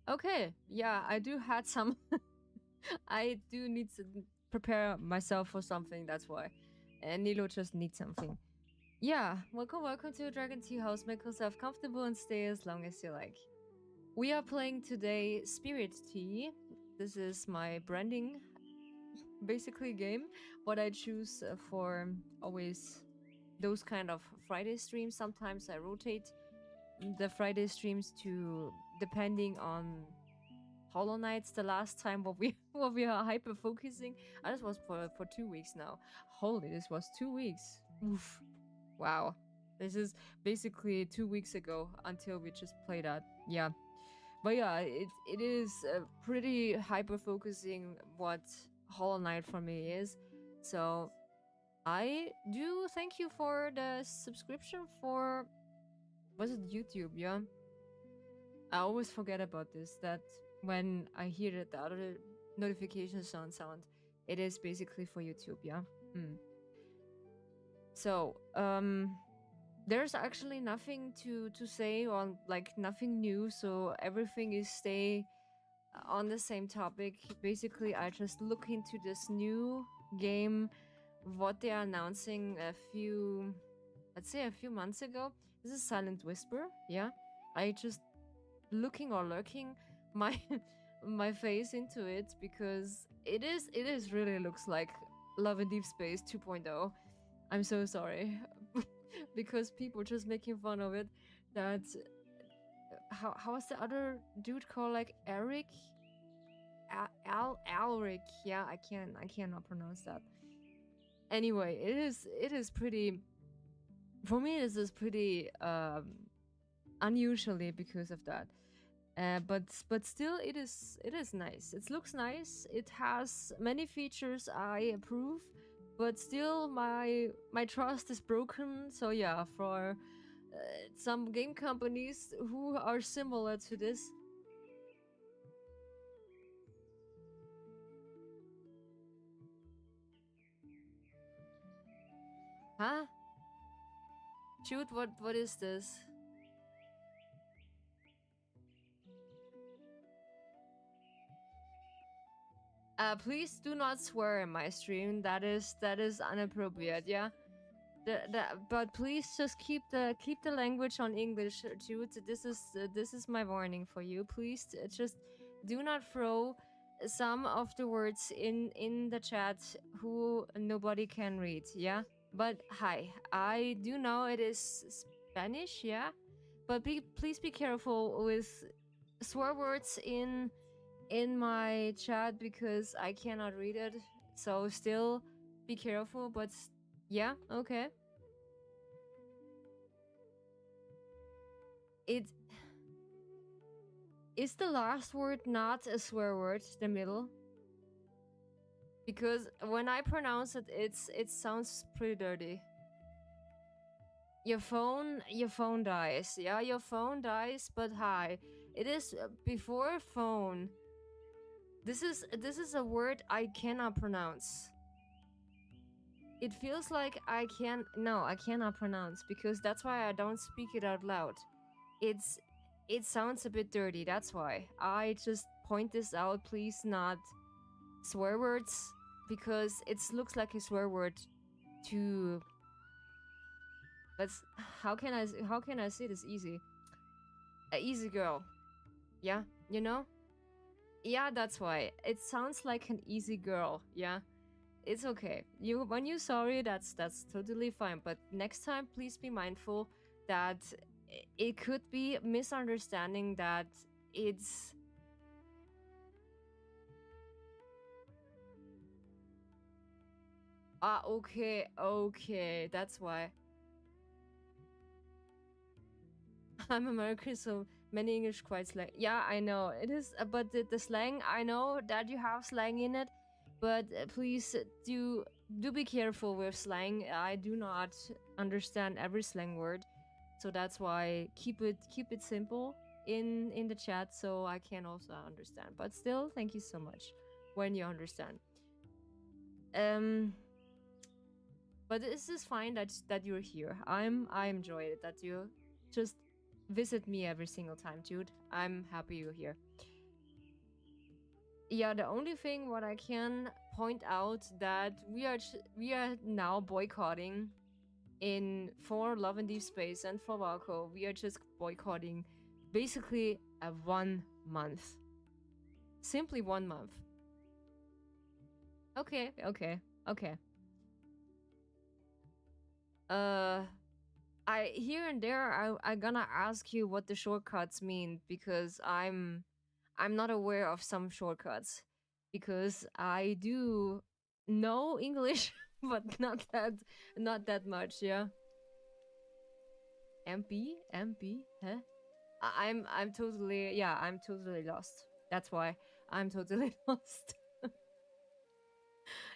Okay, yeah, I do had some. I do need to prepare myself for something. That's why, and Nilo just needs something. Yeah, welcome to Dragon Tea House. Make yourself comfortable and stay as long as you like. We are playing today Spirit Tea. This is my branding, basically game. What I choose for always those kind of Friday streams. Sometimes I rotate the Friday streams to depending on Hollow Knights. The last time what we are hyper focusing. This was for 2 weeks now. Holy, this was 2 weeks. Oof. Wow. This is basically 2 weeks ago until we just played that. Yeah. But yeah, it is pretty hyper focusing what Hollow Knight for me is. So I do thank you for the subscription for, was it YouTube? Yeah. I always forget about this, that when I hear that the other notification sound, it is basically for YouTube, yeah? So, there's actually nothing to say on, like, nothing new, so everything is stay on the same topic. Basically, I just look into this new game, what they are announcing let's say a few months ago. This is Silent Whisper, yeah? I just looking or lurking my my face into it because it is really looks like Love in Deep Space 2.0. I'm so sorry because people just making fun of it. That how was the other dude called, like Eric Alric? Yeah, I cannot pronounce that. Anyway, it is pretty, for me this is pretty unusually because of that. But still, it is nice. It looks nice. It has many features I approve, but still my trust is broken. So yeah, for some game companies who are similar to this. Huh? Shoot, what is this? Please do not swear in my stream. That is inappropriate. Yeah. But please just keep the language on English, Jude. This is my warning for you. Please just do not throw some of the words in the chat who nobody can read. Yeah. But hi, I do know it is Spanish. Yeah. But please be careful with swear words in my chat because I cannot read it. So still be careful. But yeah, okay. It is the last word not a swear word, the middle. Because when I pronounce it, it sounds pretty dirty. Your phone dies. Yeah, your phone dies, but hi. It is before phone. This is a word I cannot pronounce. It feels like I cannot pronounce because that's why I don't speak it out loud. It sounds a bit dirty, that's why. I just point this out, please not swear words, because it looks like a swear word to... how can I say this easy? A easy girl. Yeah, you know? Yeah, that's why. It sounds like an easy girl, yeah? It's okay. When you're sorry, that's totally fine. But next time, please be mindful that it could be misunderstanding that it's... okay, that's why. I'm American, so many English quite slang. Yeah, I know it is, but the slang, I know that you have slang in it, but please do be careful with slang. I do not understand every slang word, so that's why keep it simple in the chat, so I can also understand. But still, thank you so much when you understand. But this is fine that you're here. I enjoy it that you just visit me every single time, Jude. I'm happy you're here. yeah, the only thing what I can point out that we are now boycotting in for Love and Deep Space and for Valko. We are just boycotting basically a 1 month, simply 1 month. Okay, okay, okay. Uh, I here and there I gonna ask you what the shortcuts mean because I'm not aware of some shortcuts because I do know English but not that much, yeah. MP? Huh? I'm totally yeah, I'm totally lost. That's why I'm totally lost.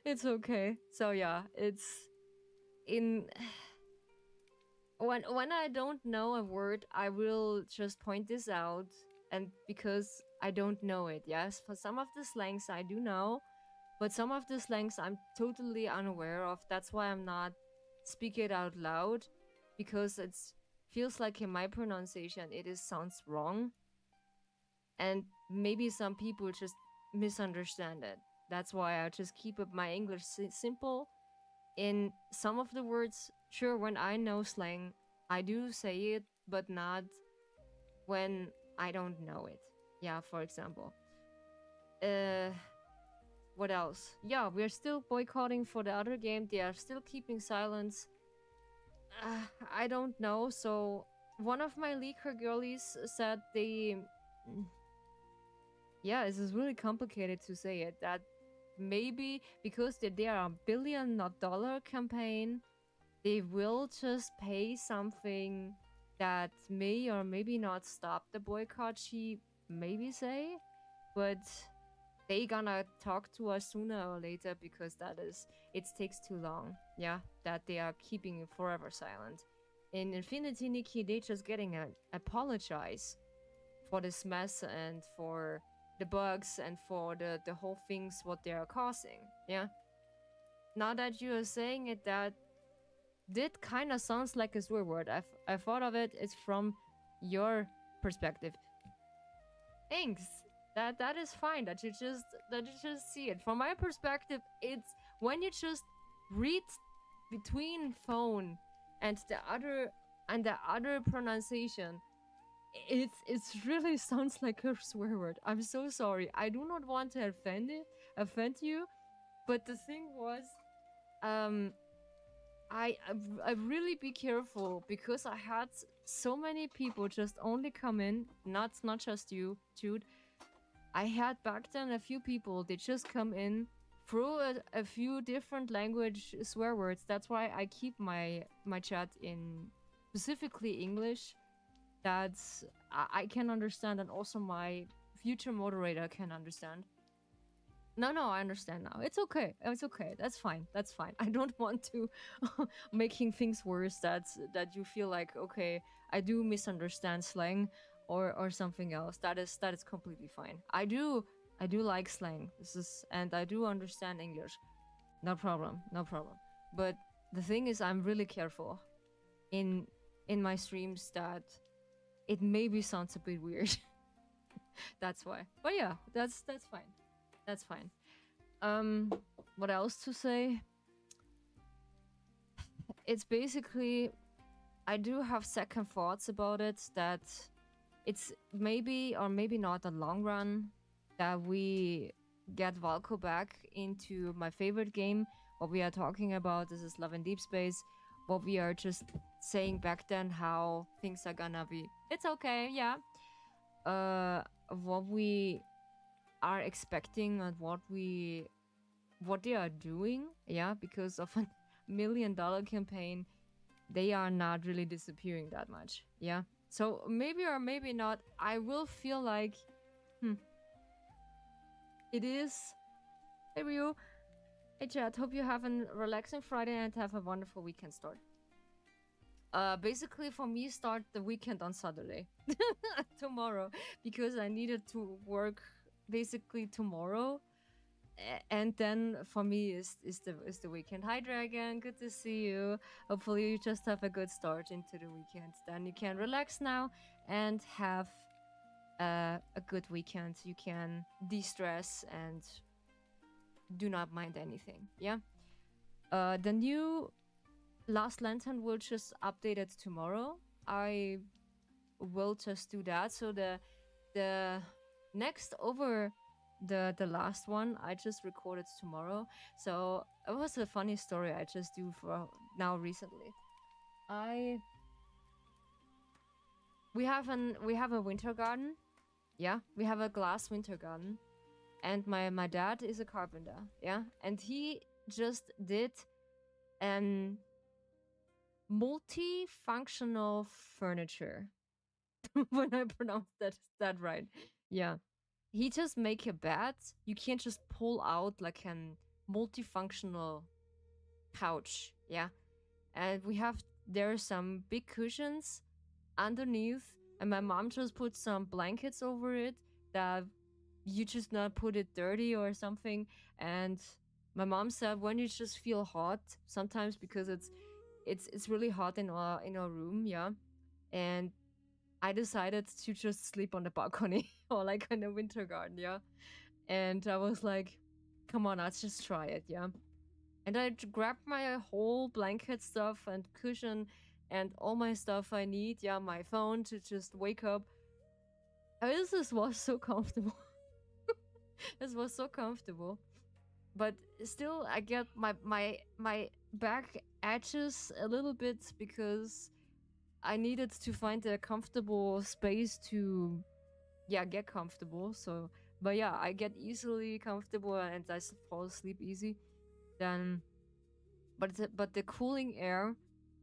It's okay. So yeah, it's in when I don't know a word, I will just point this out, and because I don't know it. Yes, for some of the slangs I do know, but some of the slangs I'm totally unaware of. That's why I'm not speak it out loud, because it's feels like in my pronunciation it is sounds wrong, and maybe some people just misunderstand it. That's why I just keep up my English simple. In some of the words, sure, when I know slang, I do say it, but not when I don't know it. Yeah, for example. Uh, what else? Yeah, we're still boycotting for the other game. They are still keeping silence. I don't know. So one of my leaker girlies said they. Yeah, this is really complicated to say it. That maybe because they are $1 billion campaign, they will just pay something that may or maybe not stop the boycott, she maybe say, but they gonna talk to us sooner or later because it takes too long. Yeah, that they are keeping it forever silent. In Infinity Nikki, they just getting a apologize for this mess and for the bugs and for the whole things what they are causing. Yeah. Now that you are saying it, that did kind of sounds like a swear word. I thought of it. It's from your perspective. Thanks. That is fine. That you just see it. From my perspective, it's when you just read between phone and the other pronunciation. It's really sounds like a swear word. I'm so sorry. I do not want to offend you, but the thing was, um, I really be careful because I had so many people just only come in, not just you, Jude. I had back then a few people, they just come in, through a few different language swear words. That's why I keep my chat in specifically English. That's I can understand, and also my future moderator can understand. No, I understand now. It's okay. It's okay. That's fine. That's fine. I don't want to making things worse. That you feel like, okay, I do misunderstand slang or something else. That is completely fine. I do like slang. And I do understand English. No problem. No problem. But the thing is, I'm really careful in my streams that it maybe sounds a bit weird. That's why. But yeah, that's fine. That's fine. What else to say? It's basically, I do have second thoughts about it, that it's maybe or maybe not a long run that we get Valko back into my favorite game. What we are talking about, this is Love and Deep Space. What we are just saying back then, how things are gonna be. It's okay, yeah. What we are expecting and what they are doing, yeah, because of a $1 million campaign, they are not really disappearing that much, yeah. So maybe or maybe not, I will feel like, it is. Hey Ryu, hey chat, hope you have a relaxing Friday and have a wonderful weekend start. Basically for me, start the weekend on Saturday. Tomorrow, because I needed to work basically tomorrow. And then for me is the weekend. Hi Dragon, good to see you. Hopefully you just have a good start into the weekend. Then you can relax now and have a good weekend. You can de-stress and do not mind anything. Yeah. The new Last Lantern will just update it tomorrow. I will just do that. So the next over the last one I just recorded tomorrow. So it was a funny story I just do for now recently. I we have a winter garden. Yeah, we have a glass winter garden, and my dad is a carpenter. Yeah, and he just did an multifunctional furniture. When I pronounced that right. Yeah. He just make a bed. You can't just pull out like an multifunctional couch. Yeah. And we have there are some big cushions underneath, and my mom just put some blankets over it that you just not put it dirty or something. And my mom said when you just feel hot sometimes because it's really hot in our room, yeah. And I decided to just sleep on the balcony or like in the winter garden, yeah. And I was like, come on, let's just try it, yeah. And I grabbed my whole blanket stuff and cushion and all my stuff I need, yeah, my phone to just wake up. This was so comfortable. This was so comfortable. But still, I get my back edges a little bit because I needed to find a comfortable space to, yeah, get comfortable. So, but yeah, I get easily comfortable and fall asleep easy. Then, but the cooling air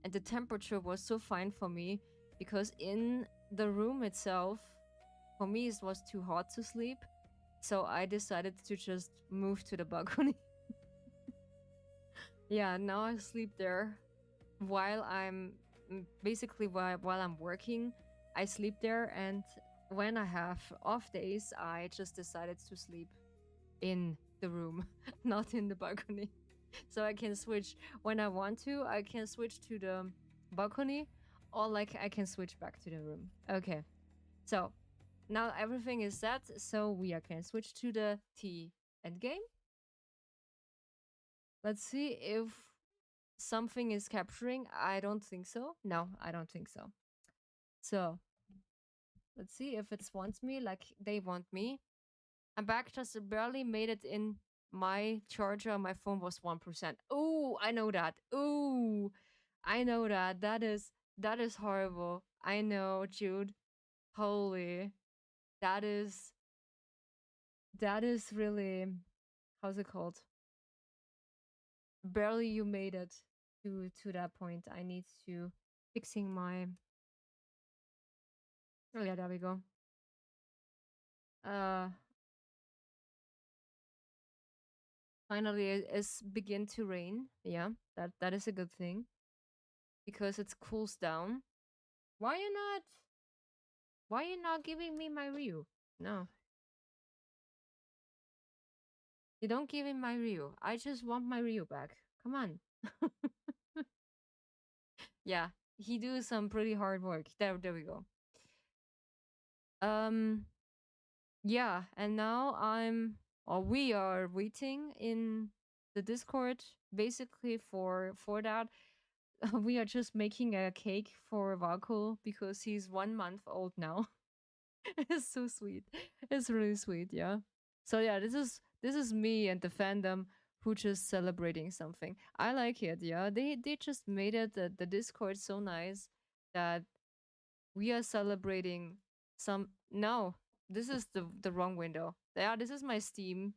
and the temperature was so fine for me because in the room itself, for me, it was too hot to sleep. So I decided to just move to the balcony. Yeah, now I sleep there while I'm basically while I'm working. I sleep there, and when I have off days, I just decided to sleep in the room, not in the balcony. So I can switch when I want to. I can switch to the balcony, or like I can switch back to the room. Okay, so now everything is set. So we can switch to the T end game. Let's see if something is capturing. I don't think so. No, I don't think so. So let's see if it wants me like they want me. I'm back. Just barely made it in my charger. My phone was 1%. Oh, I know that. Oh, I know that. That is horrible. I know, Jude. Holy. That is really, how's it called? Barely you made it to that point. I need to fixing my. Oh yeah, there we go. Uh Finally it's begin to rain. Yeah, that is a good thing because it cools down. Why you not giving me my Ryu? No. You don't give me my Ryu. I just want my Ryu back. Come on. Yeah, he do some pretty hard work. There we go. Um yeah, and now we are waiting in the Discord basically for that. We are just making a cake for Valko because he's 1 month old now. It's so sweet. It's really sweet, yeah. So yeah, this is me and the fandom who just celebrating something. I like it, yeah. They just made it the Discord so nice that we are celebrating some. No, this is the wrong window. Yeah, this is my Steam.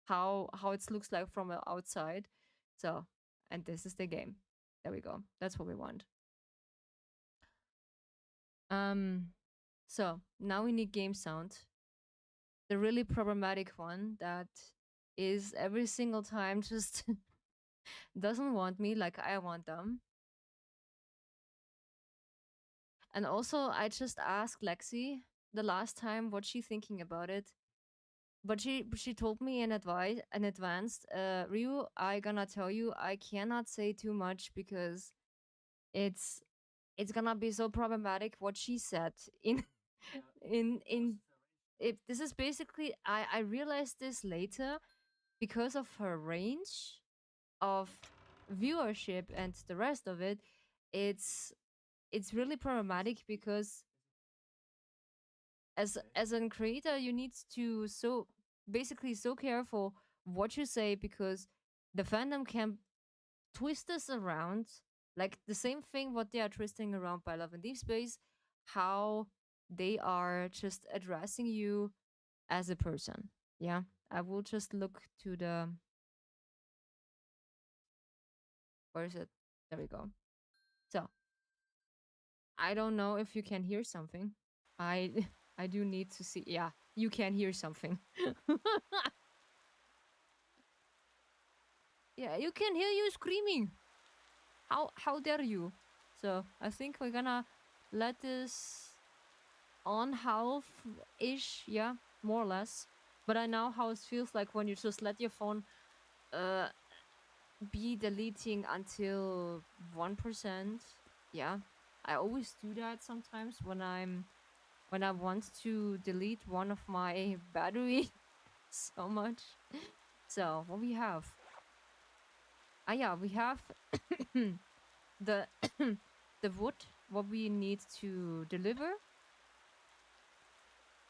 How it looks like from the outside. So, and this is the game. There we go. That's what we want. Um, so now we need game sound. The really problematic one that is every single time just doesn't want me like I want them. And also, I just asked Lexi the last time what she thinking about it, but she told me in advance, Ryu, I gonna tell you I cannot say too much because it's it's gonna be so problematic what she said in in this is basically I realized this later because of her range of viewership and the rest of it. It's really problematic because as a creator you need to so basically so careful what you say because the fandom can twist us around like the same thing what they are twisting around by Love and Deep Space, how they are just addressing you as a person. Yeah, I will just look to the where is it? There we go. So I don't know if you can hear something. I I do need to see. Yeah, you can hear something. Yeah, you can hear you screaming. How dare you? So I think we're gonna let this on half ish, yeah, more or less. But I know how it feels like when you just let your phone uh be deleting until 1%. Yeah. I always do that sometimes when I want to delete one of my battery so much. So what we have? Ah yeah, we have the the wood what we need to deliver.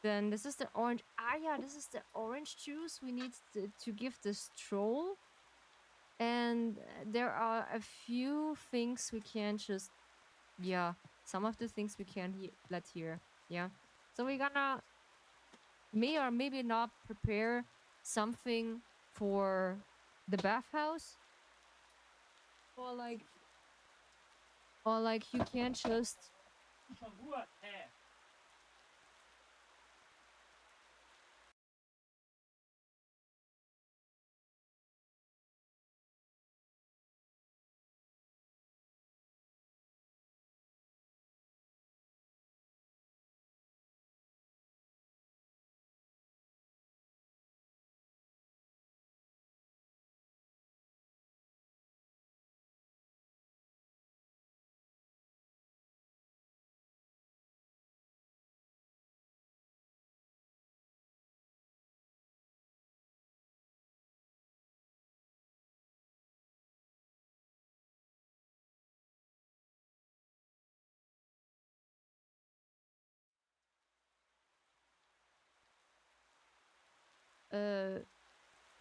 Then this is the orange. Ah yeah, this is the orange juice we need to give this troll. And there are a few things we can just yeah, some of the things we can let here. Yeah. So we're gonna may or maybe not prepare something for the bathhouse. Or like you can just uh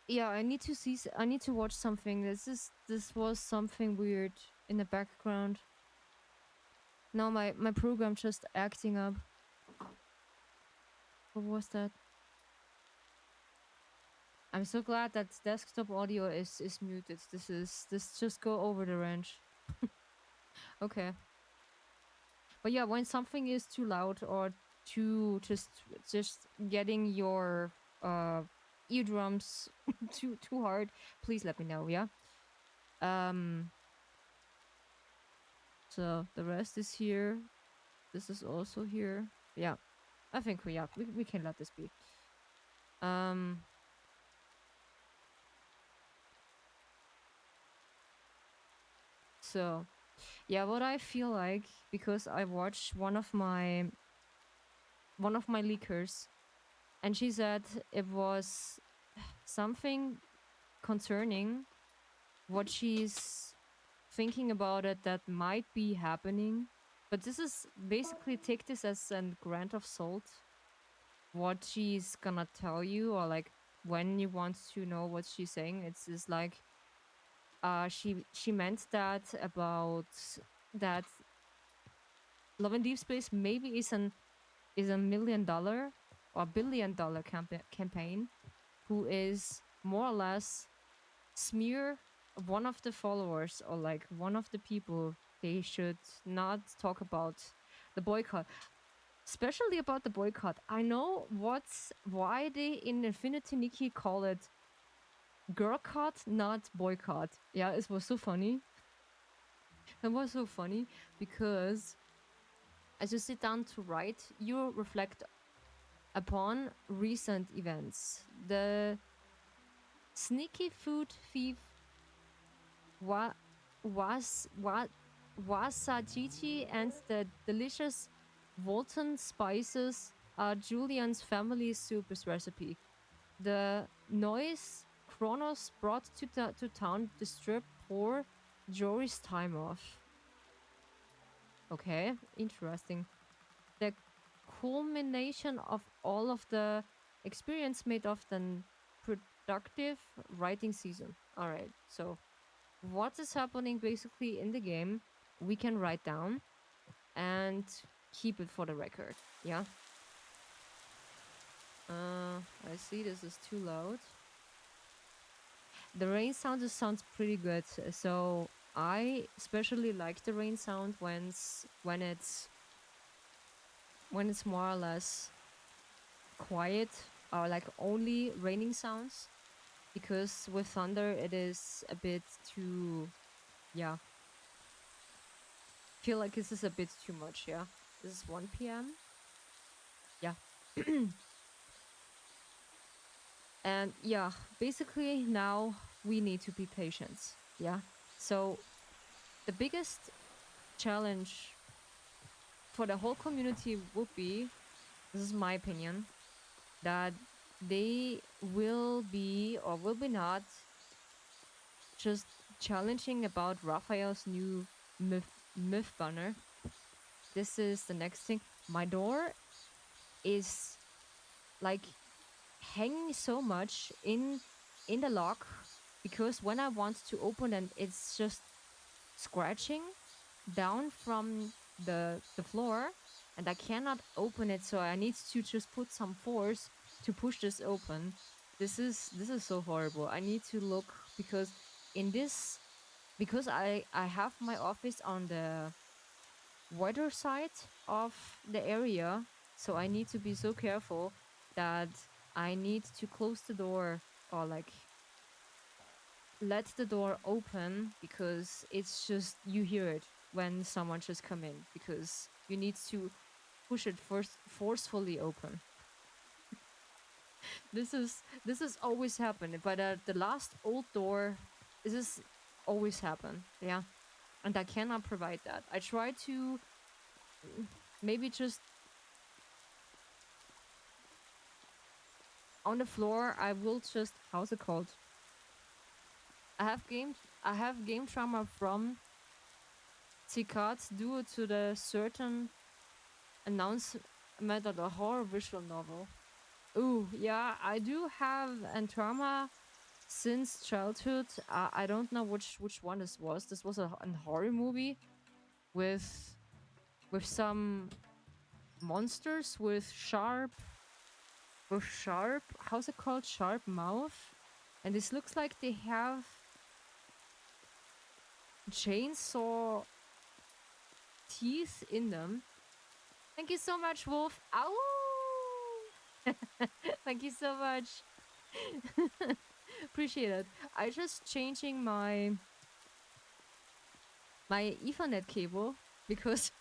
yeah, I need to see I need to watch something. This was something weird in the background. Now my program just acting up. What was that? I'm so glad that desktop audio is muted. This just go over the range. Okay. But yeah, when something is too loud or too just getting your eardrums too hard, please let me know, yeah? So the rest is here. This is also here. Yeah. I think we can let this be. So yeah, what I feel like because I watched one of my leakers and she said it was something concerning what she's thinking about it that might be happening. But this is basically take this as a grant of salt. What she's gonna tell you, or like when you want to know what she's saying, it's just like she meant that about that Love and Deep Space maybe is a $1 million or $1 billion campaign who is more or less smear one of the followers or like one of the people. They should not talk about the boycott, especially about the boycott. I know why they in Infinity Nikki call it girlcott, not boycott. Yeah, it was so funny. It was so funny because as you sit down to write, you reflect upon recent events. The sneaky food thief wasajiji and the delicious Walton spices Julian's family soup's recipe. The noise Kronos brought to town disturbed poor Jory's time off. Okay, interesting. The culmination of all of the experience made of the productive writing season. All right, so what is happening basically in the game, we can write down and keep it for the record. Yeah. I see this is too loud. The rain sound just sounds pretty good. So I especially like the rain sound when it's more or less quiet or like only raining sounds, because with thunder it is a bit too, yeah, feel like this is a bit too much. Yeah, this is 1 p.m. Yeah. And yeah, basically now we need to be patient. Yeah, so the biggest challenge for the whole community would be, this is my opinion, that they will be or will be not just challenging about Raphael's new myth banner. This is the next thing. My door is like hanging so much in the lock, because when I want to open it, it's just scratching down from the floor, and I cannot open it, so I need to just put some force to push this open. This is so horrible. I need to look, because in this, because I have my office on the weather side of the area, so I need to be so careful that I need to close the door, or like let the door open, because it's just, you hear it when someone just come in, because you need to push it first forcefully open. This is always happened, but the last old door, this is always happen. Yeah, and I cannot provide that. I try to maybe just on the floor. I will just, how's it called? I have game trauma from Cicat due to the certain announcement of the horror visual novel. Ooh, yeah, I do have an trauma since childhood. I don't know which one this was. This was a horror movie with some monsters with sharp, how's it called, sharp mouth, and this looks like they have chainsaw teeth in them. Thank you so much, Wolf. Ow! Thank you so much. Appreciate it. I just changing my Ethernet cable, because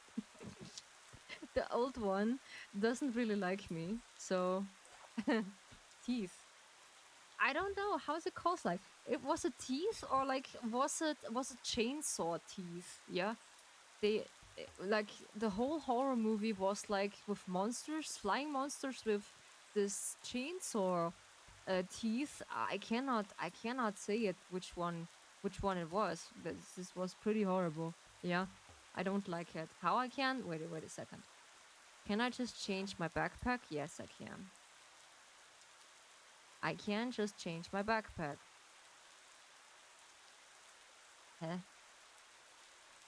the old one doesn't really like me. So teeth. I don't know, how's it called, like it was a teeth, or like was it chainsaw teeth? Yeah. They like the whole horror movie was like with monsters, flying monsters with this chainsaw teeth. I cannot say it which one it was. This was pretty horrible. Yeah, I don't like it. How I can? Wait a second. Can I just change my backpack? Yes, I can. I can just change my backpack. Huh?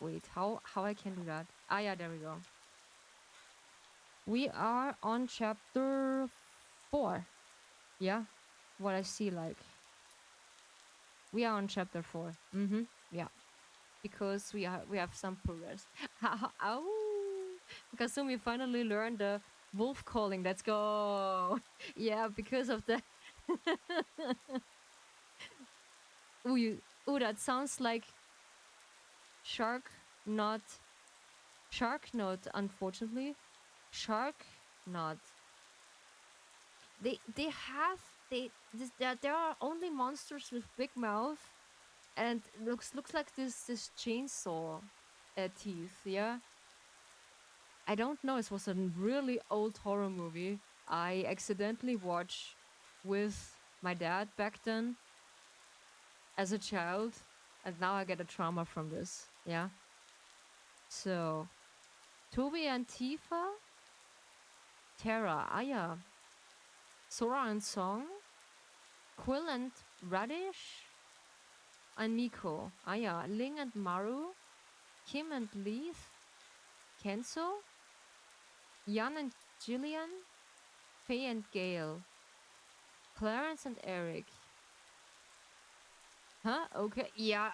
Wait, how I can do that? Ah, yeah, there we go. We are on chapter 4. Yeah, what I see, like. We are on chapter 4. Mm-hmm. Yeah. Because we have some progress. Ow! Kasumi finally learned the wolf calling. Let's go! Yeah, because of the... Ooh, that sounds like shark, not... Shark note, unfortunately. Shark not. They have... there are only monsters with big mouth, and looks like this chainsaw teeth. Yeah, I don't know. It was a really old horror movie I accidentally watched with my dad back then as a child, and now I get a trauma from this. Yeah. So, Toby and Tifa, Terra, Aya, Sora and Song, Quill and Radish, and Miko, Aya, Ling and Maru, Kim and Leith, Kenzo, Jan and Jillian, Faye and Gale, Clarence and Eric. Huh? Okay. Yeah,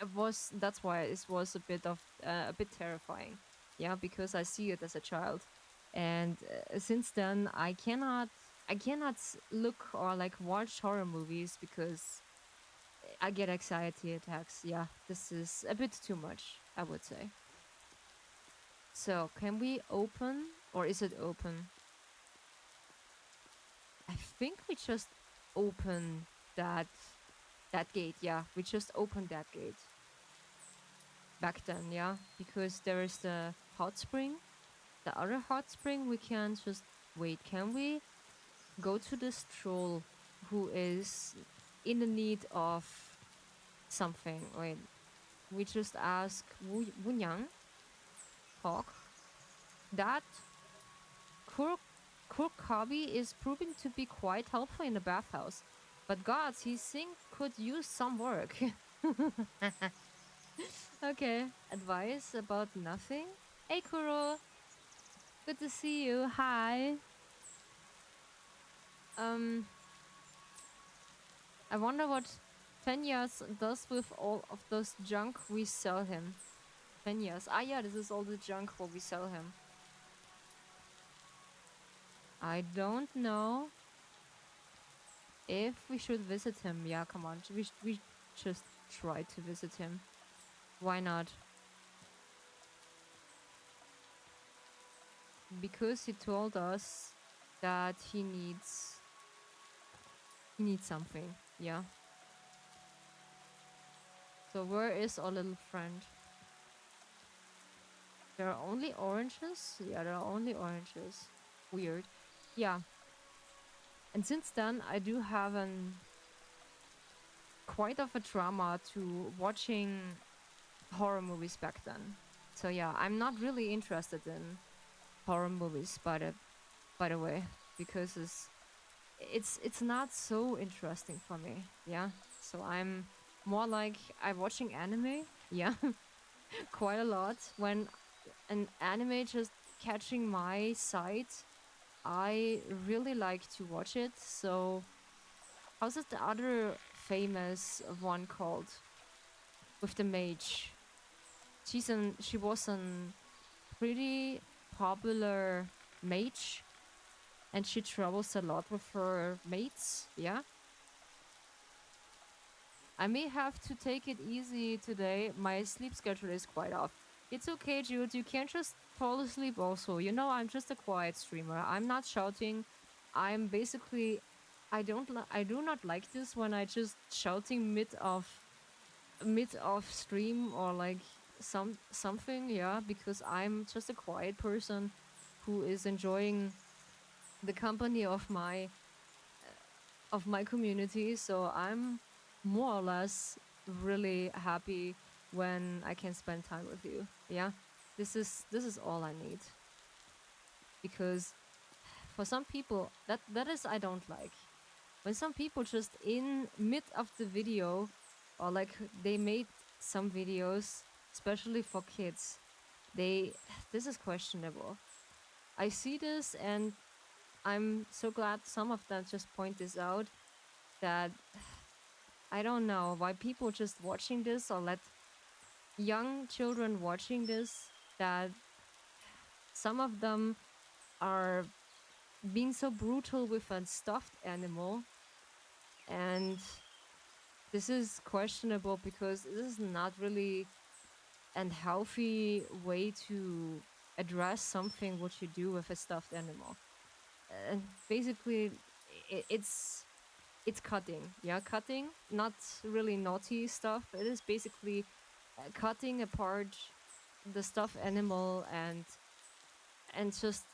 it was. That's why it was a bit terrifying. Yeah, because I see it as a child, and since then I cannot look or like watch horror movies because I get anxiety attacks. Yeah, this is a bit too much, I would say. So can we open, or is it open? I think we just open that gate. Yeah, we just opened that gate back then. Yeah, because there is the hot spring, the other hot spring. We can just wait. Can we go to this troll who is in the need of something? Wait, we just ask Wunyang talk that Kur Kurkabi is proving to be quite helpful in the bathhouse. But gods, he think could use some work. Okay, advice about nothing. Hey Kuro, good to see you. Hi. Um, I wonder what Fenyas does with all of those junk we sell him. Fenyas. Ah yeah, this is all the junk what we sell him. I don't know if we should visit him. Yeah, come on. We just try to visit him. Why not? Because he told us that he needs something. Yeah. So where is our little friend? There are only oranges? Yeah, there are only oranges. Weird. Yeah. And since then, I do have quite of a trauma to watching horror movies back then. So yeah, I'm not really interested in horror movies by the way, because it's not so interesting for me. Yeah. So I'm more like I'm watching anime. Yeah. Quite a lot. When an anime just catching my sight, I really like to watch it. So how's it the other famous one called with the mage? She was an pretty popular mage, and she travels a lot with her mates. Yeah. I may have to take it easy today. My sleep schedule is quite off. It's okay, Jude. You can't just fall asleep also. You know, I'm just a quiet streamer. I'm not shouting. I'm basically I do not like this when I just shouting mid of stream or like something, yeah, because I'm just a quiet person who is enjoying the company of my community. So I'm more or less really happy when I can spend time with you. Yeah, this is all I need, because for some people that is I don't like when some people just in mid of the video, or like they made some videos especially for kids, they this is questionable. I see this, and I'm so glad some of them just point this out, that I don't know why people just watching this, or let young children watching this, that some of them are being so brutal with a stuffed animal. And this is questionable because this is not really a healthy way to address something what you do with a stuffed animal. And basically it's cutting. Yeah, cutting, not really naughty stuff. It is basically cutting apart the stuffed animal and and just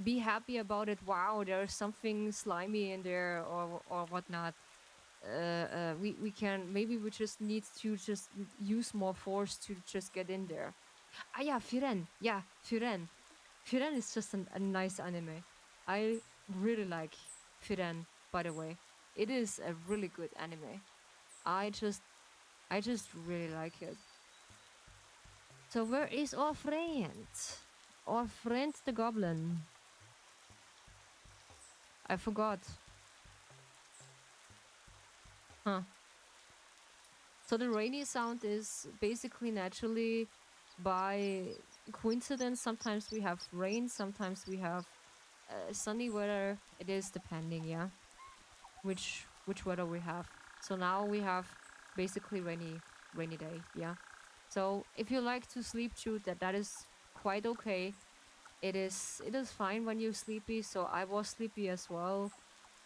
be happy about it. Wow, there's something slimy in there, or whatnot. We can, maybe we just need to just use more force to just get in there. Ah, yeah, Firen. Yeah, Firen. Firen is just a nice anime. I really like Firen, by the way. It is a really good anime. I just I just really like it. So where is our friend? Our friend the goblin. I forgot. Huh. So the rainy sound is basically naturally by coincidence. Sometimes we have rain, sometimes we have sunny weather. It is depending, yeah, which weather we have. So now we have basically rainy day, yeah. So if you like to sleep through that is quite okay. It is fine when you're sleepy. So I was sleepy as well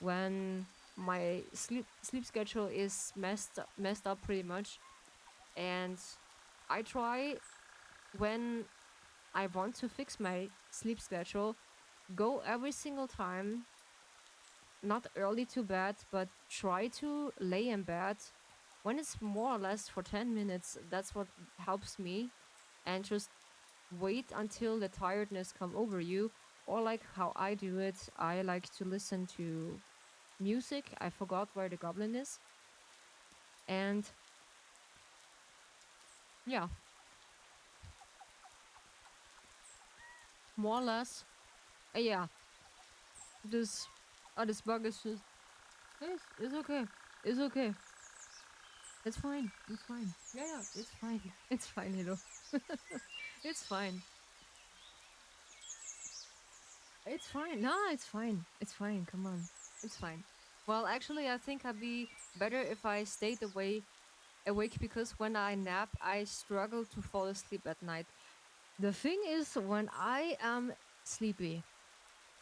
when my sleep schedule is messed up pretty much. And I try, when I want to fix my sleep schedule, go every single time, not early to bed, but try to lay in bed when it's more or less for 10 minutes. That's what helps me. And just wait until the tiredness come over you. Or like how I do it, I like to listen to music. I forgot where the goblin is. And yeah, more or less. Yeah, this this bug is just, it's okay. It's okay. It's fine. It's fine. Yeah, yeah, it's fine. It's fine, you know. It's fine. It's fine. No, it's fine. It's fine. Come on. It's fine. Well, actually, I think I'd be better if I stayed awake, because when I nap, I struggle to fall asleep at night. The thing is, when I am sleepy,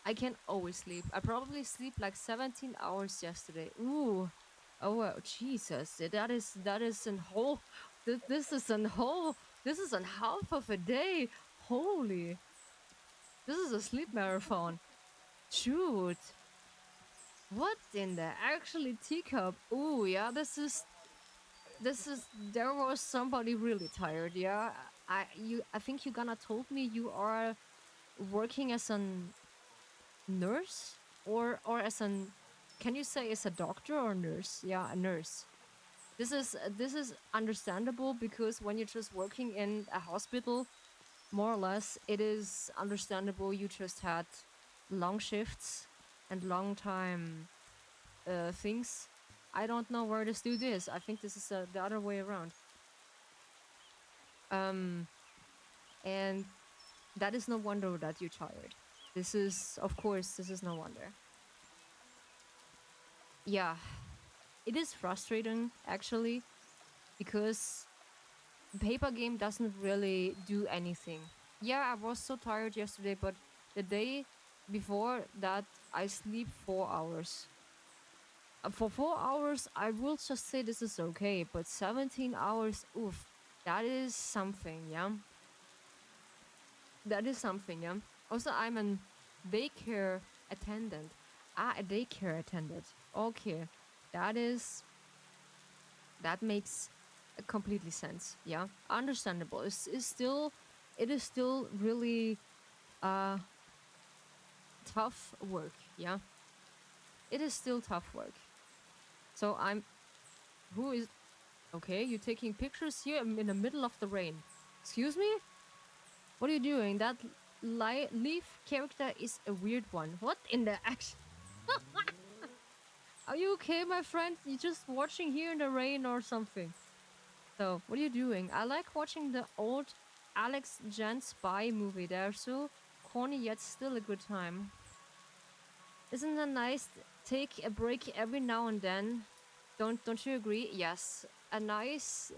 I can always sleep. I probably sleep like 17 hours yesterday. Ooh. Oh well, Jesus. That is an whole. This is an whole. This is an half of a day. Holy. This is a sleep marathon. Shoot. What in the actually teacup? Ooh, yeah. This is. There was somebody really tired. Yeah. I think you gonna told me you are working as an nurse, or as an, can you say as a doctor or nurse? Yeah, a nurse. This is understandable, because when you're just working in a hospital, more or less, it is understandable you just had long shifts and long time things. I don't know where this dude is. I think this is the other way around. Um, and that is no wonder that you're tired. This is, of course, this is no wonder. Yeah, it is frustrating actually, because paper game doesn't really do anything. Yeah, I was so tired yesterday, but the day before that, I sleep 4 hours. For 4 hours, I will just say this is okay, but 17 hours, oof, that is something, yeah. That is something, yeah. Also, I'm an daycare attendant. Ah, a daycare attendant. Okay, that is that makes completely sense. Yeah, understandable. It is still really uh tough work. Yeah, it is still tough work. So I'm who is okay? You're taking pictures here in the middle of the rain. Excuse me? What are you doing? That leaf character is a weird one. What in the action? Are you okay, my friend? You just watching here in the rain or something? So, what are you doing? I like watching the old Alex Jan spy movie. They're so corny yet still a good time. Isn't it nice? Take a break every now and then. Don't you agree? Yes. A nice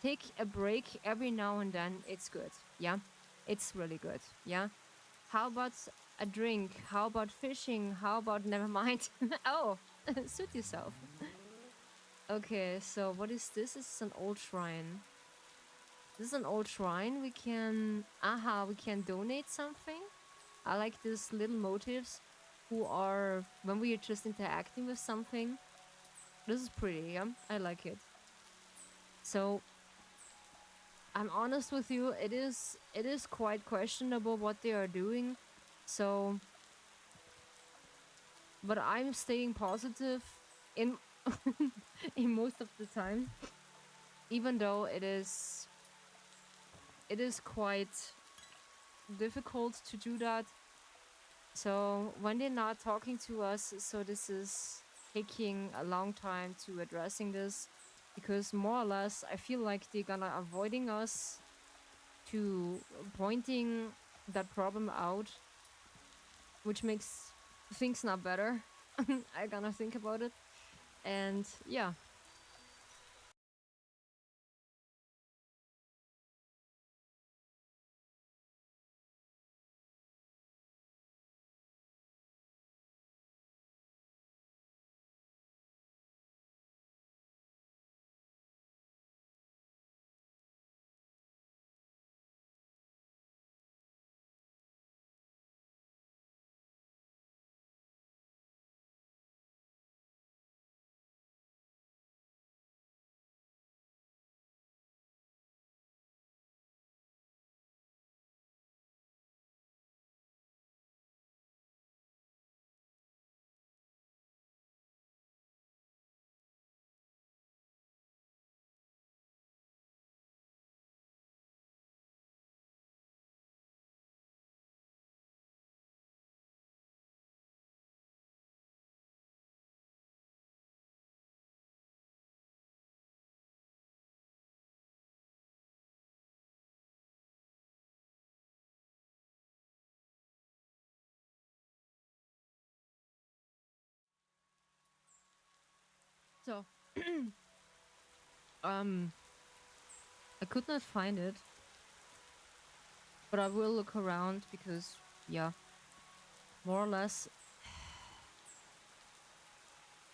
take a break every now and then. It's good. Yeah. It's really good. Yeah. How about a drink? How about fishing? How about never mind? Oh, suit yourself. Okay, so what is this? This is an old shrine. This is an old shrine. We can... Aha, we can donate something. I like these little motives who are when we are just interacting with something. This is pretty, yeah. I like it. So I'm honest with you, it is quite questionable what they are doing. So but I'm staying positive in in most of the time. Even though it is quite difficult to do that. So when they're not talking to us, so this is taking a long time to addressing this, because more or less I feel like they're gonna avoiding us to pointing that problem out, which makes things not better. I gonna think about it. And yeah. So um I could not find it, but I will look around because yeah, more or less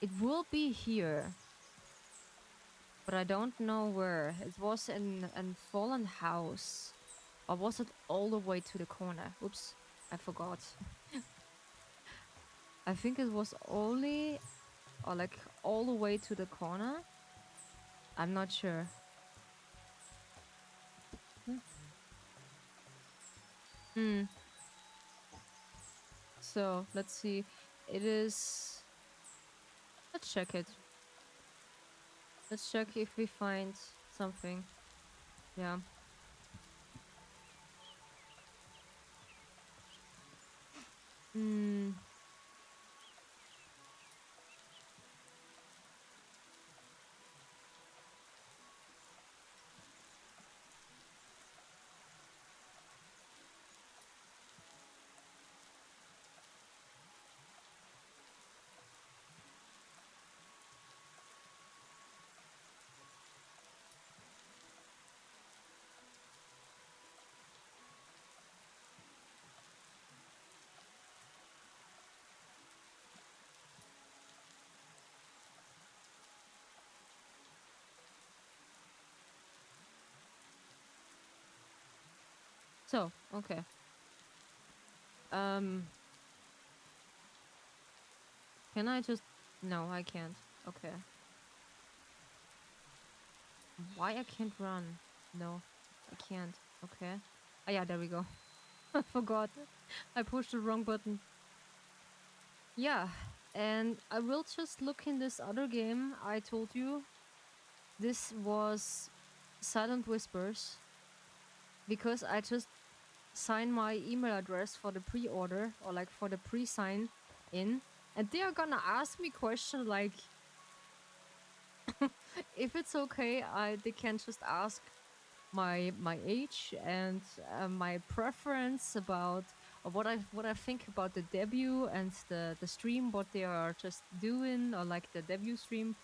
it will be here, but I don't know where. It was in Fallen House. Or was it all the way to the corner? Oops, I forgot. I think it was only or like all the way to the corner. I'm not sure. Hmm. So let's see. It is. Let's check it. Let's check if we find something. Yeah. Hmm. So okay. Um. Can I just? No, I can't. Okay. Why I can't run? No, I can't. Okay. Oh yeah, there we go. I forgot. I pushed the wrong button. Yeah, and I will just look in this other game I told you. This was Silent Whispers because I just signed my email address for the pre-order or like for the pre-sign in, and they are gonna ask me question like if it's okay. They can just ask my age and my preference about what I think about the debut and the stream, what they are just doing, or like the debut stream.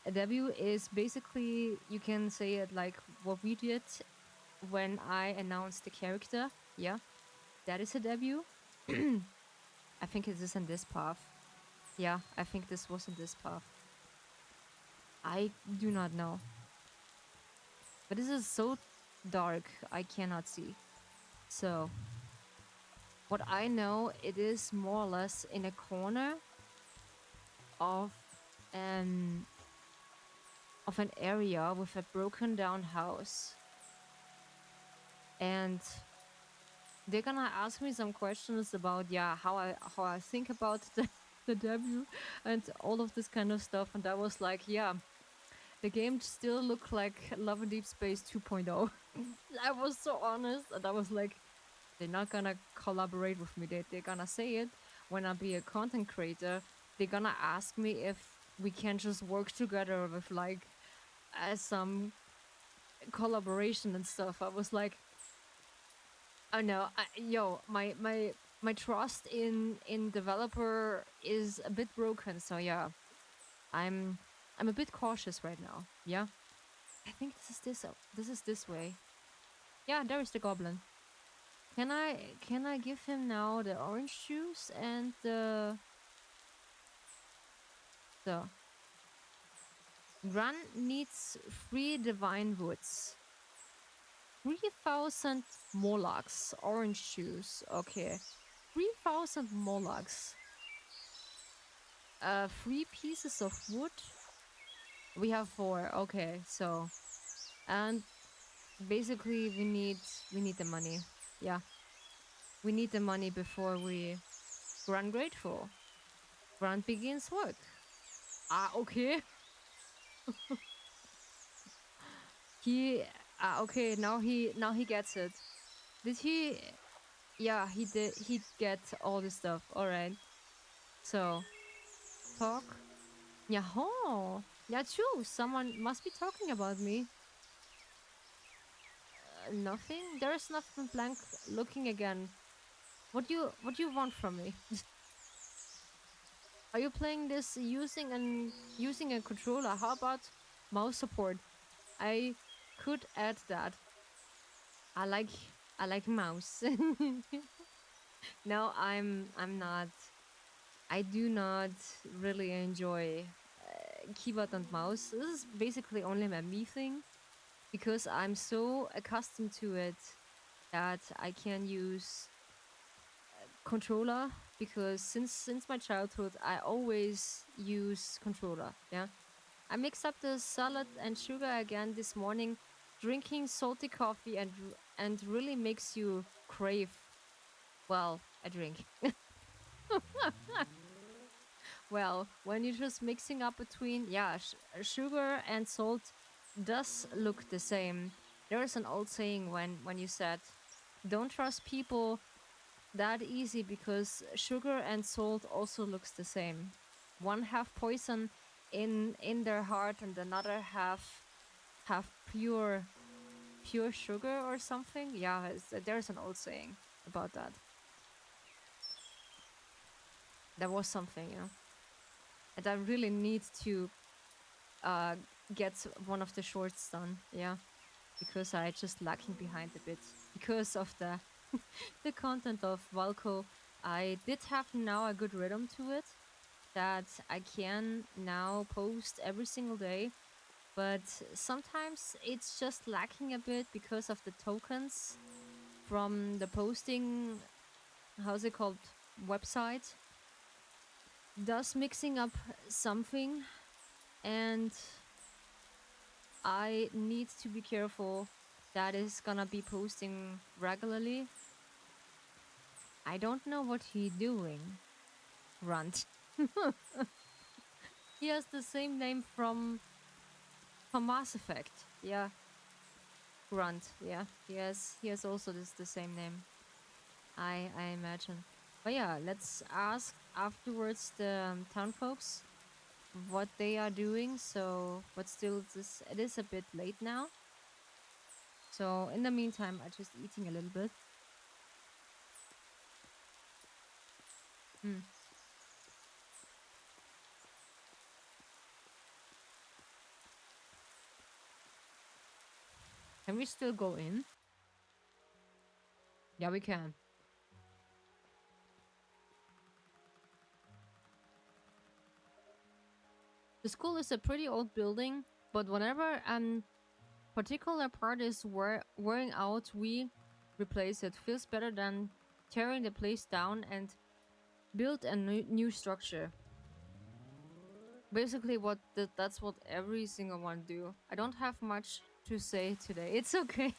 A debut is basically, you can say it like what we did when I announced the character. Yeah, that is a debut. I think it is in this path. Yeah, I think this was in this path. I do not know, but this is so dark I cannot see. So What I know, it is more or less in a corner of an area with a broken down house. And they're gonna ask me some questions about how I think about the debut and all of this kind of stuff. And I was like, yeah, the game still looked like Love and Deep Space 2.0. I was so honest, and I was like, they're not gonna collaborate with me. They're gonna say it when I be a content creator. They're gonna ask me if we can just work together with like some collaboration and stuff. I was like, oh no, my trust in developer is a bit broken. So yeah, I'm a bit cautious right now. Yeah, I think this is this way. Yeah, there is the goblin. Can I give him now the orange juice and the run needs 3 divine woods. 3,000 molax orange juice. Okay. 3,000 molax. 3 pieces of wood. We have 4. Okay, so and basically we need the money. Yeah. We need the money before we run grateful. Grant begins work. Ah, okay. He okay, now he gets it. Did he? Yeah, he did. He gets all this stuff. All right. So talk. Yeah, oh, yeah, true. Someone must be talking about me. Nothing. There is nothing. Blank looking again. What do you want from me? Are you playing this using a controller? How about mouse support? I could add that. I like mouse. No, I'm not. I do not really enjoy keyboard and mouse. This is basically only a me thing because I'm so accustomed to it that I can use controller because since my childhood I always use controller. Yeah, I mixed up the salad and sugar again this morning, drinking salty coffee and really makes you crave. Well, a drink. Well, when you're just mixing up between, sugar and salt does look the same. There's an old saying when you said, don't trust people that easy because sugar and salt also looks the same. One have poison in their heart and another have pure sugar or something. Yeah, there's an old saying about that. There was something, and I really need to get one of the shorts done. Yeah, because I just lacking behind a bit because of the content of Valko. I did have now a good rhythm to it that I can now post every single day, but sometimes it's just lacking a bit because of the tokens from the posting, how's it called, website. Does mixing up something, and I need to be careful that is gonna be posting regularly. I don't know what he doing. Runt. He has the same name from Mass Effect. Yeah. Grunt. Yeah. He has also the same name. I imagine. But yeah, let's ask afterwards the town folks what they are doing. So, but still, it is a bit late now. So in the meantime, I'm just eating a little bit. Can we still go in? Yeah, we can. The school is a pretty old building, but whenever particular part is wearing out, we replace it. Feels better than tearing the place down and build a new structure. Basically, that's what every single one do. I don't have much to say today. It's okay.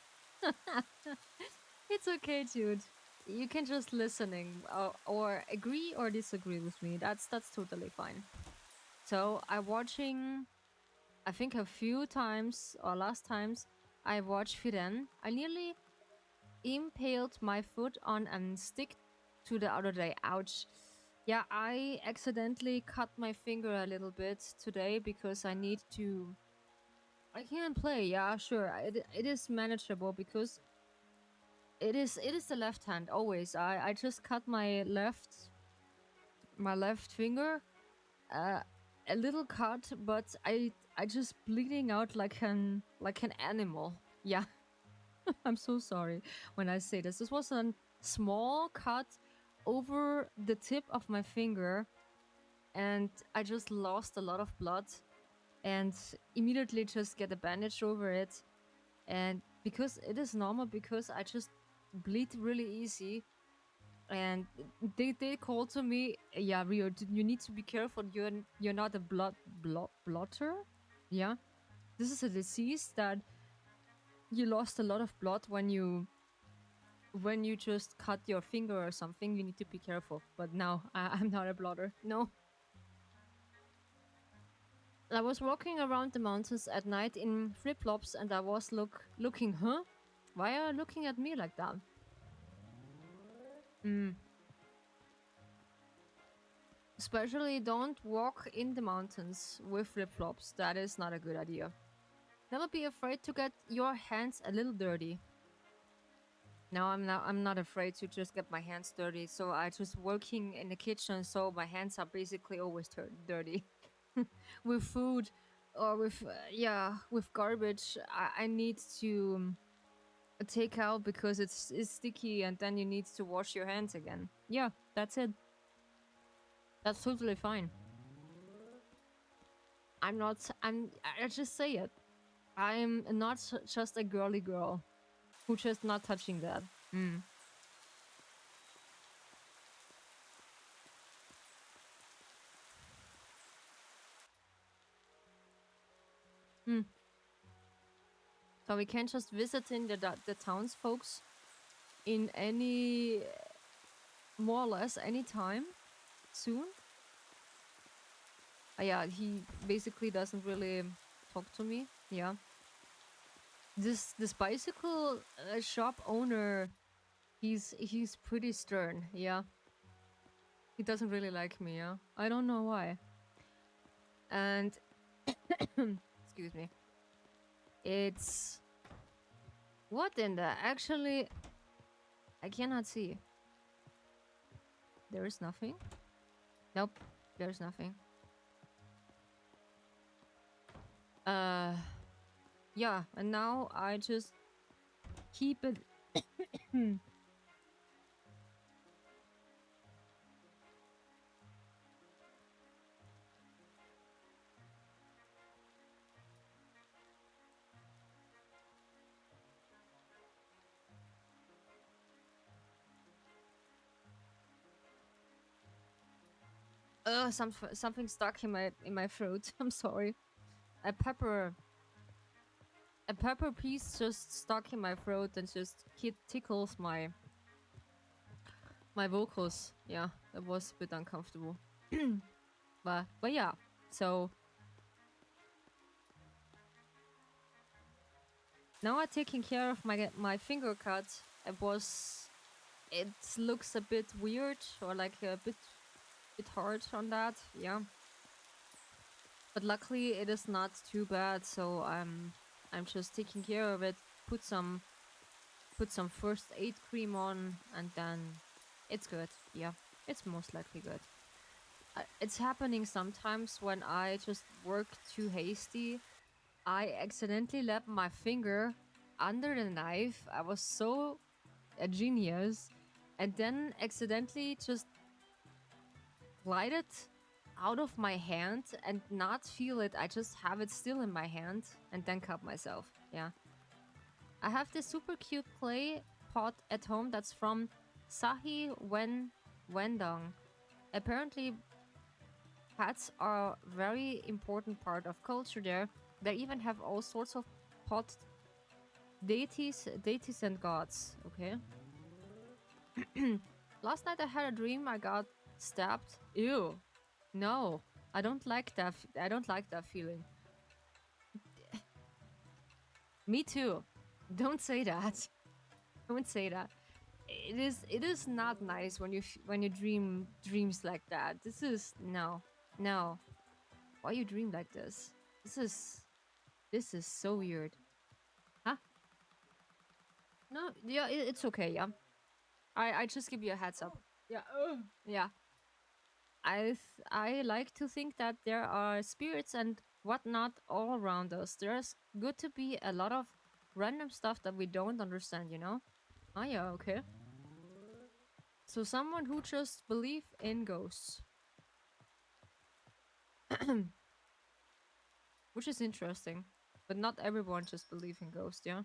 It's okay, dude. You can just listening or agree or disagree with me. That's totally fine. So I'm watching. I think a few times or last times I watched Firen. I nearly impaled my foot on a stick to the other day. Ouch. Yeah, I accidentally cut my finger a little bit today because I need to. I can play. Yeah, sure. It is manageable because it is the left hand always. I just cut my left finger, uh, a little cut, but I just bleeding out like an animal. Yeah, I'm so sorry when I say this. This was a small cut over the tip of my finger, and I just lost a lot of blood, and immediately just get a bandage over it. And because it is normal, because I just bleed really easy, and they called to me, yeah, Rio, you need to be careful. You're not a blotter. Yeah, this is a disease that you lost a lot of blood when you just cut your finger or something. You need to be careful. But now I'm not a blotter. No. I was walking around the mountains at night in flip-flops, and I was looking, huh? Why are you looking at me like that? Especially don't walk in the mountains with flip-flops. That is not a good idea. Never be afraid to get your hands a little dirty. No, I'm not afraid to just get my hands dirty. So I just working in the kitchen, so my hands are basically always dirty. With food or with with garbage, I need to take out because it's sticky, and then you need to wash your hands again. Yeah, that's it. That's totally fine. I just say it. I'm not just a girly girl who just not touching that. So we can just visit in the townsfolks in any, more or less any time soon. Yeah, he basically doesn't really talk to me. Yeah. This bicycle shop owner, he's pretty stern. Yeah. He doesn't really like me. Yeah. I don't know why. And excuse me. It's what in the actually I cannot see. There is nothing. Nope. There's nothing. Yeah, and now I just keep it. Something stuck in my throat. I'm sorry. A pepper piece just stuck in my throat and just tickles my vocals. Yeah, that was a bit uncomfortable. but yeah, so now I'm taking care of my finger cut. It looks a bit weird, or like a bit hard on that. Yeah, but luckily it is not too bad. So I'm just taking care of it. Put some first aid cream on, and then it's good. Yeah, it's most likely good. It's happening sometimes when I just work too hasty. I accidentally left my finger under the knife. I was so a genius, and then accidentally just glide it out of my hand and not feel it. I just have it still in my hand and then cut myself. Yeah. I have this super cute clay pot at home that's from Sahi Wendong. Apparently, pets are a very important part of culture there. They even have all sorts of pot deities and gods. Okay. Last night I had a dream I got stabbed. Ew. No. I don't like that. I don't like that feeling. Me too. Don't say that. Don't say that. It is not nice when you dream dreams like that. This is no. Why you dream like this? This is so weird. Huh? No, yeah, it's okay, yeah. I just give you a heads up. Yeah. Yeah. I like to think that there are spirits and whatnot all around us. There's good to be a lot of random stuff that we don't understand, you know? Oh yeah, okay. So someone who just believe in ghosts. Which is interesting. But not everyone just believe in ghosts, yeah?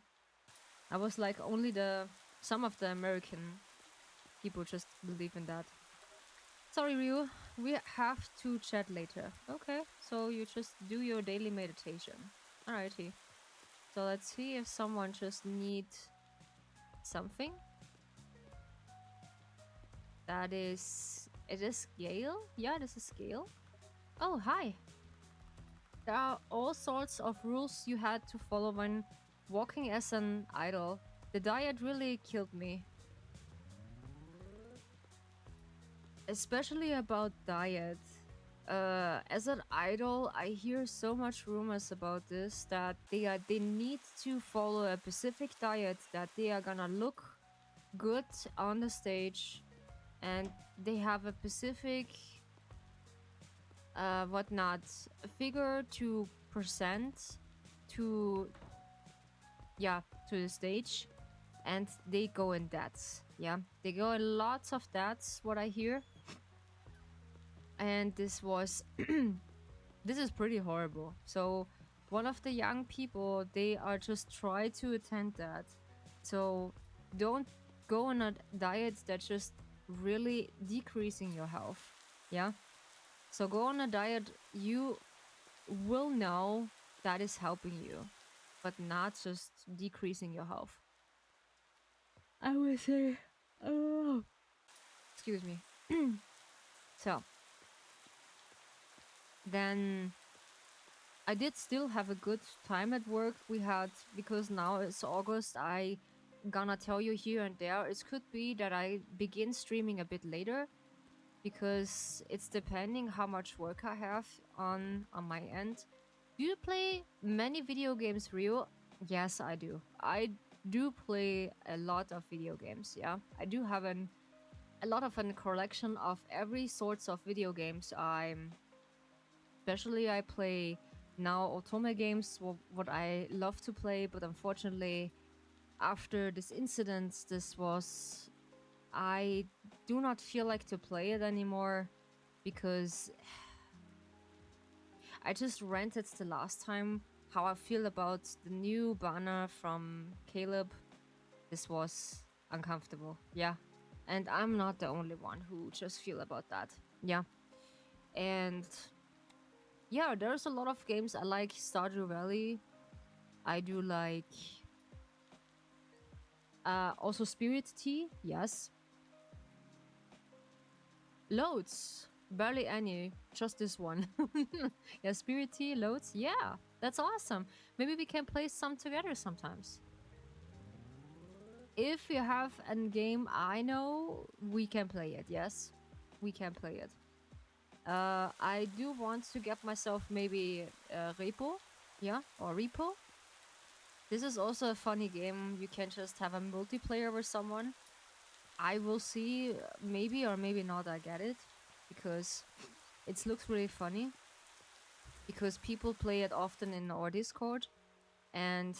I was like only some of the American people just believe in that. Sorry, Ryu. We have to chat later. Okay, so you just do your daily meditation. Alrighty. So let's see if someone just needs something. That is... Is this Gale? Yeah, this is Gale. Oh, hi. There are all sorts of rules you had to follow when walking as an idol. The diet really killed me. Especially about diet. As an idol, I hear so much rumors about this that they need to follow a specific diet, that they are gonna look good on the stage, and they have a specific whatnot figure to present to the stage, and they go in that. Yeah, they go in lots of that's what I hear. And this is pretty horrible. So one of the young people, they are just try to attend that. So don't go on a diet that's just really decreasing your health. Yeah. So go on a diet you will know that is helping you, but not just decreasing your health. I would say, oh, excuse me. So then I did still have a good time at work. We had, because now it's August, I gonna tell you here and there, it could be that I begin streaming a bit later, because it's depending how much work I have on my end. Do you play many video games, Rio? Yes, I do. I do play a lot of video games, yeah. I do have a lot of a collection of every sorts of video games. Especially I play now otome games, what I love to play, but unfortunately after this incident, I do not feel like to play it anymore, because I just ranted the last time how I feel about the new banner from Caleb. This was uncomfortable, yeah. And I'm not the only one who just feel about that, yeah. And yeah, there's a lot of games. I like Stardew Valley. I do like also Spirit Tea, yes. Loads. Barely any. Just this one. Yeah, Spirit Tea, loads. Yeah, that's awesome. Maybe we can play some together sometimes. If you have a game I know, we can play it, yes. We can play it. I do want to get myself maybe Repo. Yeah, or Repo. This is also a funny game. You can just have a multiplayer with someone. I will see, maybe or maybe not I get it, because it looks really funny. Because people play it often in our Discord, and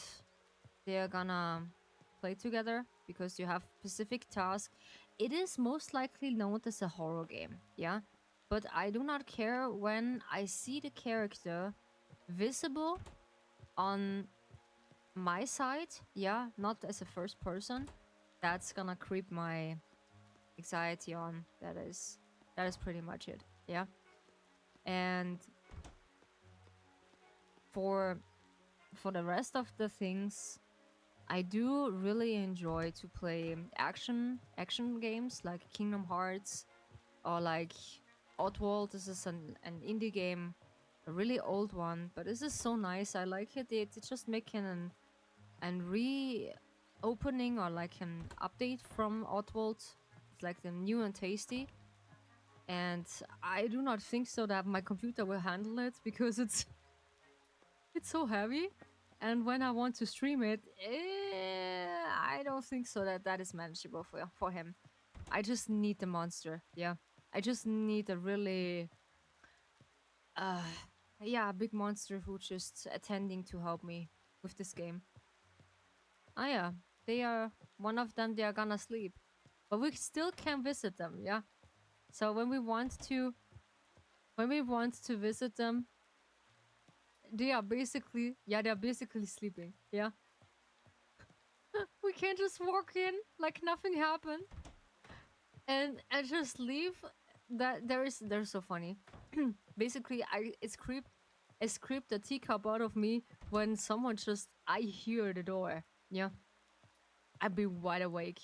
they're gonna play together because you have specific tasks. It is most likely known as a horror game, yeah? But I do not care when I see the character visible on my side, yeah, not as a first person. That's gonna creep my anxiety on. That is pretty much it. Yeah. And for for the rest of the things, I do really enjoy to play action games like Kingdom Hearts or like Oddworld. This is an indie game, a really old one, but this is so nice. I like it. It's just making an reopening or like an update from Oddworld. It's like the new and tasty. And I do not think so that my computer will handle it because it's so heavy. And when I want to stream it, I don't think so that that is manageable for him. I just need the monster. Yeah, I just need a really, uh, yeah, big monster who just attending to help me with this game. Ah, yeah, they are one of them. They are gonna sleep, but we still can visit them. Yeah, so when we want to visit them, they are basically sleeping. Yeah. We can't just walk in like nothing happened and just leave. That they're so funny. Basically, I script a teacup out of me when someone just I hear the door. Yeah, I'd be wide awake.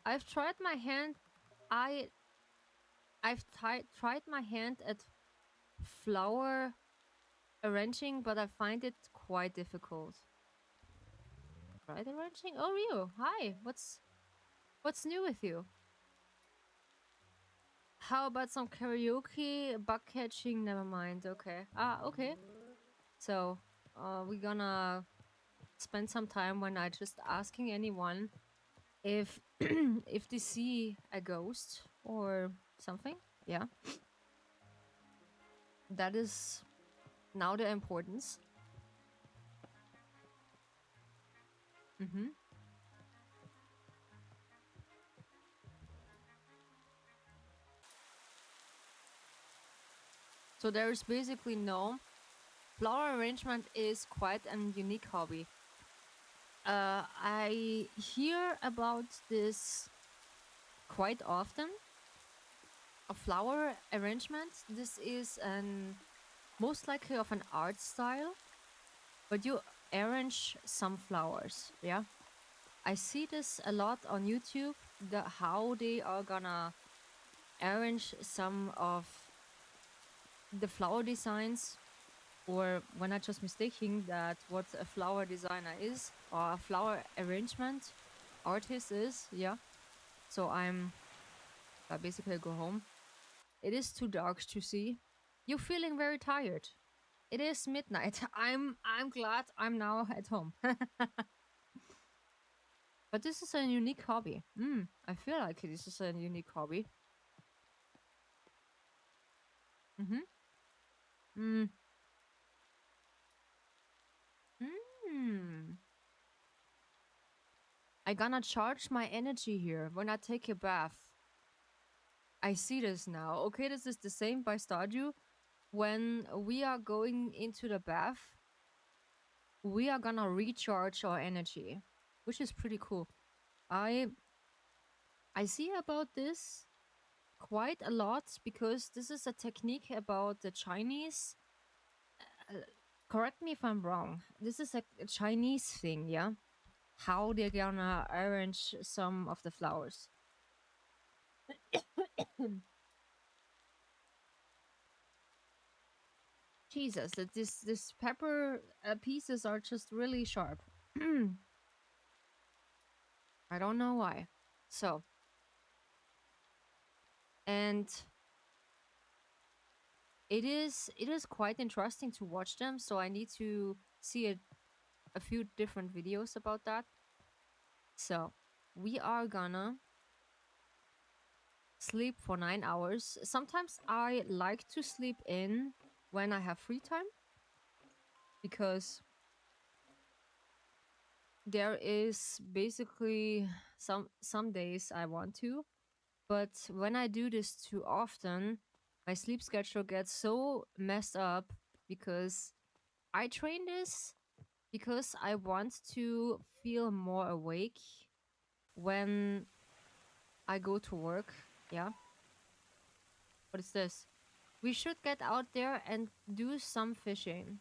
I've tried my hand. I tried my hand at flower arranging, but I find it quite difficult. Tried arranging? Oh, Rio, hi. What's new with you? How about some karaoke? Bug catching? Never mind. Okay. Ah, okay. So, we're gonna spend some time when I just asking anyone if if they see a ghost or something. Yeah. That is now the importance. Mm-hmm. So there is basically no flower arrangement is quite an unique hobby. I hear about this quite often. A flower arrangement. This is an most likely of an art style, but you arrange some flowers. Yeah, I see this a lot on YouTube. How they are gonna arrange some of the flower designs, or when I just mistaking that what a flower designer is or a flower arrangement artist is. Yeah, so I basically go home. It is too dark to see. You're feeling very tired. It is midnight. I'm glad I'm now at home. But this is a unique hobby. I feel like this is a unique hobby. Mm-hmm. Mm. Mm. I gonna charge my energy here when I take a bath. I see this now. Okay, this is the same by Stardew. When we are going into the bath, we are gonna recharge our energy, which is pretty cool. I I see about this quite a lot because this is a technique about the Chinese. Uh, Correct me if I'm wrong. This is a Chinese thing, yeah? How they're gonna arrange some of the flowers. Jesus, this pepper pieces are just really sharp. I don't know why. So, and it is quite interesting to watch them. So I need to see a few different videos about that. So we are gonna sleep for 9 hours. Sometimes I like to sleep in when I have free time because there is basically some days I want to, but when I do this too often, my sleep schedule gets so messed up because I train this because I want to feel more awake when I go to work. Yeah. What is this? We should get out there and do some fishing.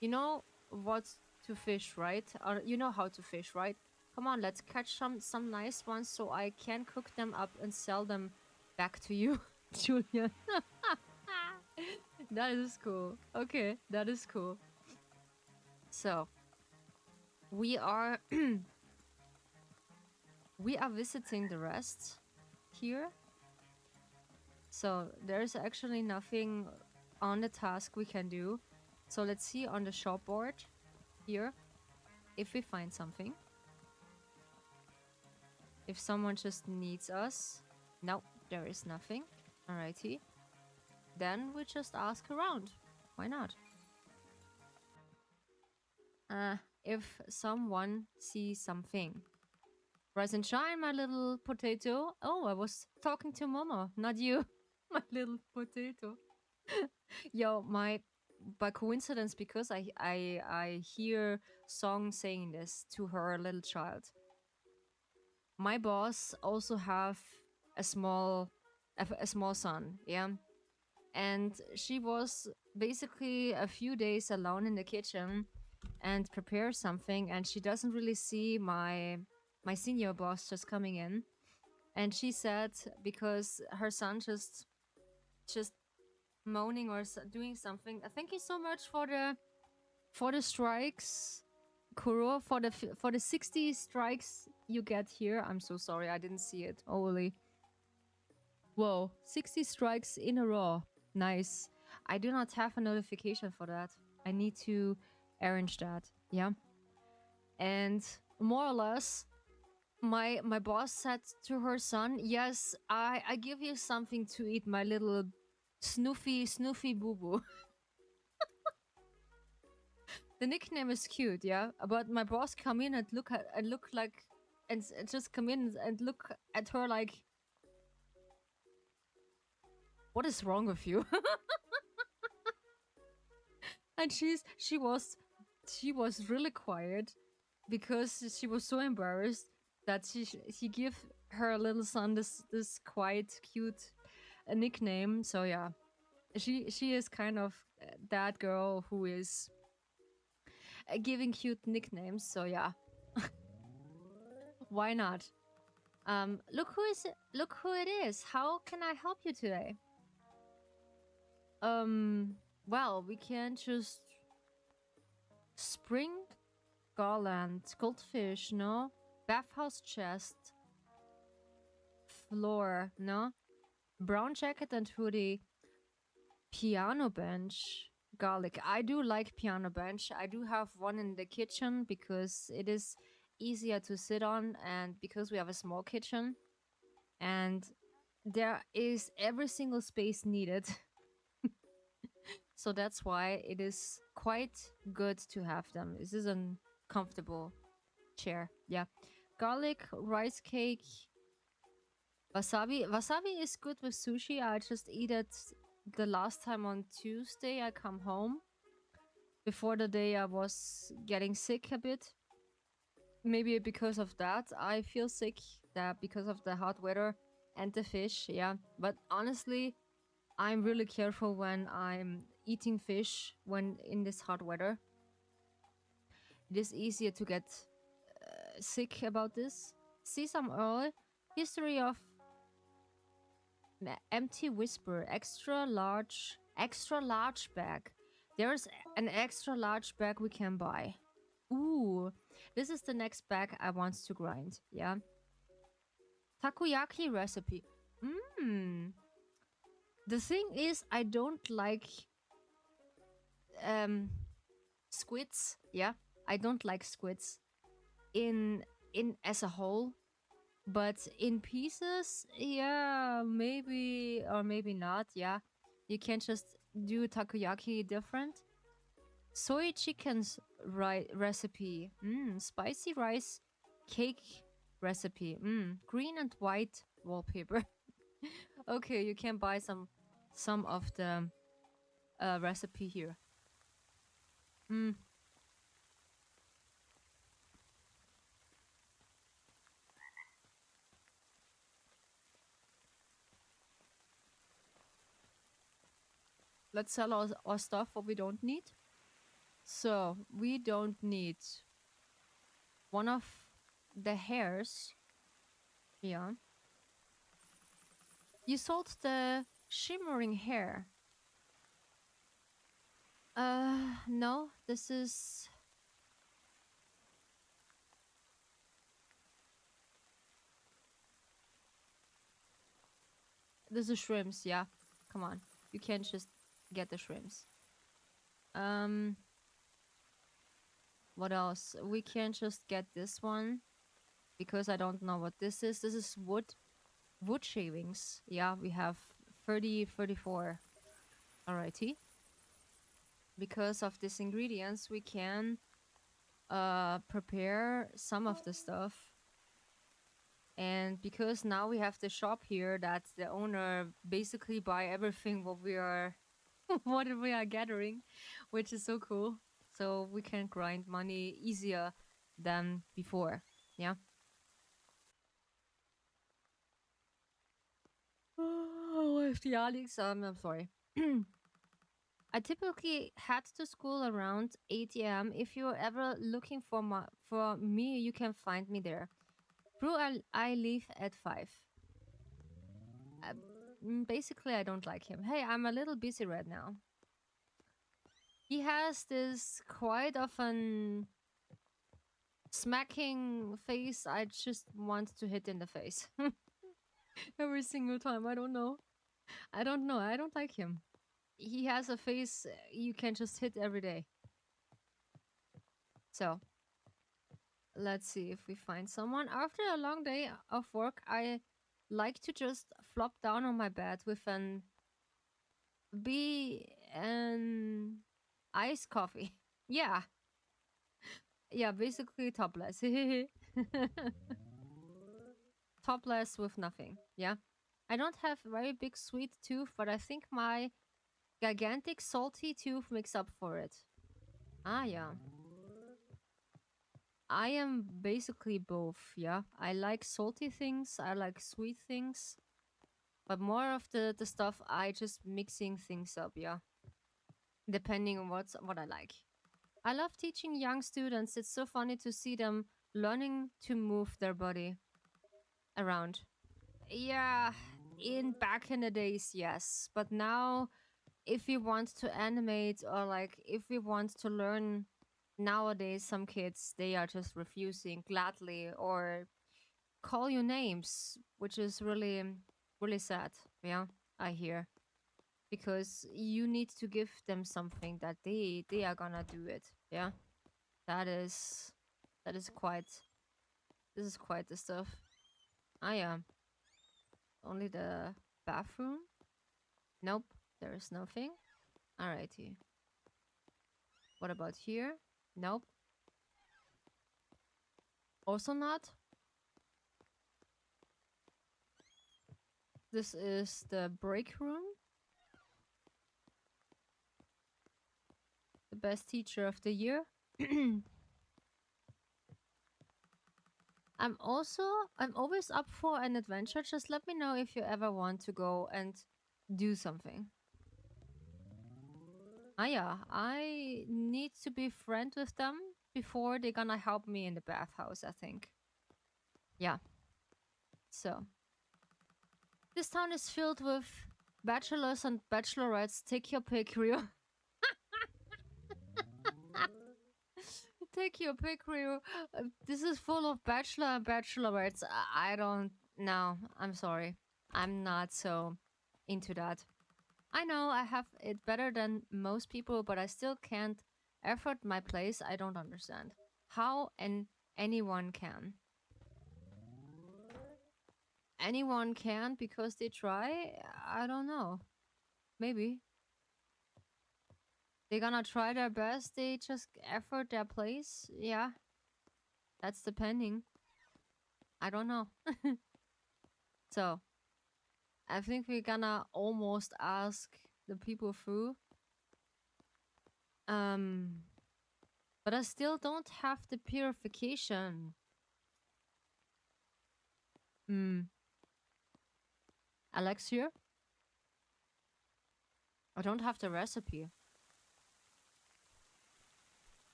You know what to fish, right? Or you know how to fish, right? Come on, let's catch some nice ones so I can cook them up and sell them back to you, Julian. That is cool. Okay, that is cool. So we are we are visiting the rest here. So there's actually nothing on the task we can do. So let's see on the shop board here if we find something. If someone just needs us. No, there is nothing. Alrighty. Then we just ask around. Why not? If someone sees something. Rise and shine, my little potato. Oh, I was talking to Mama, not you. My little potato. Yo, by coincidence, because I hear Song saying this to her little child. My boss also have a small son, yeah. And she was basically a few days alone in the kitchen and prepare something, and she doesn't really see my senior boss just coming in. And she said because her son just moaning or doing something. Thank you so much for the strikes, Kuro, for the 60 strikes you get here. I'm so sorry, I didn't see it. Holy. Whoa, 60 strikes in a row. Nice. I do not have a notification for that. I need to arrange that. Yeah. And more or less, my boss said to her son, yes, I give you something to eat, my little snoofy boo boo. The nickname is cute, yeah. But my boss come in and look like and just come in and look at her like, what is wrong with you? And she was really quiet because she was so embarrassed that she give her little son this quite cute nickname. So yeah, she is kind of that girl who is giving cute nicknames. So yeah, why not? Look who it is. How can I help you today? Well, we can just spring garland, goldfish, no? Bathhouse chest, floor, no? Brown jacket and hoodie, piano bench, garlic. I do like piano bench. I do have one in the kitchen because it is easier to sit on and because we have a small kitchen and there is every single space needed. So that's why it is quite good to have them. This is a comfortable chair. Yeah. Garlic, rice cake, wasabi. Wasabi is good with sushi. I just eat it the last time on Tuesday. I come home before the day I was getting sick a bit. Maybe because of that, I feel sick. That because of the hot weather and the fish. Yeah. But honestly, I'm really careful when I'm eating fish when in this hot weather. It is easier to get sick about this. Sesame oil, history of empty whisper, extra large bag. There's an extra large bag we can buy. Ooh, this is the next bag I want to grind. Yeah. Takoyaki recipe. Mmm. The thing is, I don't like squids. Yeah, I don't like squids in as a whole, but in pieces, yeah, maybe or maybe not. Yeah, you can just do takoyaki different. Soy chicken's recipe. Spicy rice cake recipe. Green and white wallpaper. Okay, you can buy some of the recipe here. Let's sell our stuff what we don't need. So we don't need one of the hairs. Yeah. You sold the shimmering hair. No, this is shrimps, yeah. Come on. You can't just get the shrimps. What else? We can't just get this one because I don't know what this is. This is wood shavings. Yeah, we have 30, 34. Alrighty. Because of these ingredients, we can prepare some of the stuff. And because now we have the shop here that the owner basically buy everything what we are what we are gathering, which is so cool. So we can grind money easier than before. Yeah. Oh, if the Alex, I'm sorry. I typically head to school around 8 a.m. If you're ever looking for me, you can find me there. Brew, I leave at 5. Uh, Basically, I don't like him. Hey, I'm a little busy right now. He has this quite often smacking face I just want to hit in the face. Every single time. I don't know. I don't know. I don't like him. He has a face you can just hit every day. So, let's see if we find someone. After a long day of work, I like to just flop down on my bed with an iced coffee. Yeah. Yeah, basically topless. Topless with nothing. Yeah. I don't have very big sweet tooth, but I think my gigantic salty tooth makes up for it. Ah, yeah. I am basically both, yeah. I like salty things, I like sweet things, but more of the stuff I just mixing things up, yeah. Depending on what I like. I love teaching young students. It's so funny to see them learning to move their body around. Yeah, in back in the days, yes, but now if we want to animate or like if we want to learn nowadays, some kids they are just refusing gladly or call you names, which is really sad. Yeah, I hear, because you need to give them something that they are gonna do it. Yeah, that is that is quite this is quite the stuff. Ah, yeah, only the bathroom. Nope, there is nothing. Alrighty. What about here? Nope. Also not. This is the break room. The best teacher of the year. I'm always up for an adventure. Just let me know if you ever want to go and do something. Ah, yeah, I need to be friend with them before they're gonna help me in the bathhouse, I think. Yeah. So, this town is filled with bachelors and bachelorettes. Take your pick, Rio. Take your pick, Rio. This is full of bachelor and bachelorettes. I don't know. I'm sorry. I'm not so into that. I know I have it better than most people, but I still can't effort my place. I don't understand how anyone can. Anyone can because they try. I don't know. Maybe they're gonna try their best. They just effort their place. Yeah, that's depending. I don't know. So I think we're gonna almost ask the people through. But I still don't have the purification. Alex here? I don't have the recipe.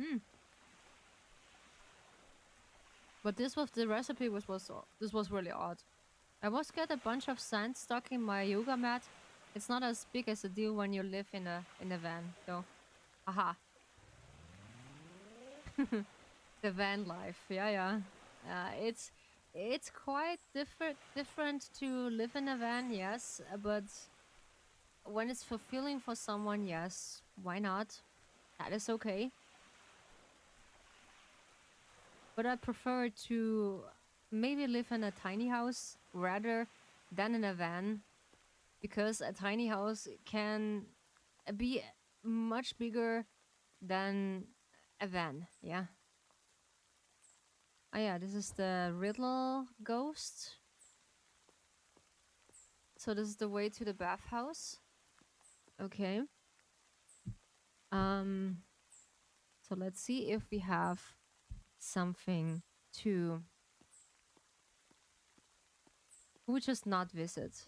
Hmm. But this was the recipe this was really odd. I was get a bunch of sand stuck in my yoga mat. It's not as big as a deal when you live in a van, though. Aha. The van life. Yeah. It's quite different to live in a van, yes, but when it's fulfilling for someone, yes, why not? That is okay. But I prefer to maybe live in a tiny house rather than in a van, because a tiny house can be much bigger than a van. Yeah. Oh yeah, this is the Riddle ghost. So this is the way to the bathhouse. Okay. So let's see if we have something to we just not visit.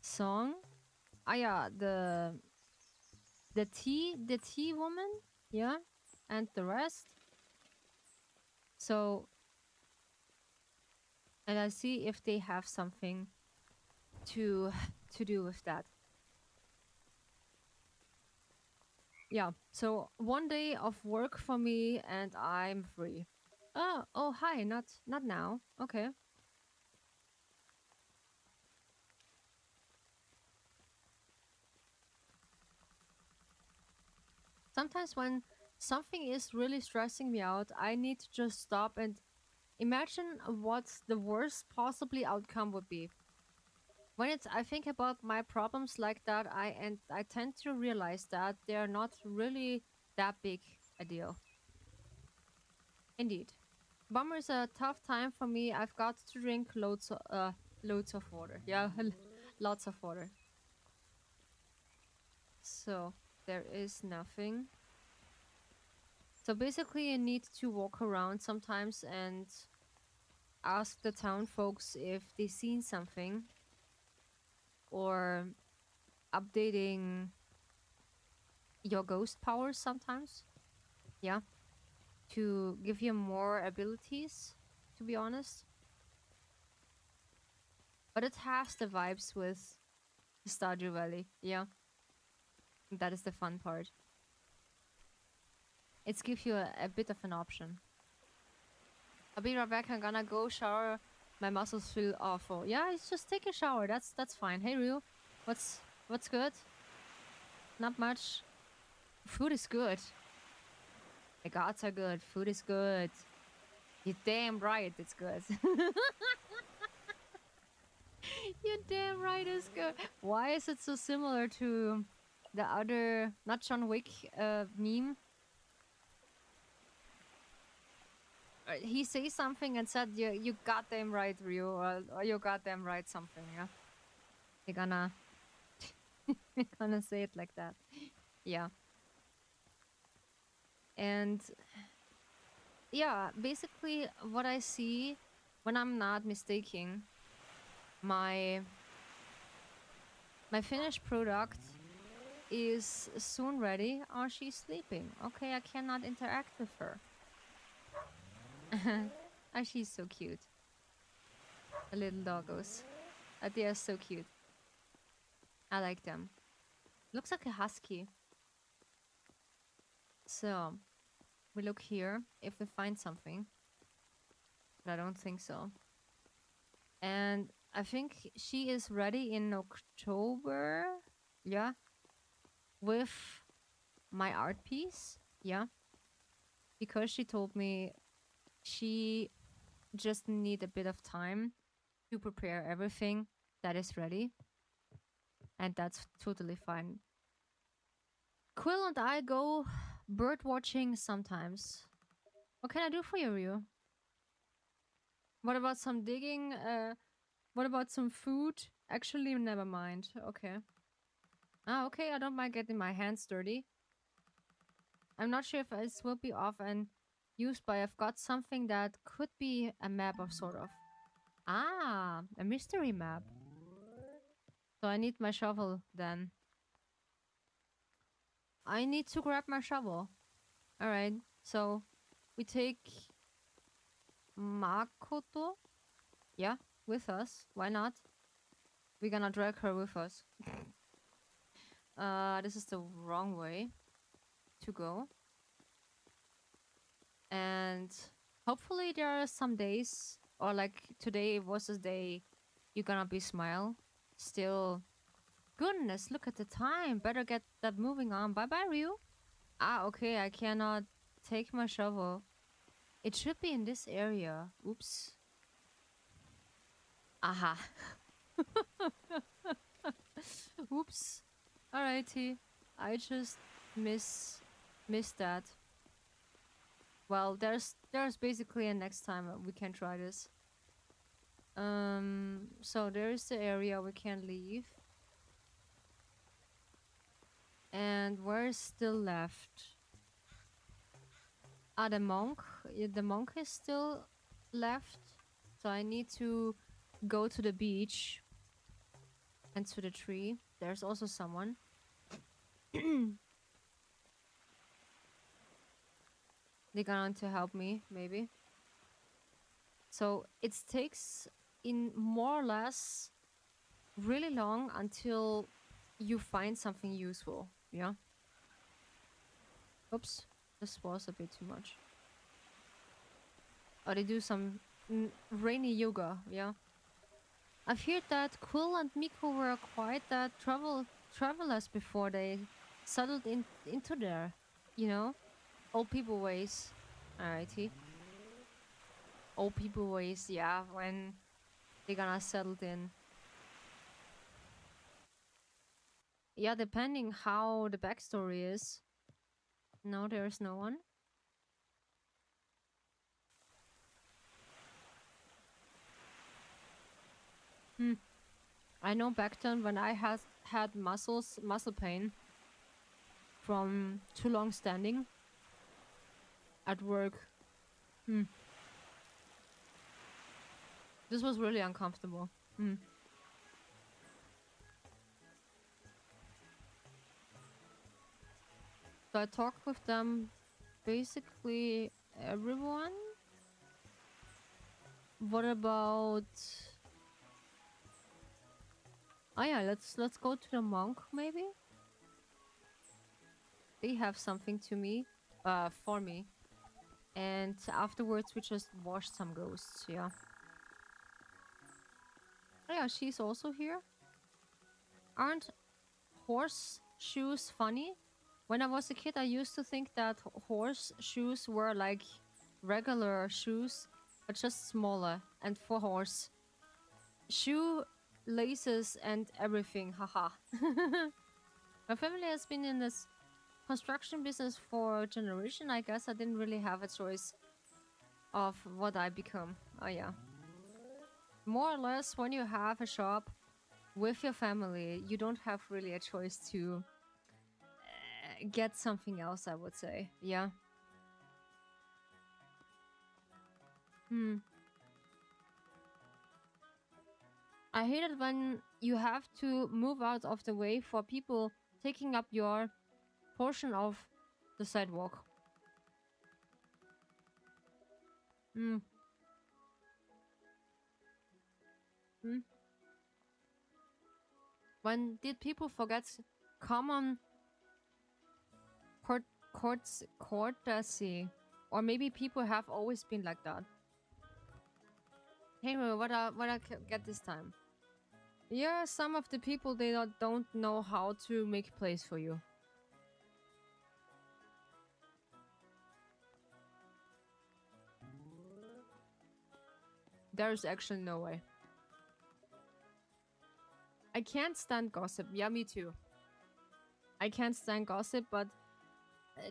Song. Ah yeah, the tea woman, yeah, and the rest. So, and I see if they have something to do with that. Yeah. So one day of work for me, and I'm free. Oh, hi. Not now. Okay. Sometimes when something is really stressing me out, I need to just stop and imagine what the worst possibly outcome would be. When it's I think about my problems like that, I tend to realize that they're not really that big a deal. Indeed. Bummer is a tough time for me. I've got to drink loads of water. Yeah, lots of water. So there is nothing. So basically you need to walk around sometimes and ask the town folks if they seen something, or updating your ghost powers sometimes. Yeah. To give you more abilities, to be honest. But it has the vibes with Stardew Valley. Yeah. That is the fun part. It's give you a bit of an option. I'll be right back. I'm gonna go shower. My muscles feel awful. Yeah, it's just take a shower. That's fine. Hey Ryu, what's good? Not much. Food is good. The gods are good. Food is good. You're damn right it's good. You're damn right it's good. Why is it so similar to the other, not John Wick meme? He says something and said, you goddamn right, Ryu, or you goddamn right something, yeah? You're gonna... you're gonna say it like that. Yeah. And... yeah, basically what I see when I'm not mistaking, my finished product is soon ready. Oh, she's sleeping. Okay, I cannot interact with her. Oh, she's so cute. The little doggos. They are so cute. I like them. Looks like a husky. So, we look here if we find something. But I don't think so. And I think she is ready in October. Yeah. With my art piece. Yeah. Because she told me she just need a bit of time to prepare everything that is ready. And that's totally fine. Quill and I go bird watching sometimes. What can I do for you, Ryu? What about some digging? What about some food? Actually, never mind. Okay. Ah, okay, I don't mind getting my hands dirty. I'm not sure if this will be off and used, but I've got something that could be a map of sort of. Ah, a mystery map. So I need my shovel then. I need to grab my shovel. Alright, so we take Makoto, yeah, with us. Why not? We're gonna drag her with us. This is the wrong way to go. And hopefully there are some days, or like today was a day you're gonna be smile. Still, goodness, look at the time. Better get that moving on. Bye bye, Ryu. Ah, okay, I cannot take my shovel. It should be in this area. Oops. Aha. Oops. Alrighty. I just missed that. Well, there's basically a next time we can try this. So there is the area we can leave. And where is still left? Ah, the monk. Yeah, the monk is still left. So I need to go to the beach and to the tree. There's also someone. They're going to help me, maybe. So it takes in more or less really long until you find something useful. Yeah. Oops. This was a bit too much. Oh, they do some rainy yoga. Yeah. I've heard that Quill and Miko were quite that travelers before they settled into there. You know? Old people ways. Alrighty. Old people ways, yeah, when they're gonna settle in. Yeah, depending how the backstory is. No, there's no one. I know back then when I had muscle pain from too long standing at work. This was really uncomfortable. So I talked with them, basically everyone. What about? Oh yeah, let's go to the monk maybe. They have something to me, for me, and afterwards we just washed some ghosts. Yeah. Oh yeah, she's also here. Aren't horseshoes funny? When I was a kid, I used to think that horseshoes were like regular shoes, but just smaller and for horse. Shoe laces and everything, haha. My family has been in this construction business for a generation. I guess I didn't really have a choice of what I become. Oh yeah. More or less, when you have a shop with your family, you don't have really a choice to get something else, I would say. Yeah. I hate it when you have to move out of the way for people taking up your portion of the sidewalk. Hmm. When did people forget common courtesy? Or maybe people have always been like that. Hey, what I get this time? Yeah, some of the people, they don't know how to make place for you. There's actually no way. I can't stand gossip. Yeah, me too. I can't stand gossip, but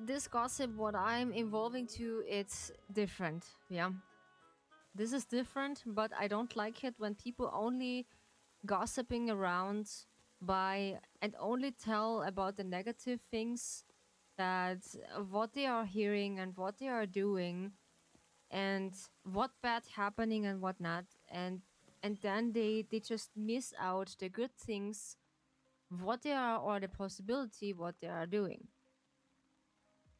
this gossip, what I'm evolving to, it's different. Yeah. This is different, but I don't like it when people only gossiping around by and only tell about the negative things, that what they are hearing and what they are doing and what bad happening and what not. And and then they just miss out the good things, what they are, or the possibility what they are doing.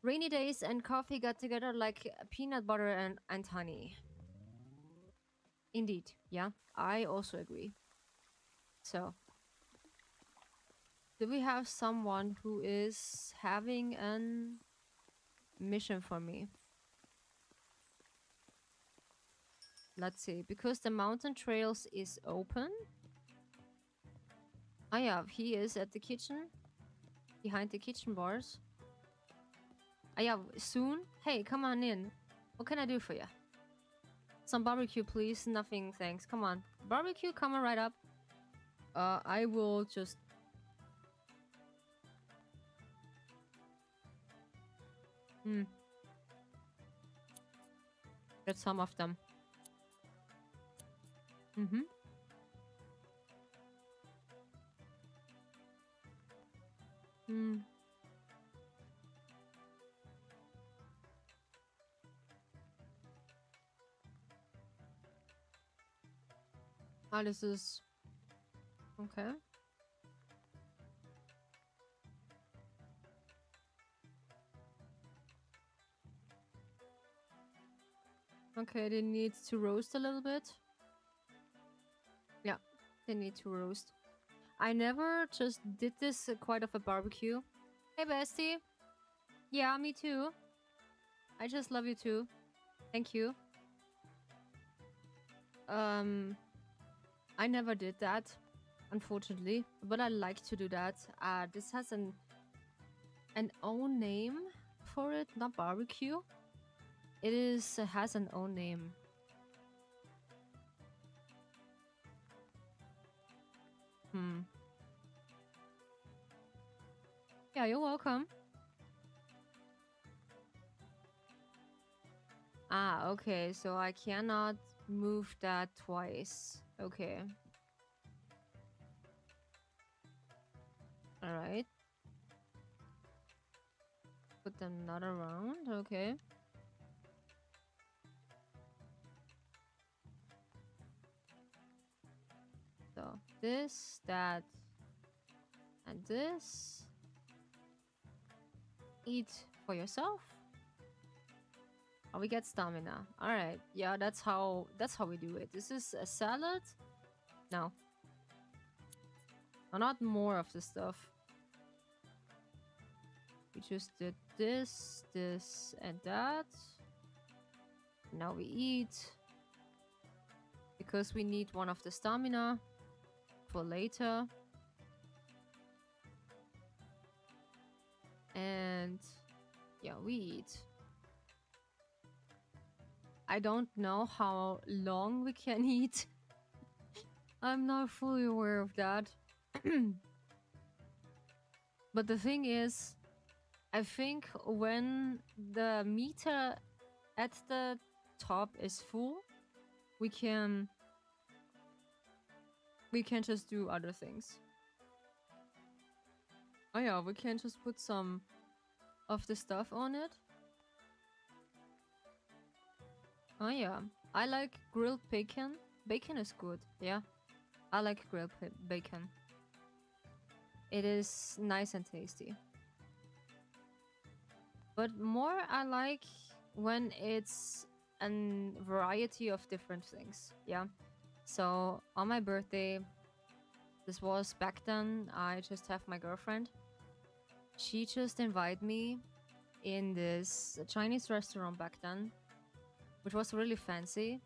Rainy days and coffee got together like peanut butter and honey. Indeed, yeah, I also agree. So, do we have someone who is having an mission for me? Let's see, because the mountain trails is open. Ah yeah, he is at the kitchen, behind the kitchen bars. Ah yeah, soon? Hey, come on in. What can I do for you? Some barbecue, please. Nothing, thanks. Come on. Barbecue coming right up. I will just... Get some of them. Mm-hmm. Ah, this is... Okay. Okay, they need to roast a little bit. Yeah, they need to roast. I never just did this quite of a barbecue. Hey, bestie. Yeah, me too. I just love you too. Thank you. I never did that, unfortunately, but I like to do that. This has an own name for it, not barbecue. It is has an own name. Yeah, you're welcome. Ah, okay, so I cannot move that twice. Okay. Alright. Put them not around, okay. So, this, that, and this. Eat for yourself. Oh, we get stamina. Alright, yeah, that's how we do it. This is a salad? No. Oh, not more of the stuff. We just did this, this, and that. Now we eat. Because we need one of the stamina for later. And yeah, we eat. I don't know how long we can eat. I'm not fully aware of that. But the thing is, I think when the meter at the top is full, we can just do other things. Oh yeah, we can just put some of the stuff on it. Oh yeah, I like grilled bacon. Bacon is good, yeah. I like grilled bacon. It is nice and tasty. But more I like when it's a variety of different things, yeah. So on my birthday, this was back then, I just have my girlfriend. She just invited me in this Chinese restaurant back then, which was really fancy.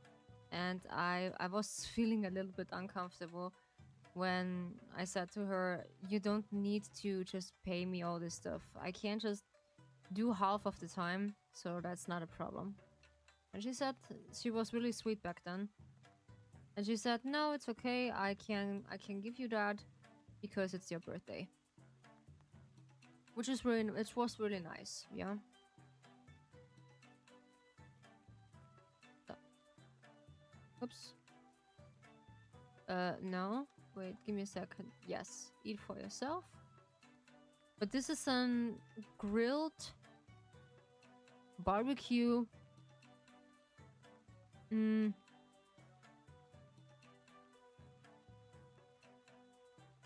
And I was feeling a little bit uncomfortable when I said to her, you don't need to just pay me all this stuff. I can just do half of the time, so that's not a problem. And she said, she was really sweet back then. And she said, no, it's okay. I can give you that because it's your birthday. Which is really, it was really nice, yeah. So. Oops. No. Wait, give me a second. Yes, eat for yourself. But this is an grilled barbecue.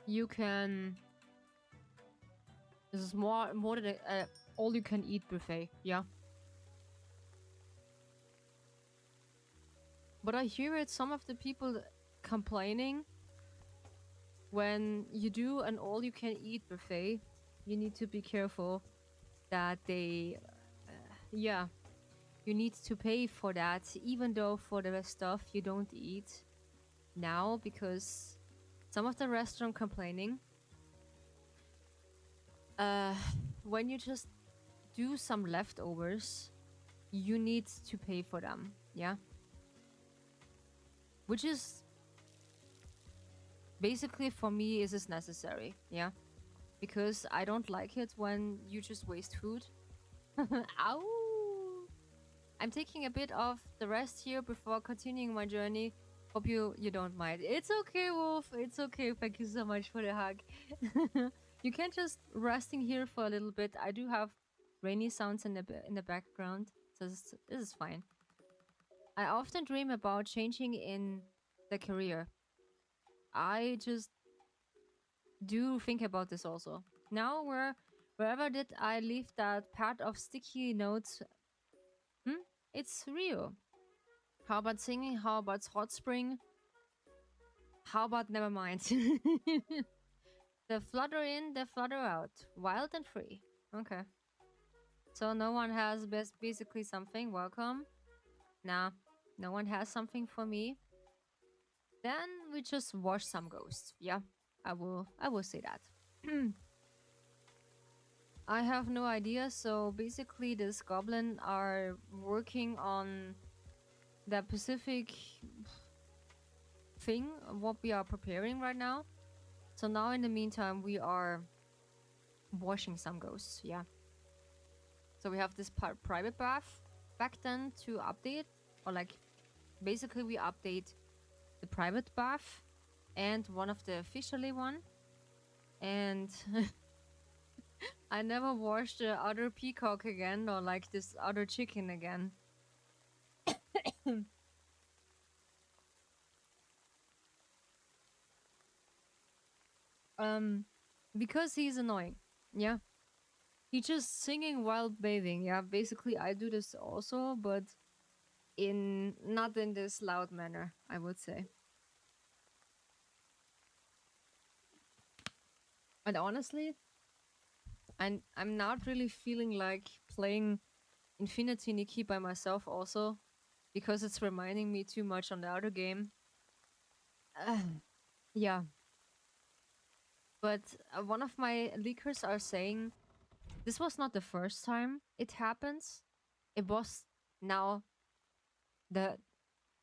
you can. This is more than a all you can eat buffet. Yeah. But I hear it. Some of the people complaining when you do an all you can eat buffet, you need to be careful that they, yeah, you need to pay for that, even though for the stuff you don't eat now, because some of the restaurant complaining, uh, when you just do some leftovers, you need to pay for them, yeah, which is basically for me is necessary, yeah, because I don't like it when you just waste food. Ow! I'm taking a bit of the rest here before continuing my journey. Hope you don't mind. It's okay, Wolf. It's okay. Thank you so much for the hug. You can just resting here for a little bit. I do have rainy sounds in the background, so this is fine. I often dream about changing in the career. I just do think about this also. Now, wherever did I leave that pad of sticky notes? It's real. How about singing? How about hot spring? How about never mind? The flutter in, the flutter out. Wild and free. Okay. So no one has basically something. Welcome. Nah, no one has something for me. Then we just watch some ghosts. Yeah, I will say that. I have no idea. So basically this goblin are working on the Pacific thing, what we are preparing right now. So now in the meantime, we are washing some ghosts, yeah. So we have this private bath back then to update, or like basically we update the private bath and one of the officially one. And I never washed the other peacock again, or like this other chicken again. Because he's annoying. Yeah. He's just singing while bathing. Yeah, basically I do this also, but in not in this loud manner, I would say. And honestly, I'm not really feeling like playing Infinity Nikki by myself also, because it's reminding me too much on the other game. Yeah. But one of my leakers are saying this was not the first time it happens. It was now the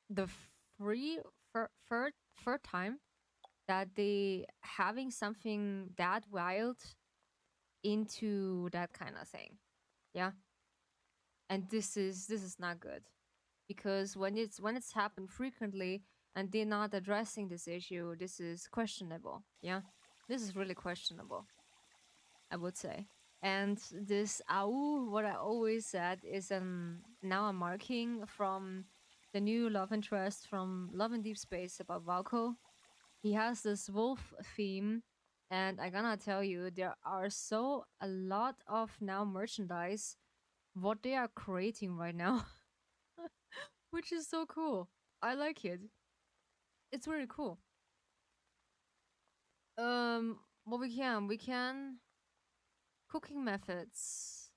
the third time that they having something that wild into that kind of thing. Yeah. And this is not good, because when it's happened frequently and they're not addressing this issue, this is questionable. Yeah. This is really questionable, I would say. And this AU, what I always said is now a marking from the new love interest from Love in Deep Space about Valko. He has this wolf theme, and I gonna tell you, there are so a lot of now merchandise what they are creating right now, which is so cool. I like it. It's really cool. What we can cooking methods.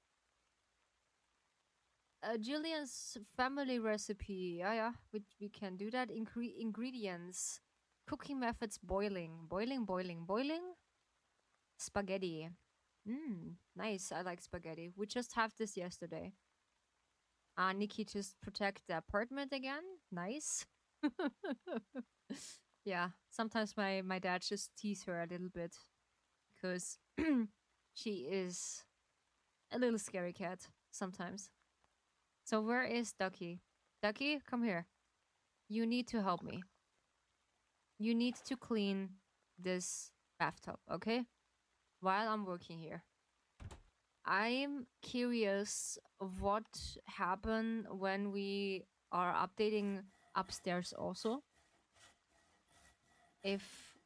Jillian's family recipe. Yeah, we can do that. Ingredients. Cooking methods: boiling. Spaghetti. Nice. I like spaghetti. We just have this yesterday. Nikki just protect the apartment again. Nice. Yeah. Sometimes my dad just tease her a little bit because she is a little scary cat sometimes. So where is Ducky? Ducky, come here. You need to help me. You need to clean this bathtub, okay? While I'm working here. I'm curious what happened when we are updating upstairs also. If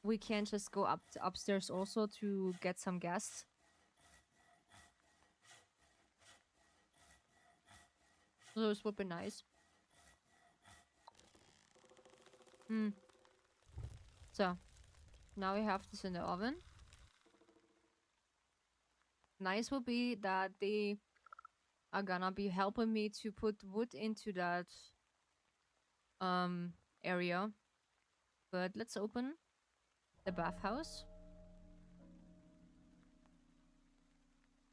we can just go upstairs also to get some guests. So this would be nice. So now we have this in the oven. Nice would be that they are gonna be helping me to put wood into that area. But let's open the bathhouse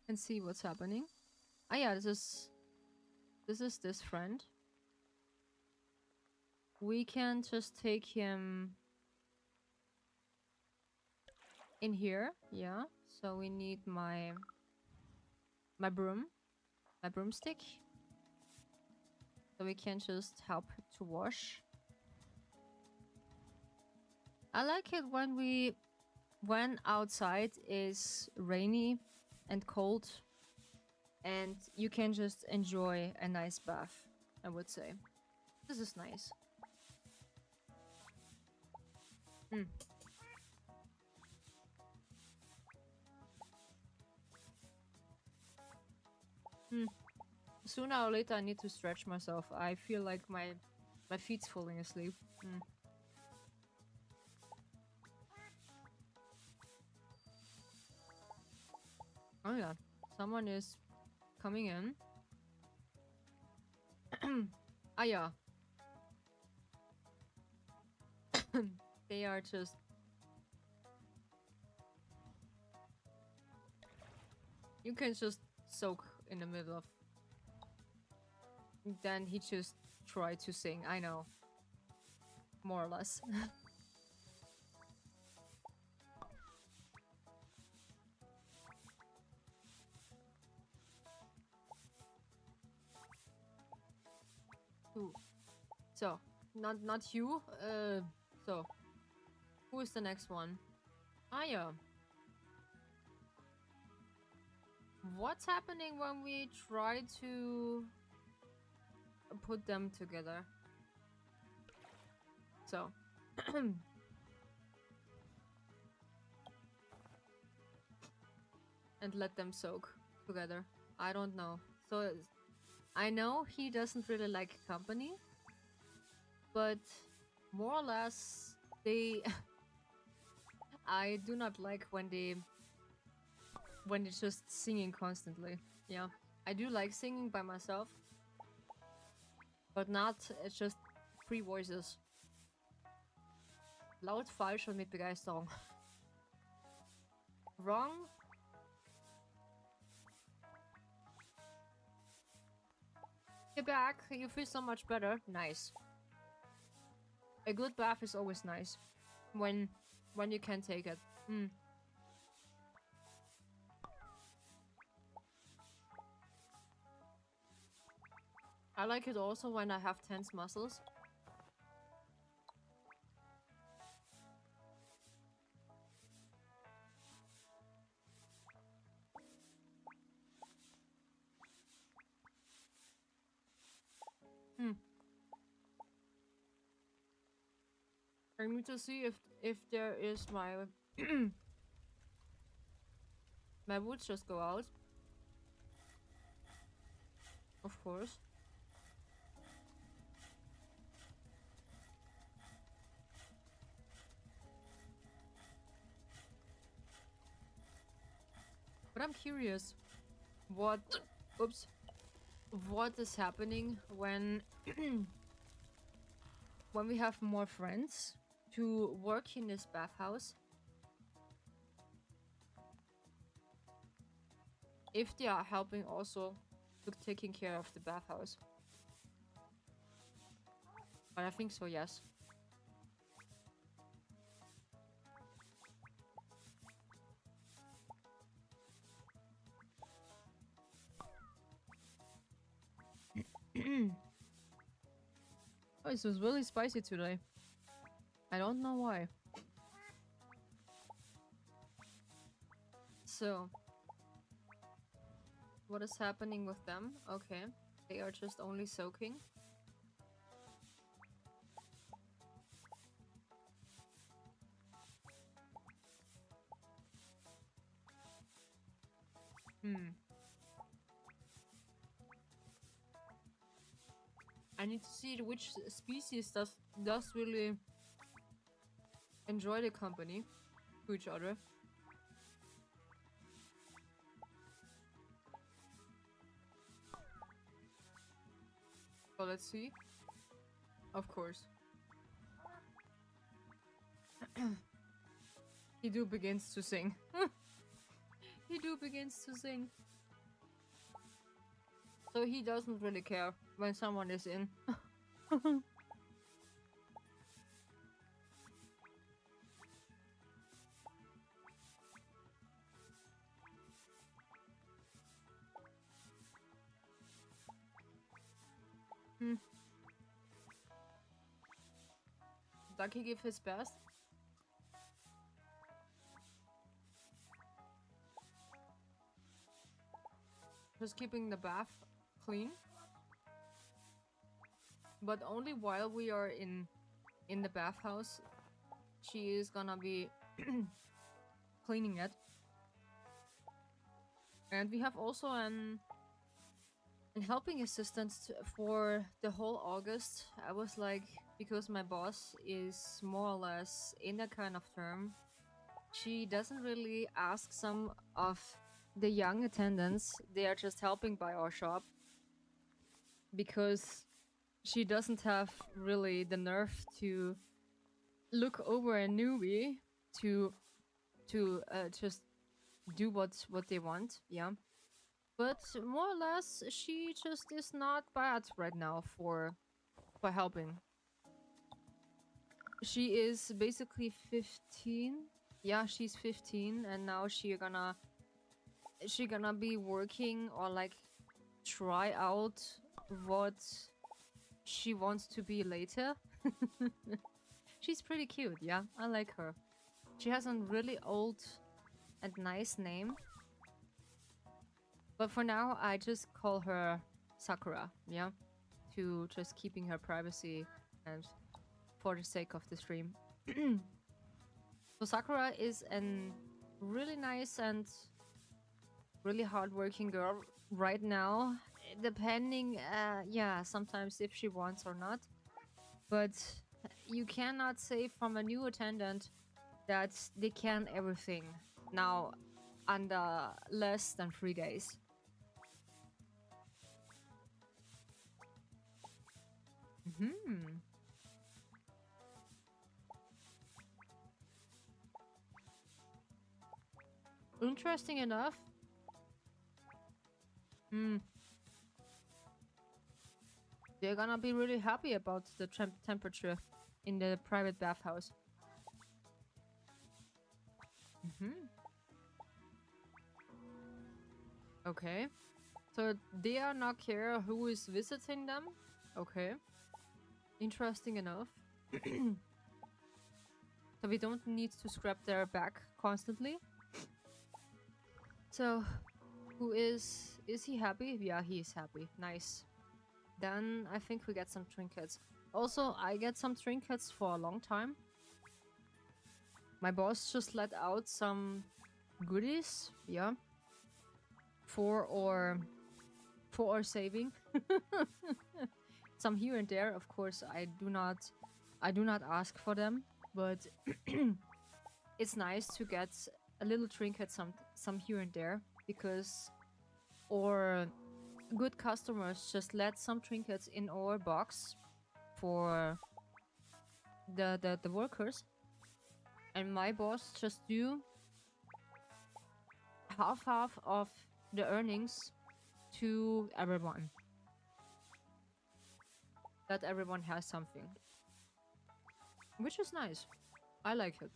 and see what's happening. Ah yeah, this is this friend. We can just take him in here. Yeah. So we need my broomstick. So we can just help to wash. I like it when outside is rainy and cold and you can just enjoy a nice bath, I would say. This is nice. Sooner or later I need to stretch myself. I feel like my feet's falling asleep. Oh yeah, someone is coming in. Ah yeah. They are just... You can just soak in the middle of... Then he just tried to sing, I know. More or less. Ooh. So, not you. So, who is the next one? Ah yeah. What's happening when we try to put them together? So, and let them soak together. I don't know. So, I know he doesn't really like company, but more or less they... I do not like when they're just singing constantly. Yeah, I do like singing by myself, but not just 3 voices. Laut, falsch und mit Begeisterung. Wrong. You're back. You feel so much better. Nice. A good bath is always nice when you can take it. I like it also when I have tense muscles. I need to see if there is my my wood just go out. Of course. But I'm curious what what is happening when when we have more friends to work in this bathhouse. If they are helping also to taking care of the bathhouse. But I think so, yes. Oh, this was really spicy today. I don't know why. So, what is happening with them? Okay, they are just only soaking. Hmm. I need to see which species does really enjoy the company to each other. So let's see. Of course. He do begins to sing. He do begins to sing. So he doesn't really care when someone is in. Hmm. Ducky give his best. Just keeping the bath clean. But only while we are in the bathhouse, she is gonna be cleaning it. And we have also an helping assistant for the whole August. I was like, because my boss is more or less in that kind of term, she doesn't really ask some of the young attendants. They are just helping by our shop because she doesn't have really the nerve to look over a newbie to just do what they want. Yeah. But more or less, she just is not bad right now for helping. She is basically 15. Yeah, she's 15, and now she gonna be working or like try out what she wants to be later. She's pretty cute. Yeah, I like her. She has a really old and nice name. But for now, I just call her Sakura, yeah? To just keeping her privacy and for the sake of the stream. So Sakura is a really nice and really hardworking girl right now. Depending, yeah, sometimes if she wants or not. But you cannot say from a new attendant that they can everything now under less than 3 days. Hmm. Interesting enough. Hmm. They're gonna be really happy about the temperature in the private bathhouse. Okay. So they are not care who is visiting them? Okay. Interesting enough. So we don't need to scrap their back constantly. So, who is he happy? Yeah, he is happy. Nice. Then I think we get some trinkets. Also, I get some trinkets for a long time. My boss just let out some goodies, yeah, for our saving. Some here and there, of course. I do not ask for them, but it's nice to get a little trinket, some here and there, because our good customers just let some trinkets in our box for the workers, and my boss just do half of the earnings to everyone. That everyone has something, which is nice. I like it.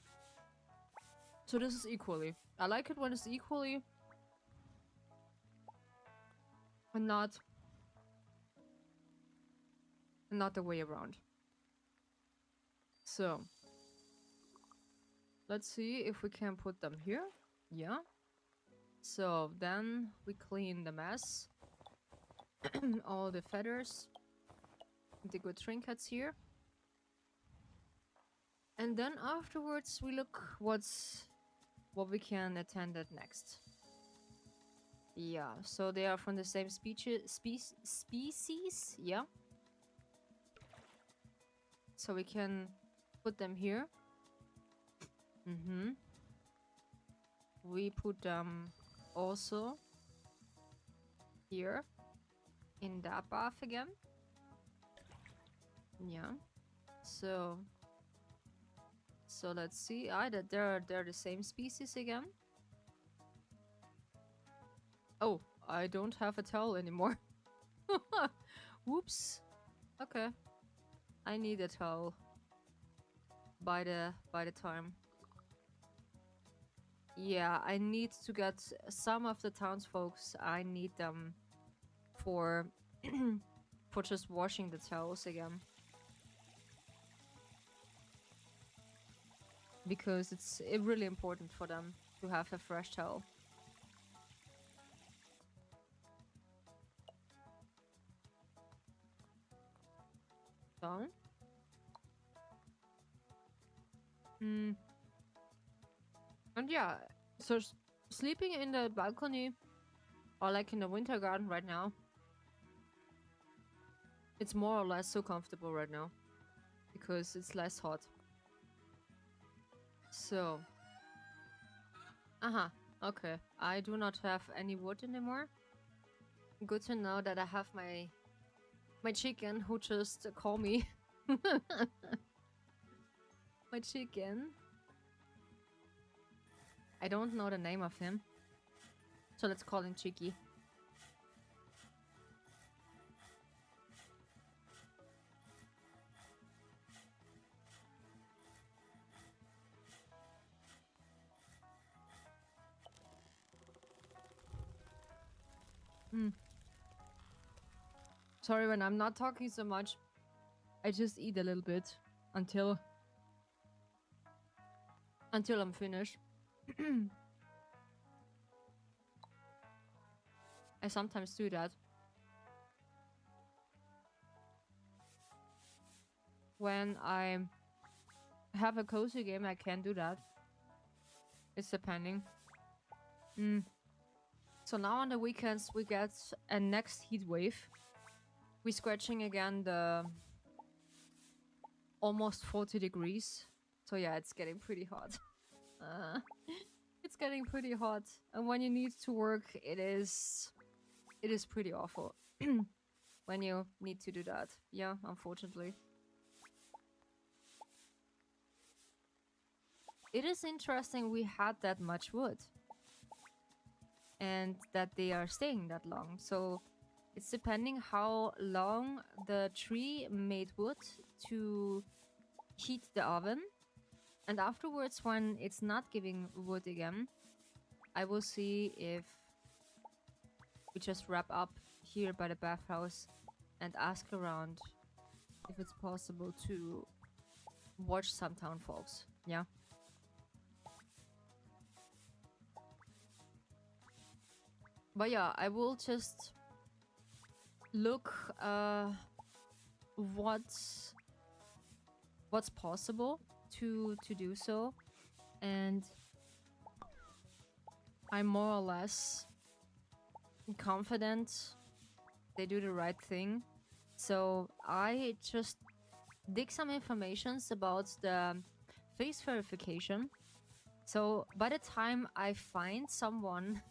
So this is equally. I like it when it's equally and not the way around. So let's see if we can put them here. Yeah. So then we clean the mess. All the feathers. The good trinkets here. And then afterwards we look what we can attend at next. Yeah, so they are from the same species. Yeah. So we can put them here. We put them also here in that bath again. Yeah. So let's see. That they're the same species again. Oh, I don't have a towel anymore. Whoops. Okay. I need a towel by the time. Yeah, I need to get some of the townsfolks. I need them for for just washing the towels again. Because it's really important for them to have a fresh towel. So. And yeah, so sleeping in the balcony or like in the winter garden right now, it's more or less so comfortable right now because it's less hot. So, okay. I do not have any wood anymore. Good to know that I have my chicken who just called me. My chicken. I don't know the name of him, so let's call him Chicky. Sorry when I'm not talking so much. I just eat a little bit until I'm finished. I sometimes do that. When I have a cozy game, I can do that. It's depending. So now on the weekends, we get a next heat wave. We're scratching again the almost 40 degrees. So yeah, it's getting pretty hot. It's getting pretty hot. And when you need to work, it is pretty awful. When you need to do that. Yeah, unfortunately. It is interesting we had that much wood. And that they are staying that long. So it's depending how long the tree made wood to heat the oven. And afterwards, when it's not giving wood again, I will see if we just wrap up here by the bathhouse and ask around if it's possible to watch some town folks. Yeah. But yeah, I will just look what's possible to do so, and I'm more or less confident they do the right thing. So I just dig some informations about the face verification. So by the time I find someone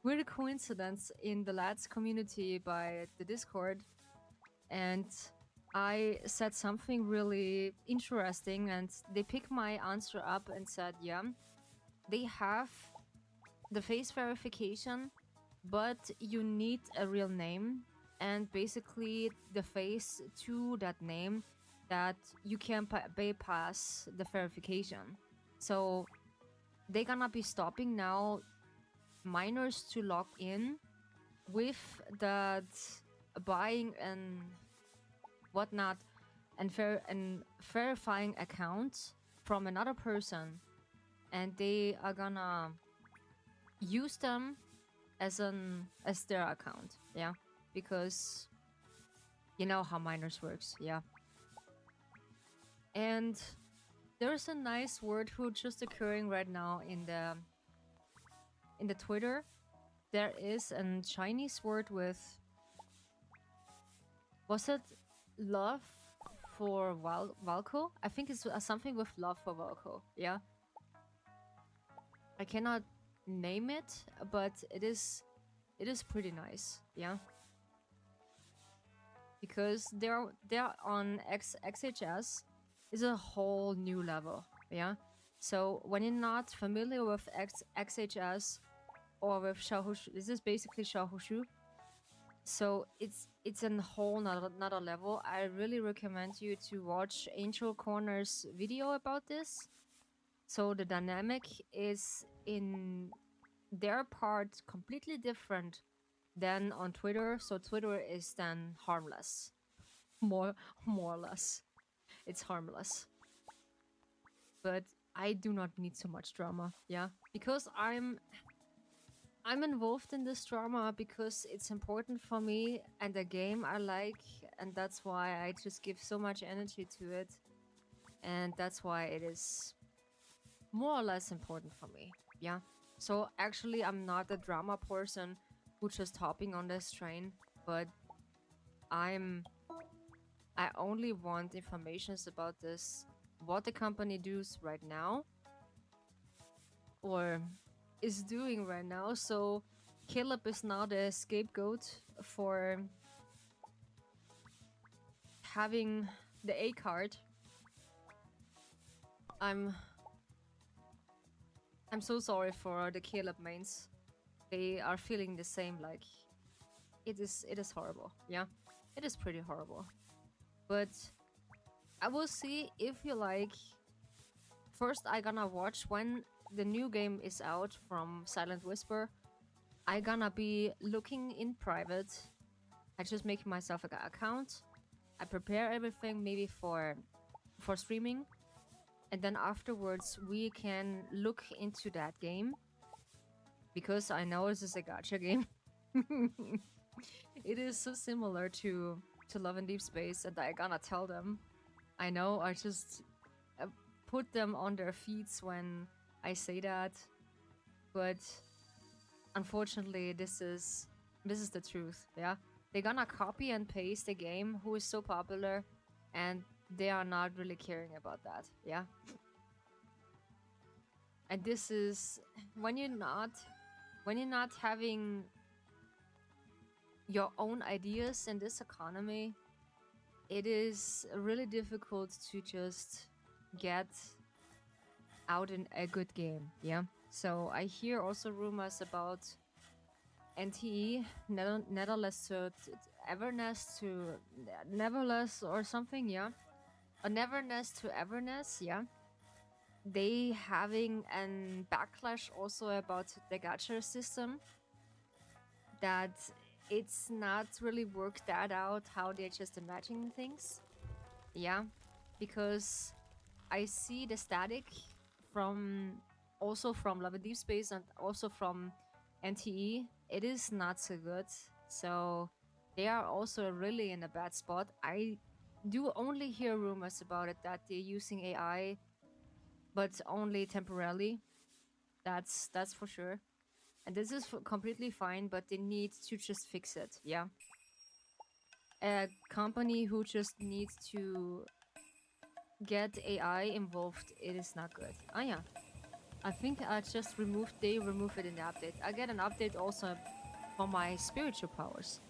weird coincidence in the lads community by the Discord, and I said something really interesting, and they picked my answer up and said, yeah, they have the face verification, but you need a real name and basically the face to that name that you can bypass the verification. So they're gonna be stopping now minors to log in with that buying and whatnot and verifying accounts from another person, and they are gonna use them as their account. Yeah, because you know how minors works. Yeah. And there's a nice word who just occurring right now in the Twitter. there is a Chinese word with, was it love for Valko? I think it's something with love for Valko. Yeah, I cannot name it, but it is pretty nice. Yeah, because they're on XHS is a whole new level. Yeah, so when you're not familiar with XHS or with Xiaohushu, this is basically Xiaohushu. So it's a whole another level. I really recommend you to watch Angel Corner's video about this. So the dynamic is in their part completely different than on Twitter. So Twitter is then harmless, more or less. It's harmless. But I do not need so much drama, yeah, because I'm involved in this drama because it's important for me and a game I like, and that's why I just give so much energy to it, and that's why it is more or less important for me, yeah. So actually, I'm not a drama person who just hopping on this train, but I only want informations about this, what the company does right now, or is doing right now. So Caleb is now the scapegoat for having the A card. I'm so sorry for the Caleb mains. They are feeling the same, like it is horrible. Yeah, it is pretty horrible. But I will see if you like. First, I gonna watch when the new game is out from Silent Whisper. I gonna be looking in private. I just make myself an account. I prepare everything maybe for streaming, and then afterwards we can look into that game, because I know this is a gacha game. It is so similar to Love and Deep Space, and I gonna tell them. I know, I just put them on their feet when I say that, but unfortunately this is the truth. Yeah, they're gonna copy and paste a game who is so popular, and they are not really caring about that. Yeah, and this is when you're not having your own ideas in this economy, it is really difficult to just get out in a good game. Yeah, so I hear also rumors about NTE, Netherless to Everness to Neverless or something. Yeah, a Neverness to Everness. Yeah, they having an backlash also about the gacha system, that it's not really worked that out how they're just imagining things. Yeah, because I see the static from also from Love and Deep Space and also from NTE. It is not so good. So they are also really in a bad spot. I do only hear rumors about it, that they're using AI, but only temporarily. That's for sure. And this is completely fine, but they need to just fix it. Yeah. A company who just needs to get AI involved, it is not good. Oh yeah, I think I just removed. They removed it in the update. I get an update also for my spiritual powers.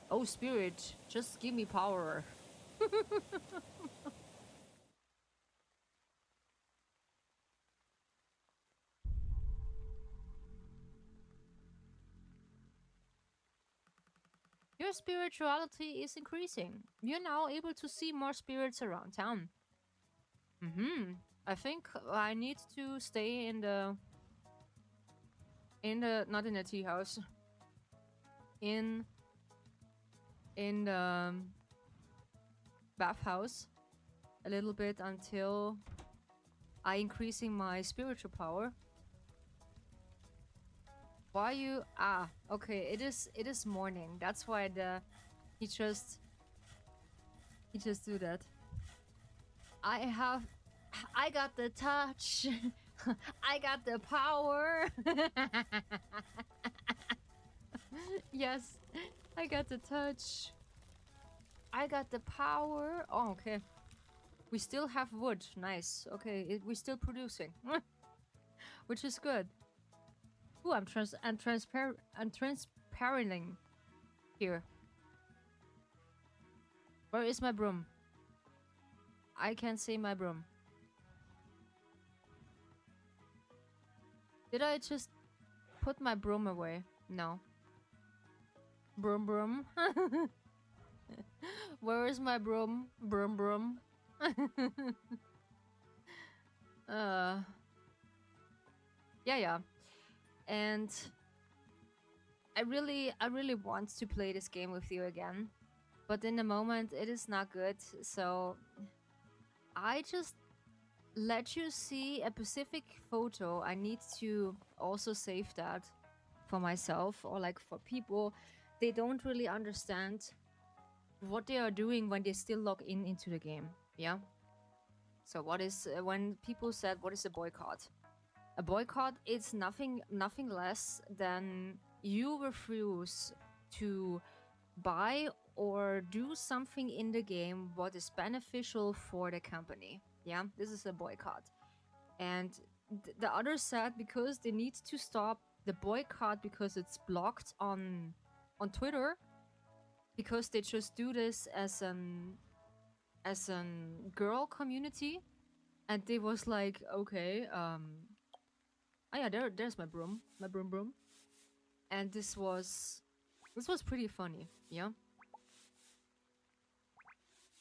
Oh spirit, just give me power. Your spirituality is increasing. You're now able to see more spirits around town. I think I need to stay in the not in the tea house. In the bathhouse a little bit until I increasing my spiritual power. Why you okay, it is morning. That's why he just do that. I got the touch. I got the power. Yes, I got the touch. I got the power. Oh, okay. We still have wood. Nice. Okay, we're still producing, which is good. Ooh, I'm transparenting here. Where is my broom? I can't see my broom. Did I just put my broom away? No. Broom broom. Where is my broom? Broom broom. uh yeah. And I really want to play this game with you again. But in the moment it is not good, so I just let you see a specific photo. I need to also save that for myself, or like for people. They don't really understand what they are doing when they still log in into the game. Yeah. So what is when people said what is a boycott? A boycott is nothing less than you refuse to buy or do something in the game what is beneficial for the company. Yeah, this is a boycott. And the others said because they need to stop the boycott because it's blocked on Twitter, because they just do this as an girl community. And they was like, okay, oh yeah, there's my broom, broom. And this was pretty funny. Yeah.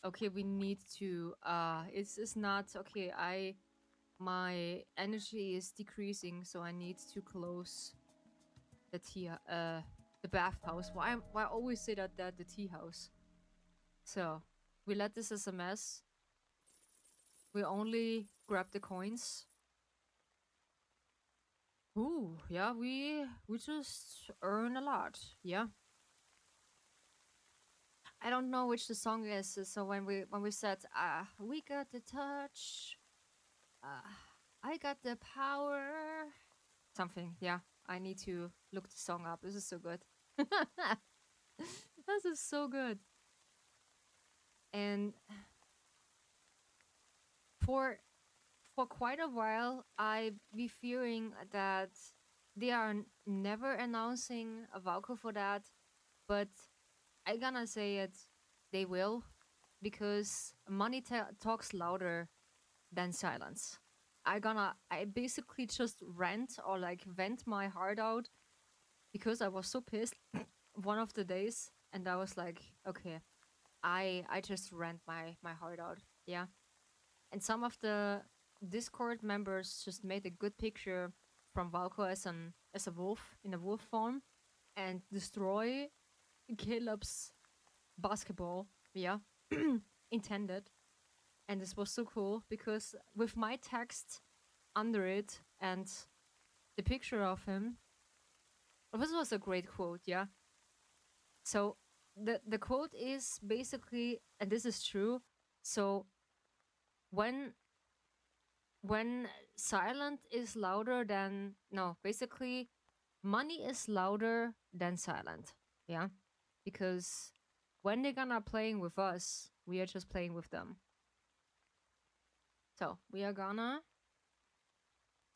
Okay, we need to it's not okay. My energy is decreasing, so I need to close the the bathhouse. Why I always say that the tea house. So we let this as a mess. We only grab the coins. Ooh, yeah, we just earn a lot. Yeah. I don't know which the song is. So when we said we got the touch, I got the power, something. Yeah, I need to look the song up. This is so good. This is so good. And for quite a while, I be fearing that they are never announcing a Valko for that, but I gonna say it, they will, because money talks louder than silence. I basically just rant or like vent my heart out because I was so pissed one of the days, and I was like, okay, I just rant my heart out. Yeah. And some of the Discord members just made a good picture from Valko as a wolf in a wolf form and destroy Caleb's basketball. Yeah. Intended. And this was so cool because with my text under it and the picture of him, this was a great quote. Yeah. So the quote is basically, and this is true, so when silent is louder than, no, basically money is louder than silent. Yeah. Because when they're gonna playing with us, we are just playing with them. So we are gonna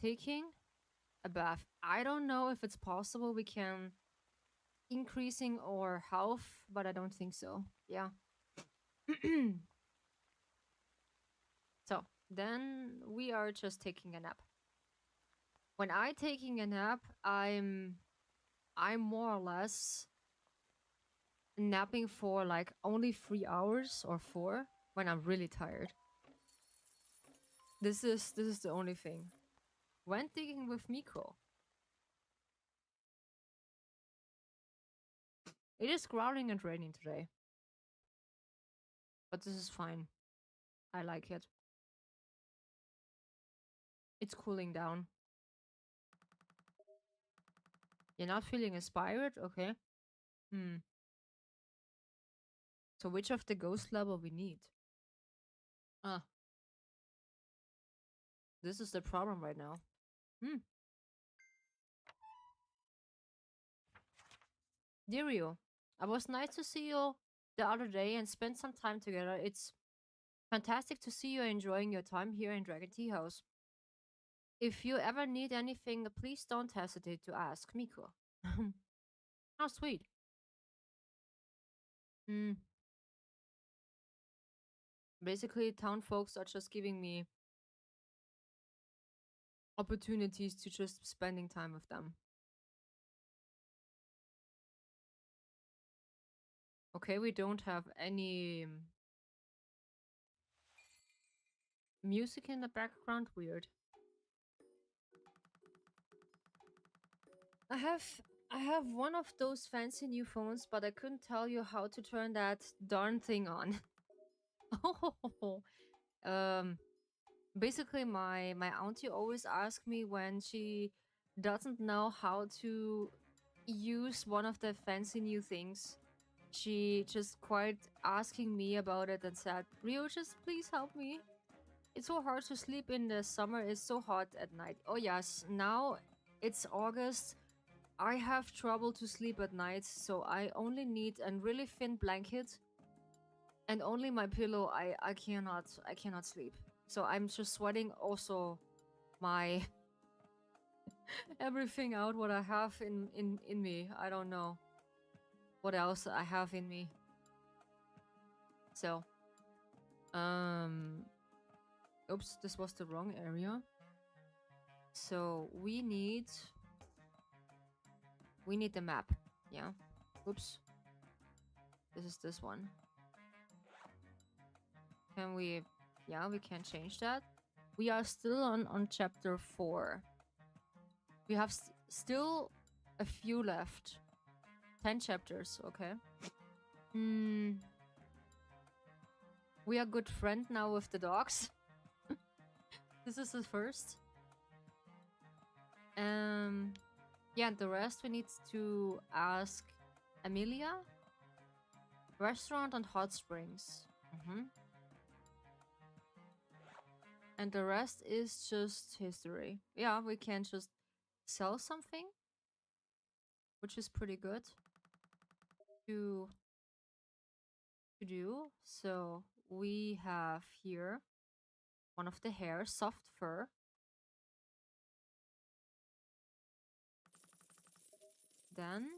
taking a bath. I don't know if it's possible we can increasing our health, but I don't think so. Yeah. So then we are just taking a nap. When I taking a nap, I'm more or less napping for like only 3 hours or 4 when I'm really tired. This is the only thing. When digging with Miko, it is growling and raining today, but this is fine. I like it. It's cooling down. You're not feeling inspired? Okay. So which of the ghost level we need? Ah. This is the problem right now. Hmm. Dear you, it was nice to see you the other day and spend some time together. It's fantastic to see you enjoying your time here in Dragon Tea House. If you ever need anything, please don't hesitate to ask Miku. How sweet. Hmm. Basically, town folks are just giving me opportunities to just spending time with them. Okay, we don't have any music in the background. Weird. I have I have one of those fancy new phones, but I couldn't tell you how to turn that darn thing on. Oh, um, basically, my auntie always asks me when she doesn't know how to use one of the fancy new things. She just quite asking me about it and said, "Rio, just please help me. It's so hard to sleep in the summer. It's so hot at night." Oh yes, now it's August. I have trouble to sleep at night, so I only need a really thin blanket and only my pillow. I cannot sleep. So I'm just sweating also my everything out what I have in me. I don't know what else I have in me. So oops, this was the wrong area. So we need the map. Yeah. Oops. This is this one. Can we... Yeah, we can change that. We are still on chapter 4. We have still a few left. 10 chapters, okay. We are good friend now with the dogs. This is the first. Yeah, the rest we need to ask Amelia. Restaurant and hot springs. And the rest is just history. Yeah, we can just sell something, which is pretty good to do. So we have here one of the hair, soft fur. Then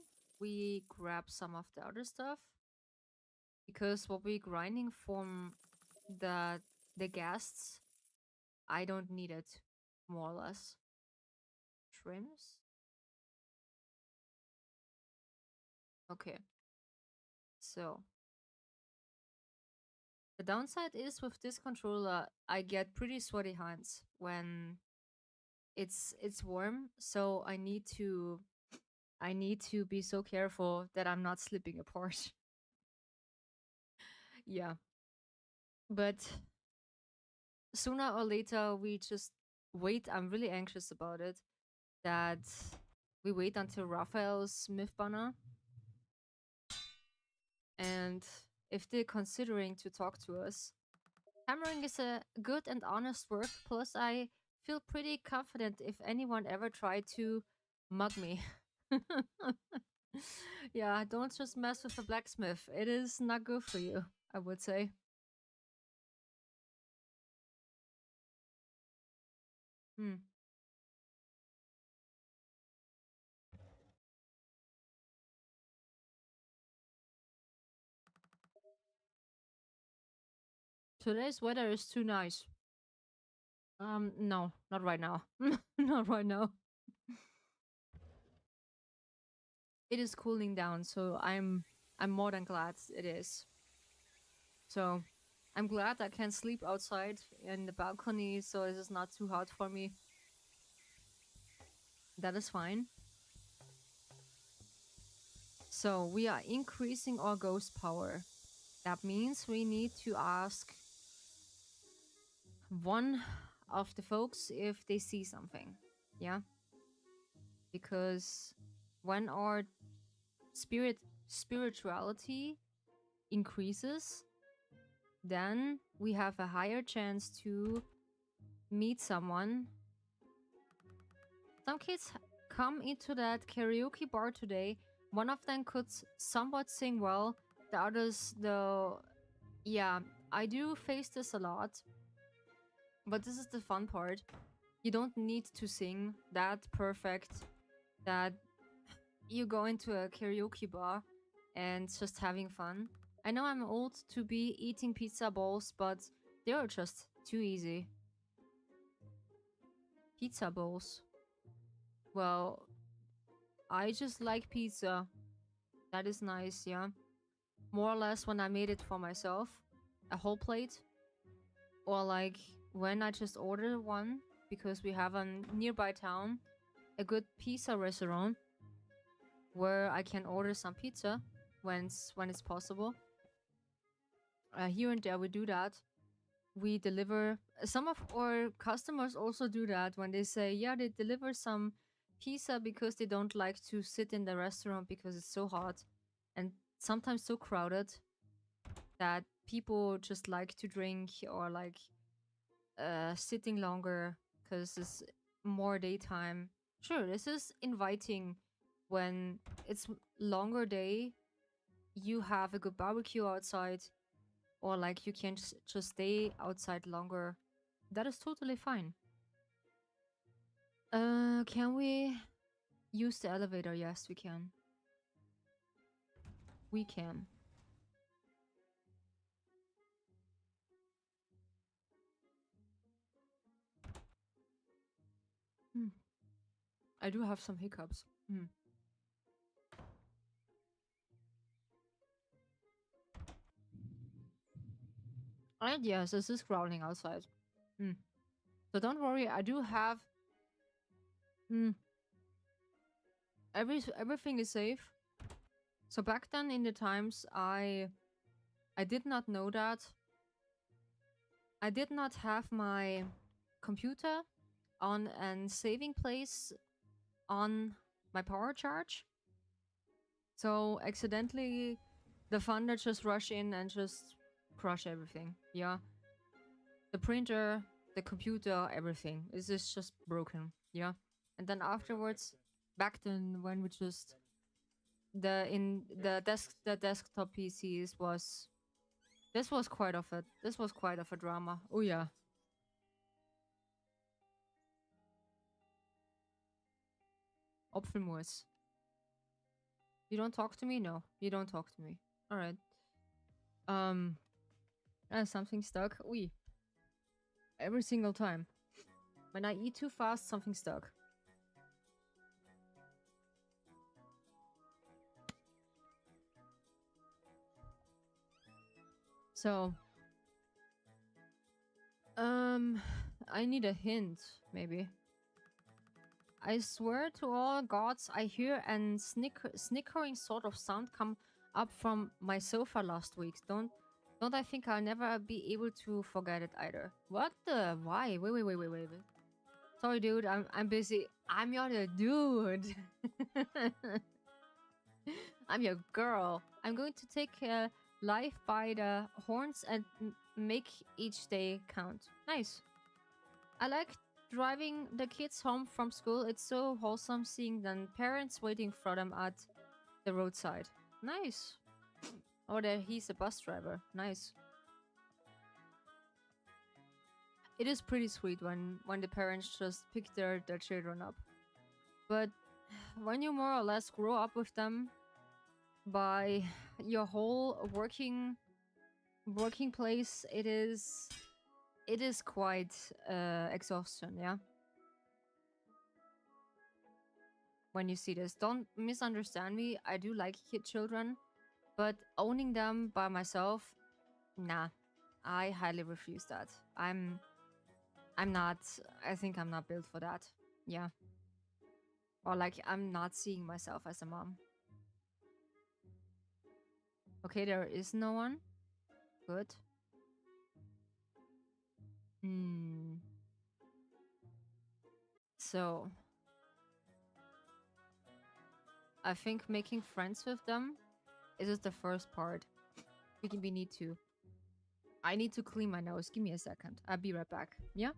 we grab some of the other stuff, because what we're grinding from the guests, I don't need it, more or less. Trims. Okay. So the downside is with this controller, I get pretty sweaty hands when it's warm, so I need to be so careful that I'm not slipping apart. Yeah. But sooner or later we just wait. I'm really anxious about it, that we wait until Raphael's myth banner. And if they're considering to talk to us, hammering is a good and honest work. Plus, I feel pretty confident if anyone ever tried to mug me. Yeah, don't just mess with the blacksmith. It is not good for you, I would say. Hmm. Today's weather is too nice. No, not right now. Not right now. It is cooling down, so I'm more than glad it is. So I'm glad I can sleep outside in the balcony, so it is not too hot for me. That is fine. So we are increasing our ghost power. That means we need to ask one of the folks if they see something. Yeah. Because when our spirituality increases, then we have a higher chance to meet someone some kids come into that karaoke bar today. One of them could somewhat sing well. The others, though, yeah, I do face this a lot. But this is the fun part. You don't need to sing that perfect that you go into a karaoke bar and just having fun. I know I'm old to be eating pizza balls, but they are just too easy. Pizza balls. Well, I just like pizza. That is nice, yeah. More or less when I made it for myself, a whole plate. Or like when I just order one because we have a nearby town, a good pizza restaurant where I can order some pizza when it's possible. Here and there we do that. We deliver. Some of our customers also do that when they say, yeah, they deliver some pizza because they don't like to sit in the restaurant because it's so hot and sometimes so crowded that people just like to drink or like sitting longer because it's more daytime. Sure, this is inviting when it's longer day. You have a good barbecue outside, or like you can just stay outside longer. That is totally fine. Can we use the elevator? Yes, we can. We can. Hmm. I do have some hiccups. Hmm. And yes, this is growling outside. Hmm. So don't worry, I do have. Hmm. Everything is safe. So back then in the times, I did not know that. I did not have my computer on an saving place on my power charge. So accidentally the thunder just rush in and just crush everything. Yeah. The printer, the computer, everything. Is just broken. Yeah. And then afterwards, back then when we just the desktop PCs was this was quite of a drama. Oh yeah. Optimus. You don't talk to me? No, you don't talk to me. Alright. Um something stuck. Ui. Every single time. When I eat too fast, something stuck. So I need a hint, maybe. I swear to all gods, I hear an snickering sort of sound come up from my sofa last week. Don't I think I'll never be able to forget it either. What the? Why? Wait. Sorry, dude. I'm busy. I'm not a dude. I'm your girl. I'm going to take life by the horns and make each day count. Nice. I like driving the kids home from school. It's so wholesome seeing them parents waiting for them at the roadside. Nice. Oh, there he's a bus driver. Nice. It is pretty sweet when the parents just pick their children up. But when you more or less grow up with them by your whole working place, it is quite exhaustion, yeah. When you see this, don't misunderstand me. I do like kid children, but owning them by myself, nah. I highly refuse that. I'm not. I think I'm not built for that. Yeah. Or like I'm not seeing myself as a mom. Okay, there is no one. Good. Hmm. So I think making friends with them is just the first part. We need to. I need to clean my nose. Give me a second. I'll be right back. Yeah.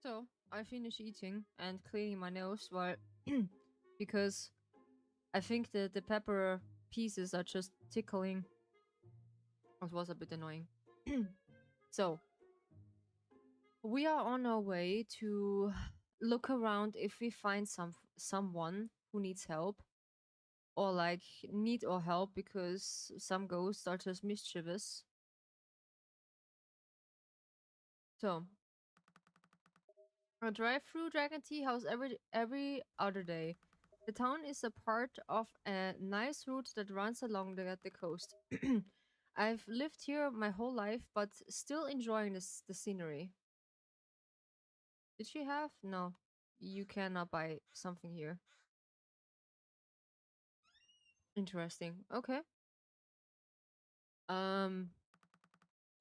So I finish eating and cleaning my nose while because I think the pepper pieces are just tickling. It was a bit annoying. So we are on our way to look around if we find someone who needs help or like need or help because some ghosts are just mischievous. So I drive through Dragon Tea House every other day. The town is a part of a nice route that runs along the coast. I've lived here my whole life, but still enjoying the scenery. Did she have? No. You cannot buy something here. Interesting. Okay. Um,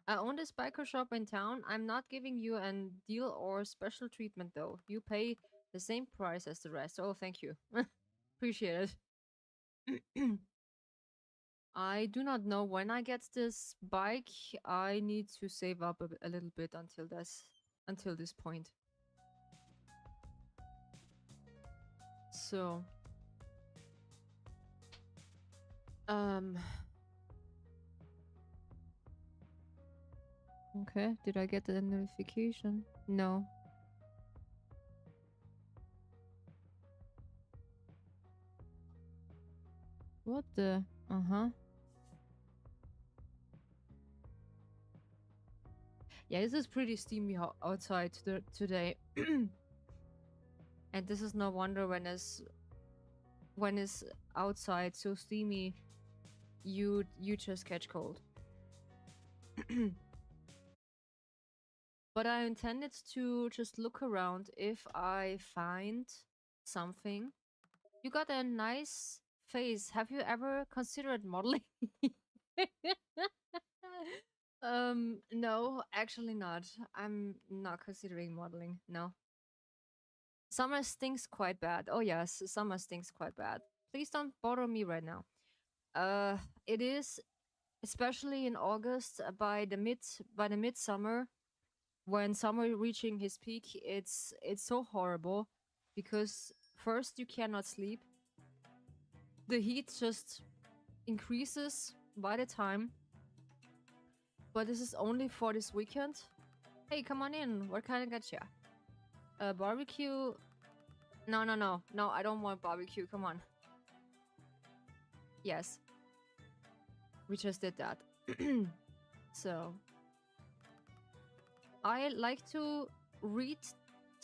I own this biker shop in town. I'm not giving you a deal or special treatment though. You pay the same price as the rest. Oh, thank you. Appreciate it. I do not know when I get this bike. I need to save up a little bit until this point. So, um, okay. Did I get the notification? No. What the? Uh-huh. Yeah, this is pretty steamy outside today. And this is no wonder when it's outside so steamy, you just catch cold. But I intended to just look around if I find something. You got a nice face. Have you ever considered modeling? No, actually not. I'm not considering modeling. No. Summer stinks quite bad. Oh yes, summer stinks quite bad. Please don't bother me right now. It is especially in August by the midsummer when summer reaching his peak. It's so horrible because first you cannot sleep. The heat just increases by the time. But this is only for this weekend. Hey, come on in. What kind of gotcha? Barbecue. No, no, no. No, I don't want barbecue. Come on. Yes. We just did that. So. I like to read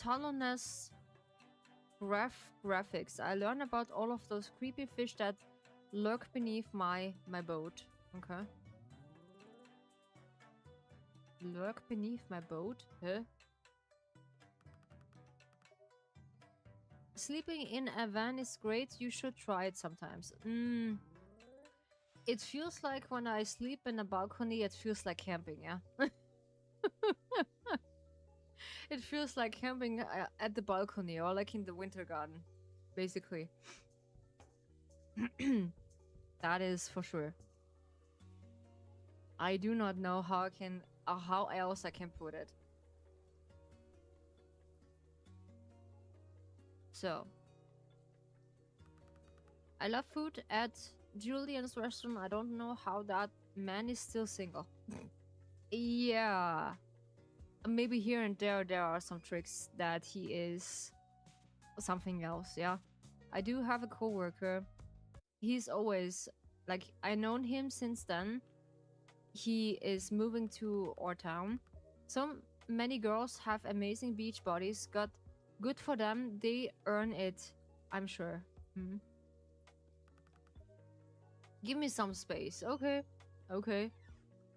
Taloness graphics. I learn about all of those creepy fish that lurk beneath my boat. Okay. Lurk beneath my boat? Huh? Sleeping in a van is great. You should try it sometimes. It feels like when I sleep in a balcony, it feels like camping, yeah? It feels like camping at the balcony or like in the winter garden, basically. That is for sure. I do not know how I can, how else I can put it. So, I love food at Julian's restaurant. I don't know how that man is still single. Yeah. Maybe here and there are some tricks that he is something else, yeah. I do have a coworker. He's always like, I known him since then. He is moving to our town. So many girls have amazing beach bodies. Got good for them. They earn it, I'm sure. Give me some space. Okay. Okay.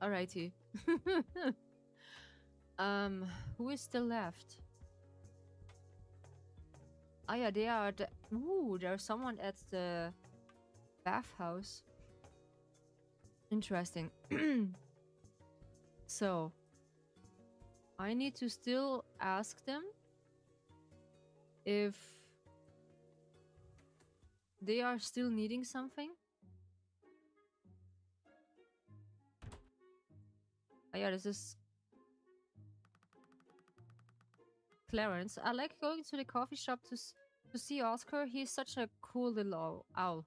Alrighty. Who is still left? Ah, yeah, they are ooh, there's someone at the bathhouse. Interesting. So, I need to still ask them if they are still needing something. Oh, yeah, this is... Clarence. I like going to the coffee shop to see Oscar. He's such a cool little owl.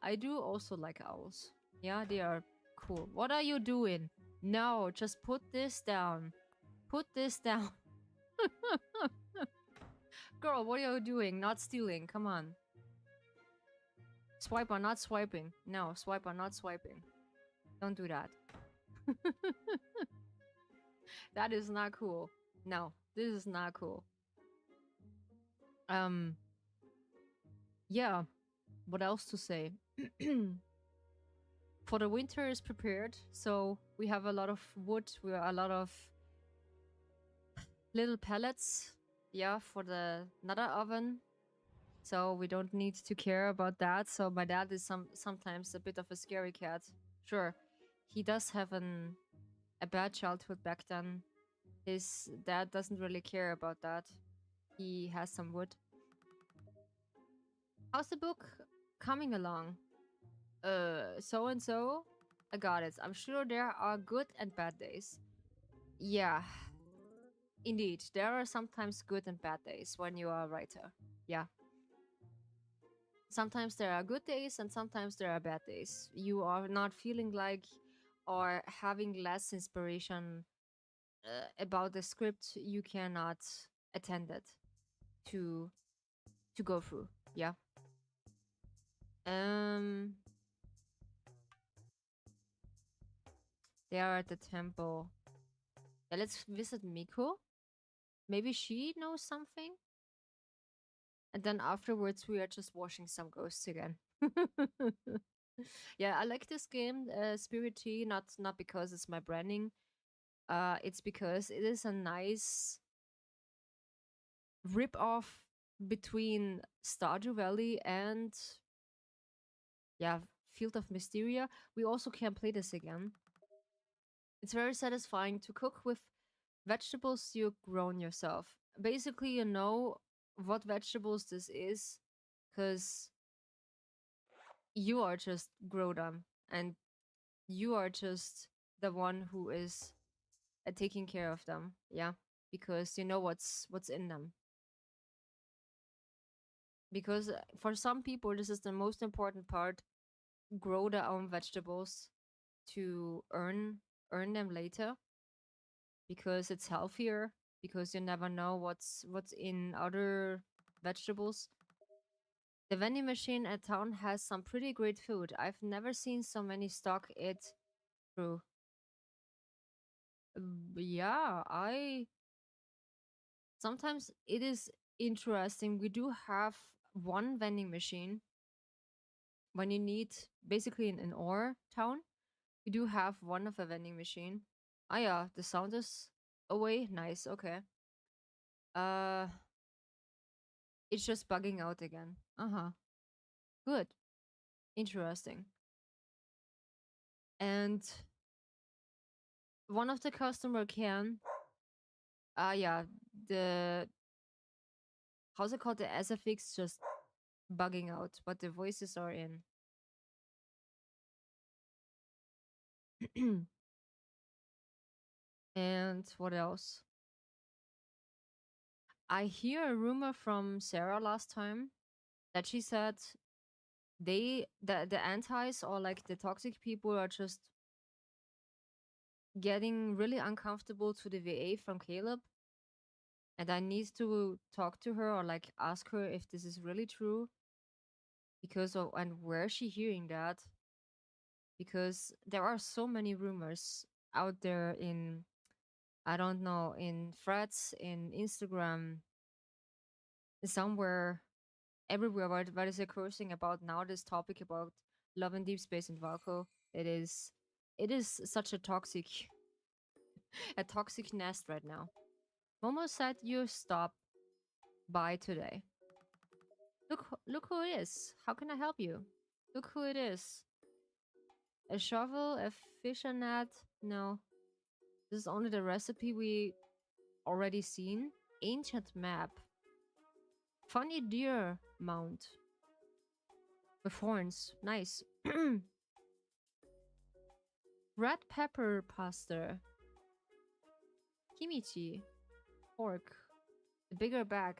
I do also like owls. Yeah, they are cool. What are you doing? No, just put this down. Put this down. Girl, what are you doing? Not stealing. Come on. Swipe or not swiping. No, swipe or not swiping. Don't do that. That is not cool. No, this is not cool. Um, yeah. What else to say? For the winter is prepared, so we have a lot of wood. We are a lot of little pellets. Yeah, for the another oven. So we don't need to care about that. So my dad is sometimes a bit of a scary cat. Sure, he does have a bad childhood back then. His dad doesn't really care about that. He has some wood. How's the book coming along? So and so. I got it. I'm sure there are good and bad days. Yeah, indeed. There are sometimes good and bad days when you are a writer. Yeah. Sometimes there are good days and sometimes there are bad days. You are not feeling like or having less inspiration about the script, you cannot attend it to go through. Yeah. Um they are at the temple. Yeah, let's visit Miko. Maybe she knows something. And then afterwards we are just watching some ghosts again. Yeah, I like this game, Spirit Tea, not because it's my branding. It's because it is a nice rip off between Stardew Valley and yeah, Field of Mysteria. We also can play this again. It's very satisfying to cook with vegetables you've grown yourself. Basically, you know what vegetables this is because you are just grow them and you are just the one who is taking care of them. Yeah, because you know what's in them. Because for some people, this is the most important part. Grow their own vegetables to earn them later because it's healthier because you never know what's in other vegetables. The vending machine at town has some pretty great food. I've never seen so many stock it through. Yeah, I sometimes it is interesting. We do have one vending machine when you need basically in our town. We do have one of a vending machine. Ah yeah, the sound is away. Nice. Okay. Uh, it's just bugging out again. Uh-huh. Good. Interesting. And one of the customer can yeah, the how's it called? The SFX just bugging out, but the voices are in. And what else? I hear a rumor from Sarah last time that she said the antis or like the toxic people are just getting really uncomfortable to the VA from Caleb, and I need to talk to her or like ask her if this is really true because of and where is she hearing that, because there are so many rumors out there in, I don't know, in threads, in Instagram, somewhere, everywhere where is cursing about now this topic about love in deep space and Valko. It is such a toxic a toxic nest right now. Momo said you stop by today. Look who it is. How can I help you? Look who it is. A shovel, a fisher net. No, this is only the recipe we already seen. Ancient map. Funny deer mount with horns. Nice. Red pepper pasta. Kimchi. pork. The bigger bag.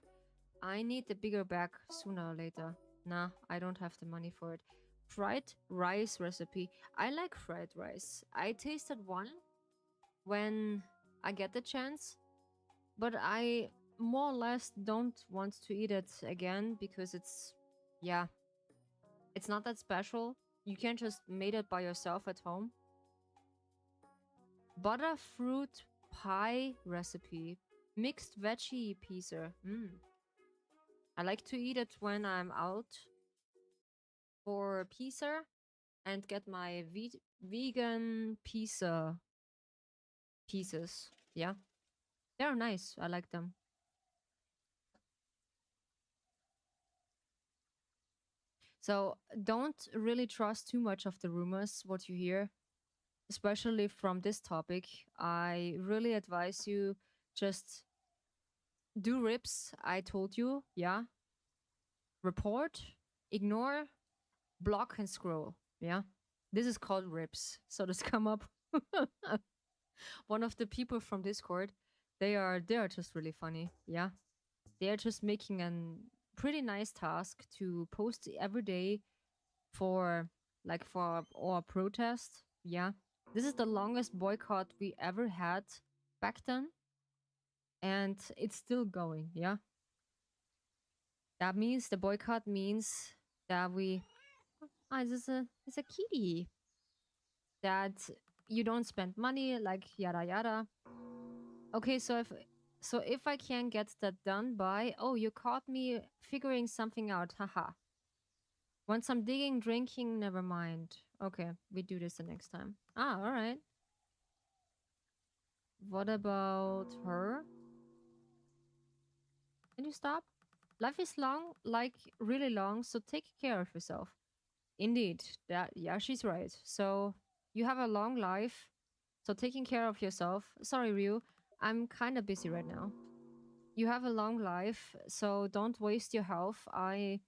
I need the bigger bag sooner or later. Nah, I don't have the money for it. Fried rice recipe. I like fried rice. I tasted one when I get the chance, but I more or less don't want to eat it again because yeah, it's not that special. You can't just make it by yourself at home. Butterfruit pie recipe. Mixed veggie pizza. I like to eat it when I'm out for pizza and get my vegan pizza pieces. Yeah, they're nice. I like them. So don't really trust too much of the rumors, what you hear, especially from this topic. I really advise you just do rips. I told you. Yeah. Report, ignore, block, and scroll. Yeah. This is called rips. So just come up. One of the people from Discord, they are just really funny. Yeah. They are just making a pretty nice task to post every day for for our protest. Yeah. This is the longest boycott we ever had back then. And it's still going. Yeah. That means the boycott means that we it's a kitty. That you don't spend money, like yada yada. Okay, so if I can get that done by, oh, you caught me figuring something out, haha. Want some digging, drinking, never mind. Okay, we do this the next time. Ah, all right. What about her? Can you stop? Life is long, like really long, so take care of yourself. Indeed, yeah, she's right. So you have a long life, so taking care of yourself. Sorry, Ryu, I'm kind of busy right now. You have a long life, so don't waste your health. I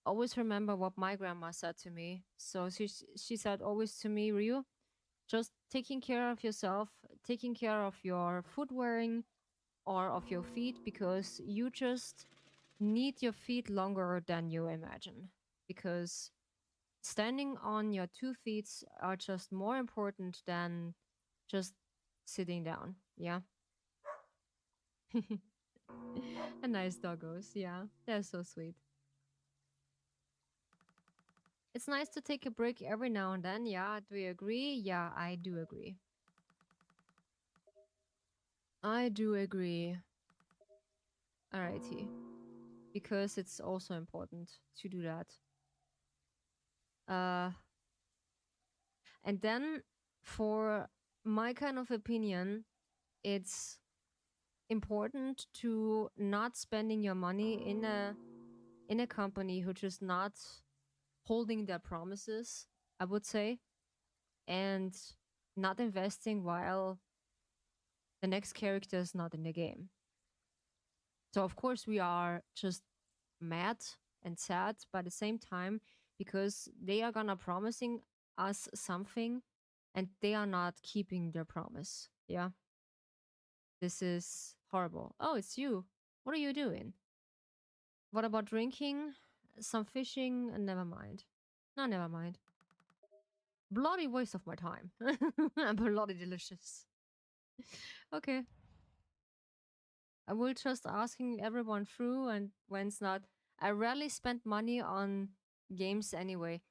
always remember what my grandma said to me. So she said always to me, Ryu, just taking care of yourself, taking care of your foot wearing or of your feet, because you just need your feet longer than you imagine. Because standing on your 2 feet are just more important than just sitting down. Yeah. A nice doggos. Yeah. They're so sweet. It's nice to take a break every now and then. Yeah. Do you agree? Yeah, I do agree. I do agree. Alrighty. Because it's also important to do that. Uh, and then for my kind of opinion, it's important to not spending your money in a company who just not holding their promises, I would say, and not investing while the next character is not in the game. So of course we are just mad and sad by the same time because they are gonna promising us something and they are not keeping their promise. Yeah. This is horrible. Oh, it's you. What are you doing? What about drinking? Some fishing? Never mind. No, never mind. Bloody waste of my time. Bloody delicious. Okay. I will just asking everyone through, and when it's not, I rarely spend money on games anyway.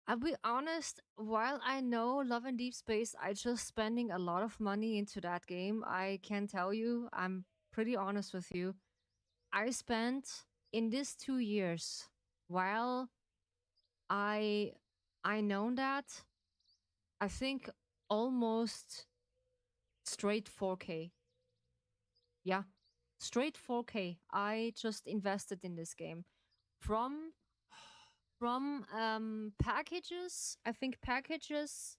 I'll be honest, while I know Love and Deep Space, I just spending a lot of money into that game. I can tell you, I'm pretty honest with you. I spent in these 2 years, while I I know that, I think almost straight 4K. Yeah, straight 4K. I just invested in this game from packages. I think packages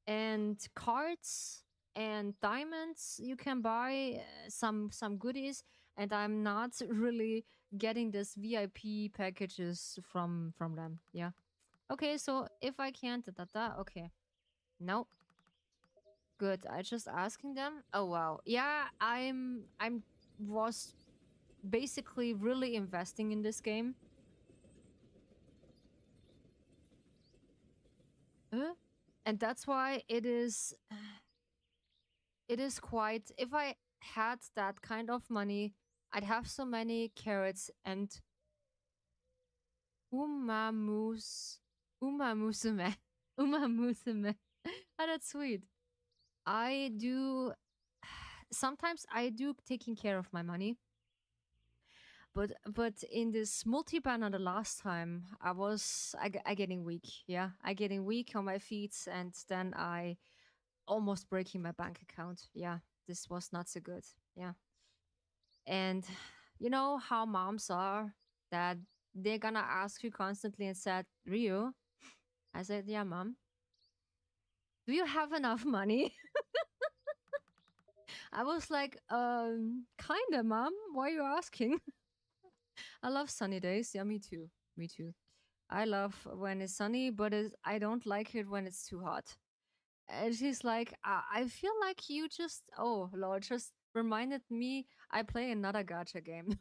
and cards and diamonds you can buy, some goodies, and I'm not really getting this VIP packages from them. Yeah. Okay, so if I can't okay. No. good. I just asking them. Oh wow. Yeah, I'm was basically really investing in this game. Uh, and that's why it is quite, if I had that kind of money, I'd have so many carrots and umamus umamusume. Umamusume. Oh, that's sweet. I do sometimes I do taking care of my money. But in this multi-banner the last time, I getting weak. Yeah, I getting weak on my feet, and then I almost breaking my bank account. Yeah, this was not so good. Yeah, and you know how moms are, that they're gonna ask you constantly and said, Rio, I said, yeah, mom, do you have enough money? I was like, kinda, mom. Why are you asking? I love sunny days. Yeah, me too. Me too. I love when it's sunny, but I don't like it when it's too hot. And she's like, I feel like you just, oh Lord, just reminded me I play another gacha game.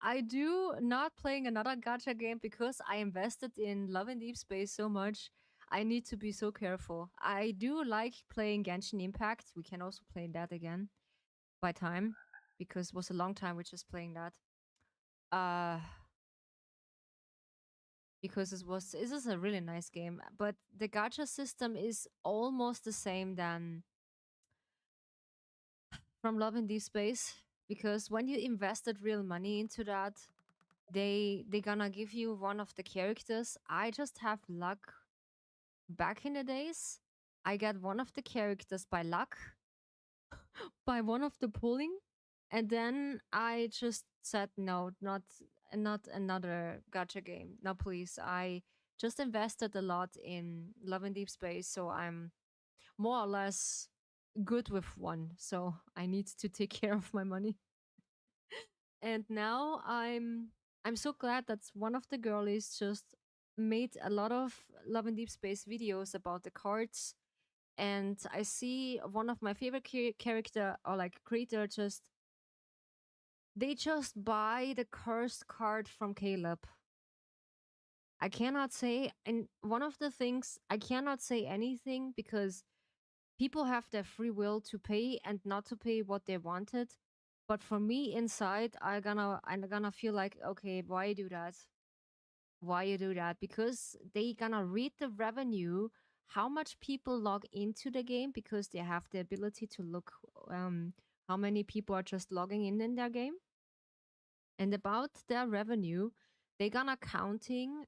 I do not playing another gacha game because I invested in Love and Deep Space so much. I need to be so careful. I do like playing Genshin Impact. We can also play that again by time because it was a long time we're just playing that. Uh because this is a really nice game, but the gacha system is almost the same than from Love in Deep Space, because when you invested real money into that, they gonna give you one of the characters. I just have luck. Back in the days, I got one of the characters by luck, by one of the pulling, and then I just said no, not another gacha game. No, please. I just invested a lot in Love and Deep Space, so I'm more or less good with one. So I need to take care of my money. And now I'm so glad that one of the girlies just made a lot of Love and Deep Space videos about the cards. And I see one of my favorite character or like creator just they just buy the cursed card from Caleb. I cannot say, and one of the things I cannot say anything because people have their free will to pay and not to pay what they wanted. But for me inside, I'm gonna feel like, okay, why you do that? Why you do that? Because they gonna read the revenue, how much people log into the game because they have the ability to look how many people are just logging in their game, and about their revenue, they gonna counting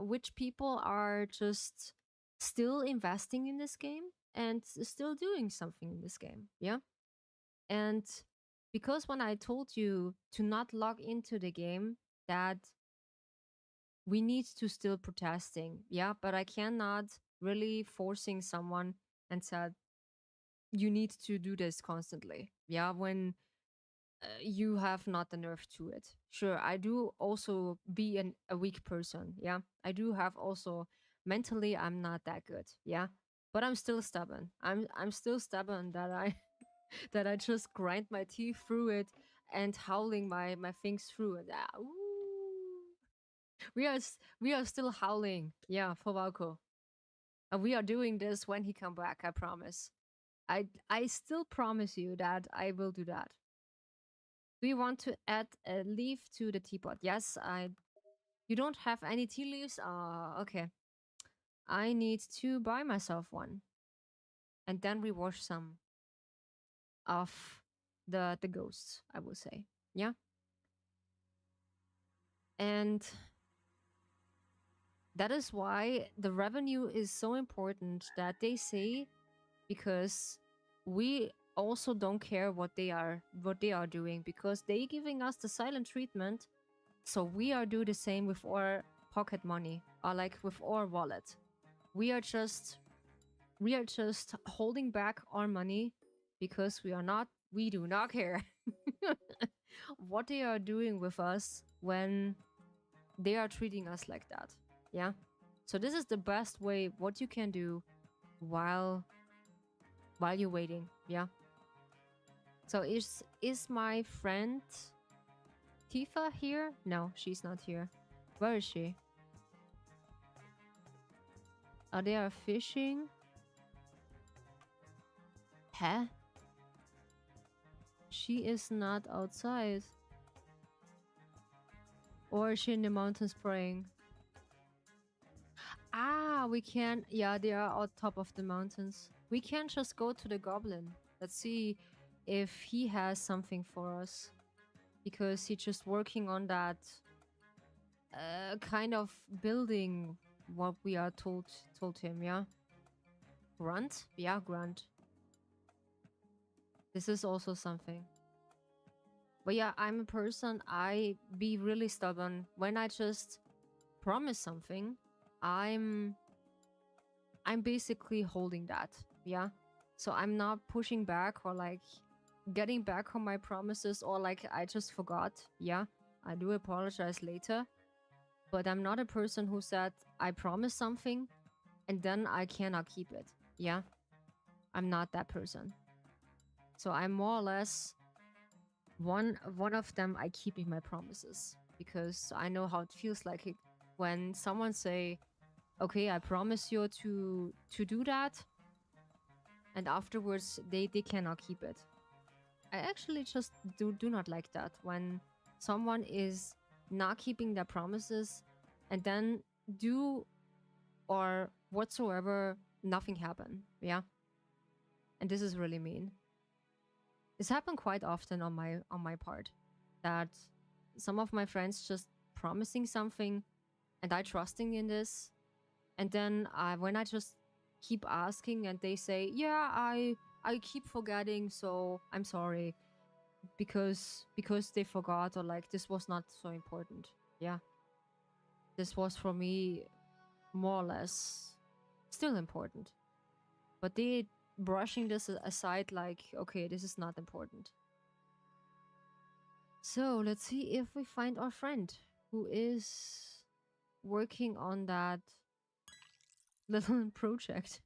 which people are just still investing in this game and still doing something in this game. Yeah. And because when I told you to not log into the game, that we need to still protesting. Yeah, but I cannot really forcing someone and said you need to do this constantly. Yeah, when you have not the nerve to it. Sure, I do also be a weak person. Yeah, I do have also mentally I'm not that good. Yeah, but I'm still stubborn. I'm still stubborn that I that I just grind my teeth through it and howling my things through it. Ah, ooh. We are still howling. Yeah, for Valko. And we are doing this when he come back. I promise. I still promise you that I will do that. Do you want to add a leaf to the teapot? Yes, I. You don't have any tea leaves? Okay. I need to buy myself one, and then we wash some of the ghosts. I will say, yeah. And that is why the revenue is so important that they say, because we also don't care what they are doing because they giving us the silent treatment. So we are do the same with our pocket money or like with our wallet. We are just holding back our money because we do not care what they are doing with us when they are treating us like that. Yeah. So this is the best way what you can do while while you're waiting. Yeah. So is my friend Tifa here? No, she's not here. Where is she? Are they fishing? Huh? She is not outside. Or is she in the mountains praying? Ah, we can. Yeah, they are on top of the mountains. We can just go to the goblin. Let's see if he has something for us. Because he's just working on that kind of building what we are told him, yeah? Grunt? Yeah, grunt. This is also something. But yeah, I'm a person, I be really stubborn. When I just promise something, I'm basically holding that, yeah? So I'm not pushing back or like getting back on my promises or like I just forgot, yeah? I do apologize later. But I'm not a person who said I promised something and then I cannot keep it, yeah? I'm not that person. So I'm more or less one of them. I keeping my promises because I know how it feels like it when someone say, okay, I promise you to do that, and afterwards they cannot keep it. I actually just do not like that when someone is not keeping their promises and then do or whatsoever nothing happen, yeah? And this is really mean. This happened quite often on my part, that some of my friends just promising something and I trusting in this, and then when I just keep asking and they say, yeah, I keep forgetting, so I'm sorry, because they forgot, or like this was not so important. Yeah, this was for me more or less still important, but they brushing this aside like, okay, this is not important. So let's see if we find our friend who is working on that little project.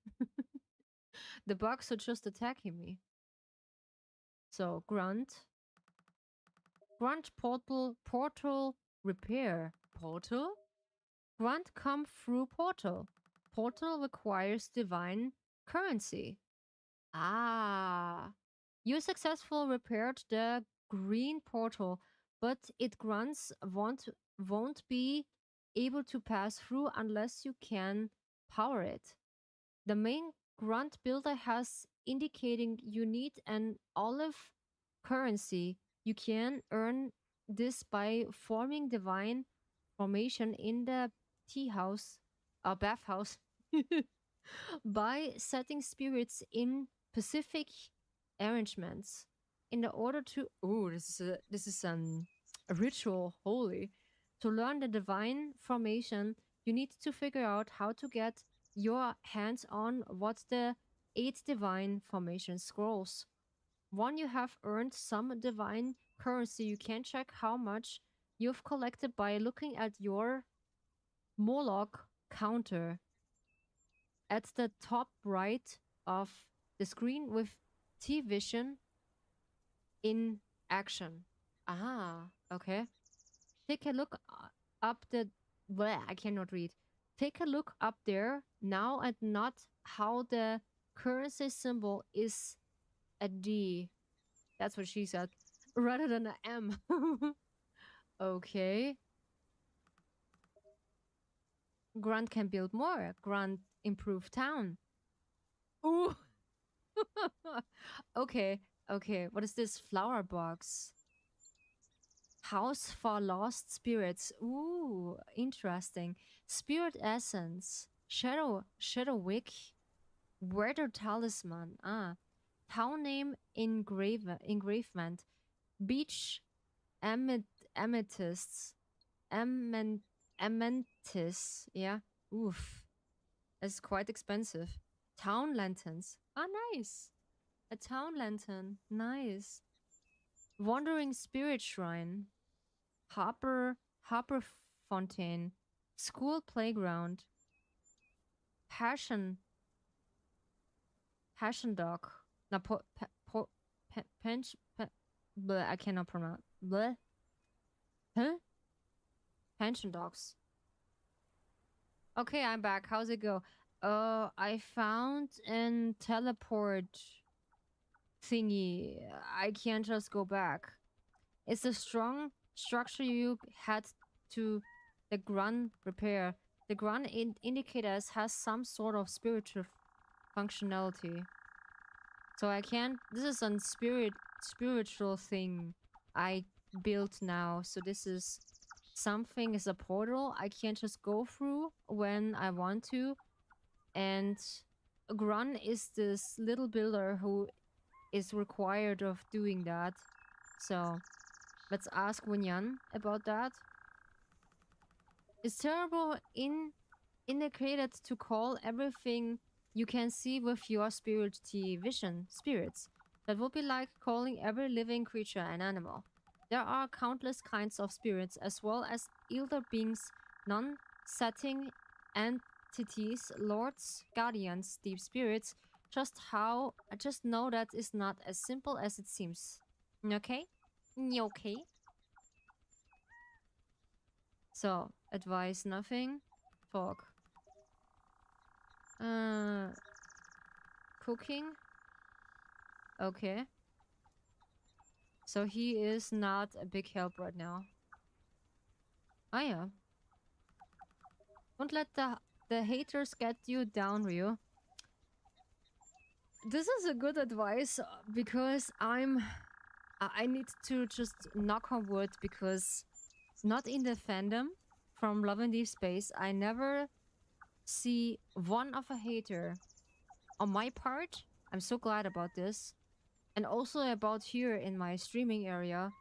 The bugs are just attacking me. So grunt portal repair. Portal? Grunt come through portal. Portal requires divine currency. Ah. You successfully repaired the green portal, but it grunts won't be able to pass through unless you can power it. The main grunt builder has indicating you need an olive currency. You can earn this by forming divine formation in the tea house, bathhouse, by setting spirits in specific arrangements in the order to. Oh, this is a ritual holy. To learn the divine formation, you need to figure out how to get your hands on what's the 8 divine formation scrolls. One, you have earned some divine currency. You can check how much you've collected by looking at your Moloch counter at the top right of the screen with T Vision in action. Ah, okay. Take a look up the. Well, I cannot read. Take a look up there now and not how the currency symbol is a D. That's what she said. Rather than a M. Okay. Grunt can build more. Grunt improve town. Ooh. Okay. Okay. What is this flower box? House for lost spirits. Ooh, interesting. Spirit essence. Shadow wick. Weather talisman. Ah. Town name engravement. Beach amethysts. Ament amethyst. Yeah. Oof. That's quite expensive. Town lanterns. Ah, nice. A town lantern. Nice. Wandering spirit shrine. Harper Fontaine, school playground, passion dog, No, pench, I cannot pronounce. Bleh. Huh? Pension dogs. Okay, I'm back. How's it go? I found an teleport thingy. I can't just go back. It's a strong structure you had to the grunt repair. The grunt indicators has some sort of spiritual functionality. So I can't. This is a spiritual thing I built now. So this is something is a portal I can't just go through when I want to. And Grun is this little builder who is required of doing that. So let's ask Winyan about that. It's terrible indicated to call everything you can see with your spirity vision spirits. That would be like calling every living creature an animal. There are countless kinds of spirits as well as elder beings, non-setting entities, lords, guardians, deep spirits. Just know that is not as simple as it seems. Okay? Okay. So, advice nothing. Talk. Cooking. Okay. So he is not a big help right now. Oh yeah. Don't let the haters get you down, Ryu. This is a good advice because I need to just knock on wood because not in the fandom from Love and Deep Space I never see one of a hater on my part. I'm so glad about this. And also about here in my streaming area,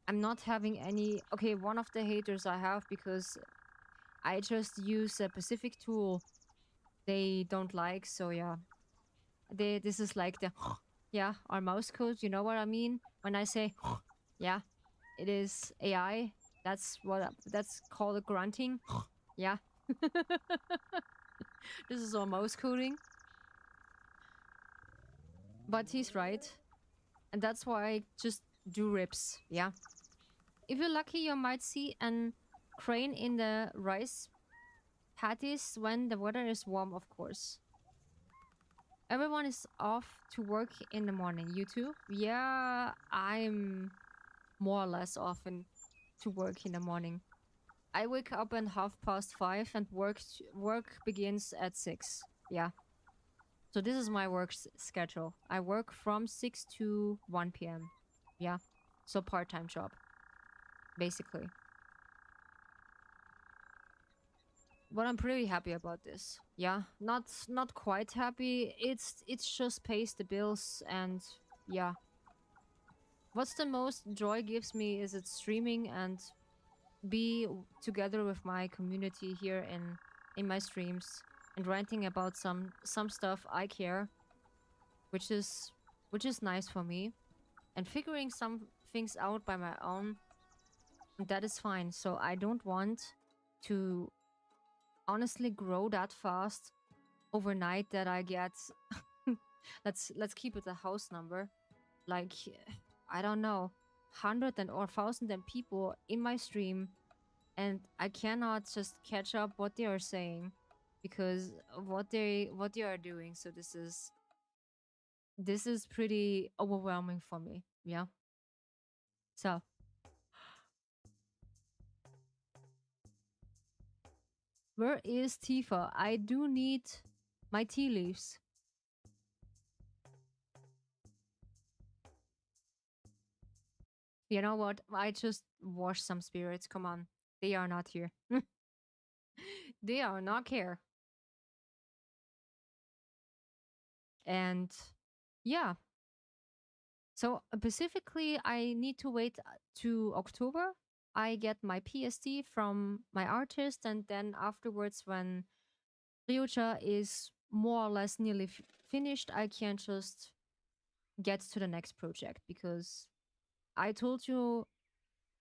I'm not having any... Okay, one of the haters I have because I just use a specific tool they don't like, so yeah. This is like the... Yeah, our mouse code, you know what I mean? When I say... Yeah, it is AI. That's that's called grunting. Yeah. This is our mouse coding. But he's right. And that's why I just do rips, yeah. If you're lucky, you might see an crane in the rice paddies when the weather is warm, of course. Everyone is off to work in the morning. You too? Yeah, I'm more or less often to work in the morning. I wake up at 5:30 and work begins at 6. Yeah. So this is my work schedule. I work from 6 to 1 p.m. Yeah. So part-time job, basically. But I'm pretty happy about this. Yeah, not quite happy. It's just pays the bills and yeah. What's the most joy gives me is it streaming and be together with my community here in my streams and ranting about some stuff I care, which is nice for me, and figuring some things out by my own. That is fine. So I don't want to honestly grow that fast overnight that I get let's keep it a house number, like I don't know, 100 or 1,000 people in my stream, and I cannot just catch up what they are saying because of what they are doing. So this is pretty overwhelming for me. Yeah. So where is Tifa? I do need my tea leaves. You know what? I just washed some spirits. Come on. They are not here. They are not here. And yeah. So specifically, I need to wait to October. I get my PSD from my artist, and then afterwards, when Ryuja is more or less nearly finished, I can just get to the next project because I told you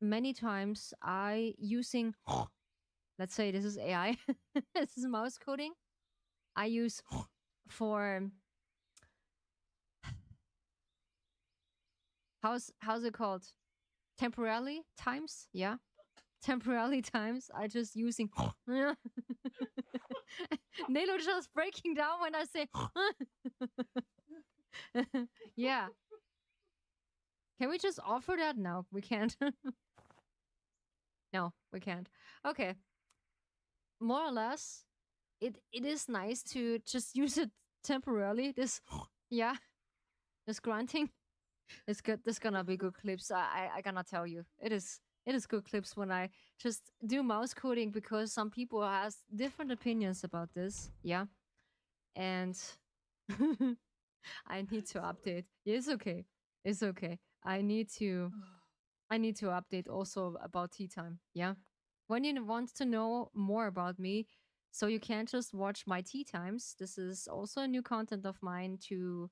many times I using let's say this is AI, this is mouse coding. I use for how's it called? Temporarily times? Yeah. Temporarily times. I just using yeah. Nelo just breaking down when I say yeah. Can we just offer that? No, we can't. No, we can't. Okay. More or less, it is nice to just use it temporarily. This yeah, this grunting. It's good. This gonna be good clips. I gonna tell you. It is good clips when I just do mouse coding because some people has different opinions about this. Yeah. And I need to update. It's okay. It's okay. I need to update also about tea time. Yeah. When you want to know more about me, so you can't just watch my tea times. This is also a new content of mine to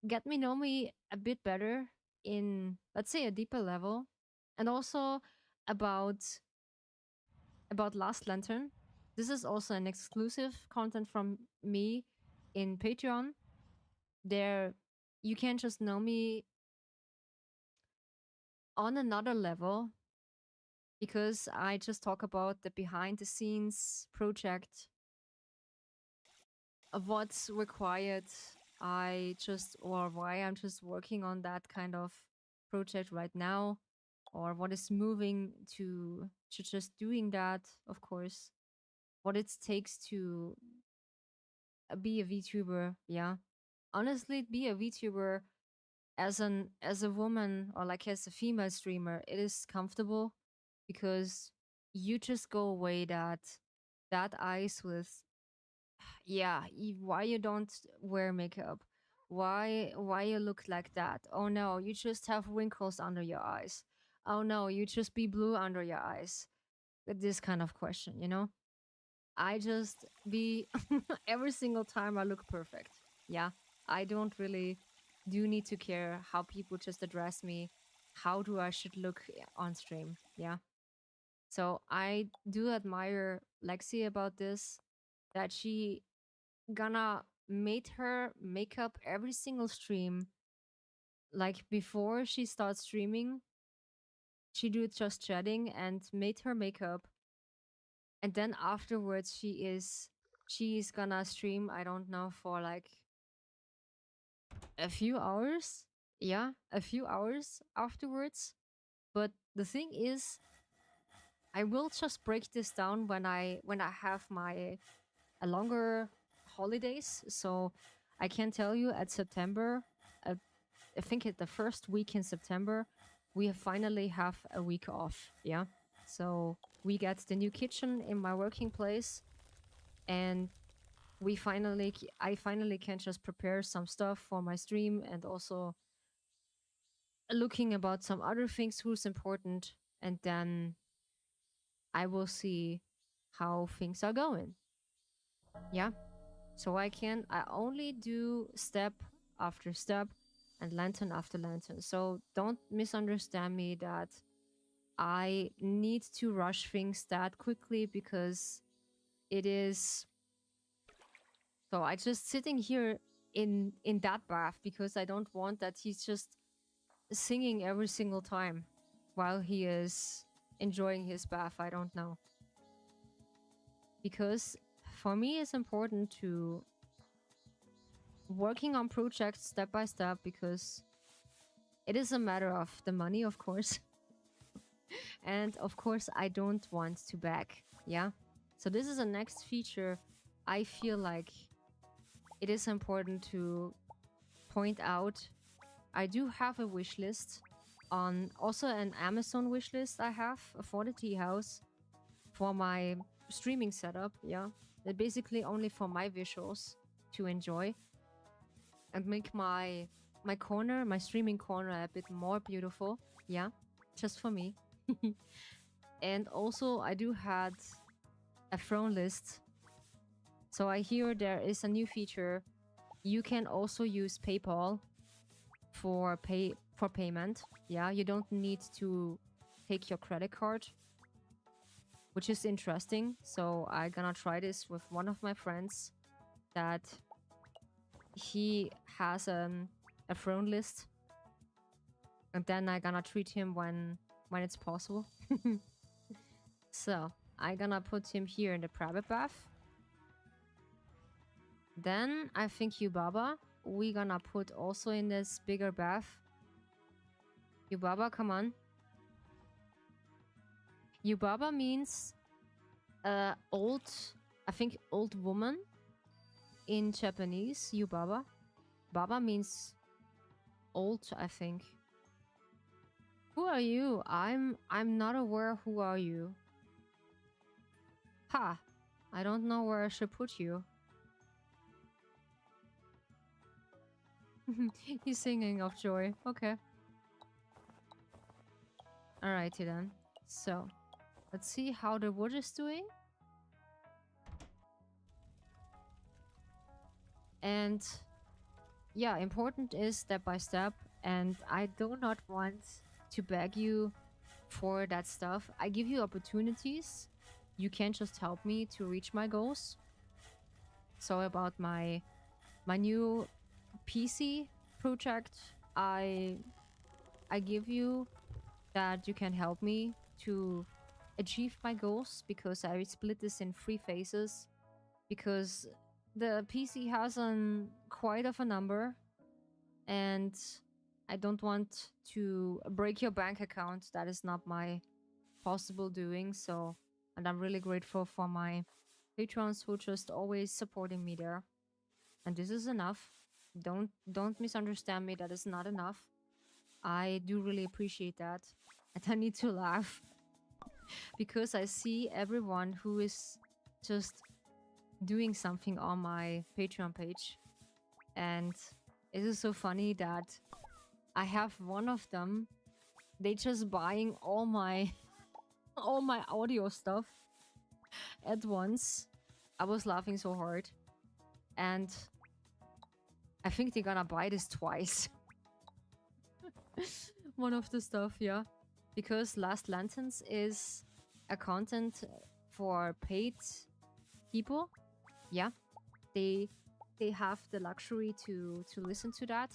get me know me a bit better in, let's say, a deeper level, and also about Last Lantern. This is also an exclusive content from me in Patreon. There, you can just know me on another level because I just talk about the behind the scenes project of what's required. Or why I'm just working on that kind of project right now, or what is moving to just doing that, of course, what it takes to be a VTuber. Yeah. Honestly, be a VTuber as a woman or like as a female streamer, it is comfortable because you just go away that eyes with yeah, why you don't wear makeup, why you look like that, oh no, you just have wrinkles under your eyes, oh no, you just be blue under your eyes, this kind of question. I just be every single time I look perfect. Yeah. I don't really do need to care how people just address me. How do I should look on stream? Yeah. So I do admire Lexi about this, that she gonna made her makeup every single stream. Like before she starts streaming, she do just chatting and made her makeup, and then afterwards she's gonna stream, I don't know, for like a few hours. Yeah, a few hours afterwards. But the thing is, I will just break this down when I have my a longer holidays. So I can tell you at September, uh, I think at the first week in September, we finally have a week off. Yeah. So we get the new kitchen in my working place, and I finally can just prepare some stuff for my stream, and also looking about some other things who's important, and then I will see how things are going. Yeah. So I only do step after step and lantern after lantern. So don't misunderstand me that I need to rush things that quickly, because it is, so I just sitting here in that bath because I don't want that he's just singing every single time while he is enjoying his bath. I don't know. Because for me, it's important to working on projects step by step, because it is a matter of the money, of course. And of course, I don't want to beg. Yeah. So this is a next feature. I feel like it is important to point out. I do have a wish list on, also an Amazon wish list I have for the tea house for my streaming setup. Yeah. That basically only for my visuals to enjoy and make my streaming corner a bit more beautiful. Yeah. Just for me. And also I do had a throne list. So I hear there is a new feature. You can also use PayPal for payment. Yeah, you don't need to take your credit card, which is interesting. So I'm gonna try this with one of my friends that he has a throne list And then I gonna treat him when it's possible. So I gonna put him here in the private bath. Then I think Yubaba, we gonna put also in this bigger bath. Yubaba, come on. Yubaba means old, I think old woman in Japanese. Yubaba. Baba means old, I think. Who are you? I'm not aware. Who are you? Ha! I don't know where I should put you. He's singing of joy. Okay. Alrighty then. So, let's see how the wood is doing. And yeah, important is step by step. And I do not want to beg you for that stuff. I give you opportunities. You can't just help me to reach my goals. So about my new PC project, I give you that you can help me to achieve my goals, because I split this in 3 phases, because the PC has quite of a number, and I don't want to break your bank account. That is not my possible doing. So, and I'm really grateful for my patrons who just always supporting me there. And this is enough. Don't misunderstand me. That is not enough. I do really appreciate that. And I need to laugh because I see everyone who is just doing something on my Patreon page. And it is so funny that I have one of them. They just buying all my audio stuff at once. I was laughing so hard. And I think they're gonna buy this twice. One of the stuff, yeah. Because Last Lanterns is a content for paid people. Yeah. They have the luxury to listen to that.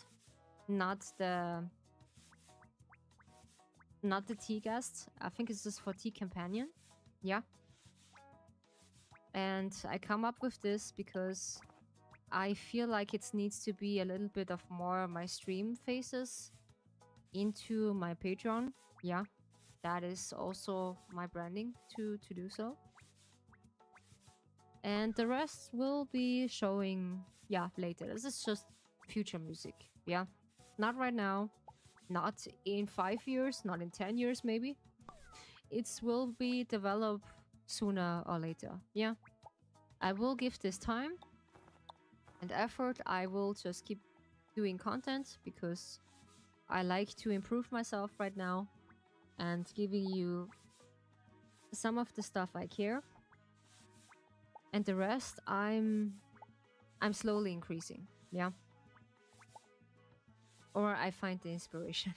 Not the tea guest. I think it's just for tea companion. Yeah. And I come up with this because I feel like it needs to be a little bit of more my stream faces into my Patreon. Yeah. That is also my branding to do so. And the rest will be showing, yeah, later. This is just future music. Yeah. Not right now. Not in 5 years. Not in 10 years, maybe. It will be developed sooner or later. Yeah. I will give this time and effort. I will just keep doing content because I like to improve myself right now and giving you some of the stuff I care. And the rest I'm slowly increasing. Yeah. Or I find the inspiration.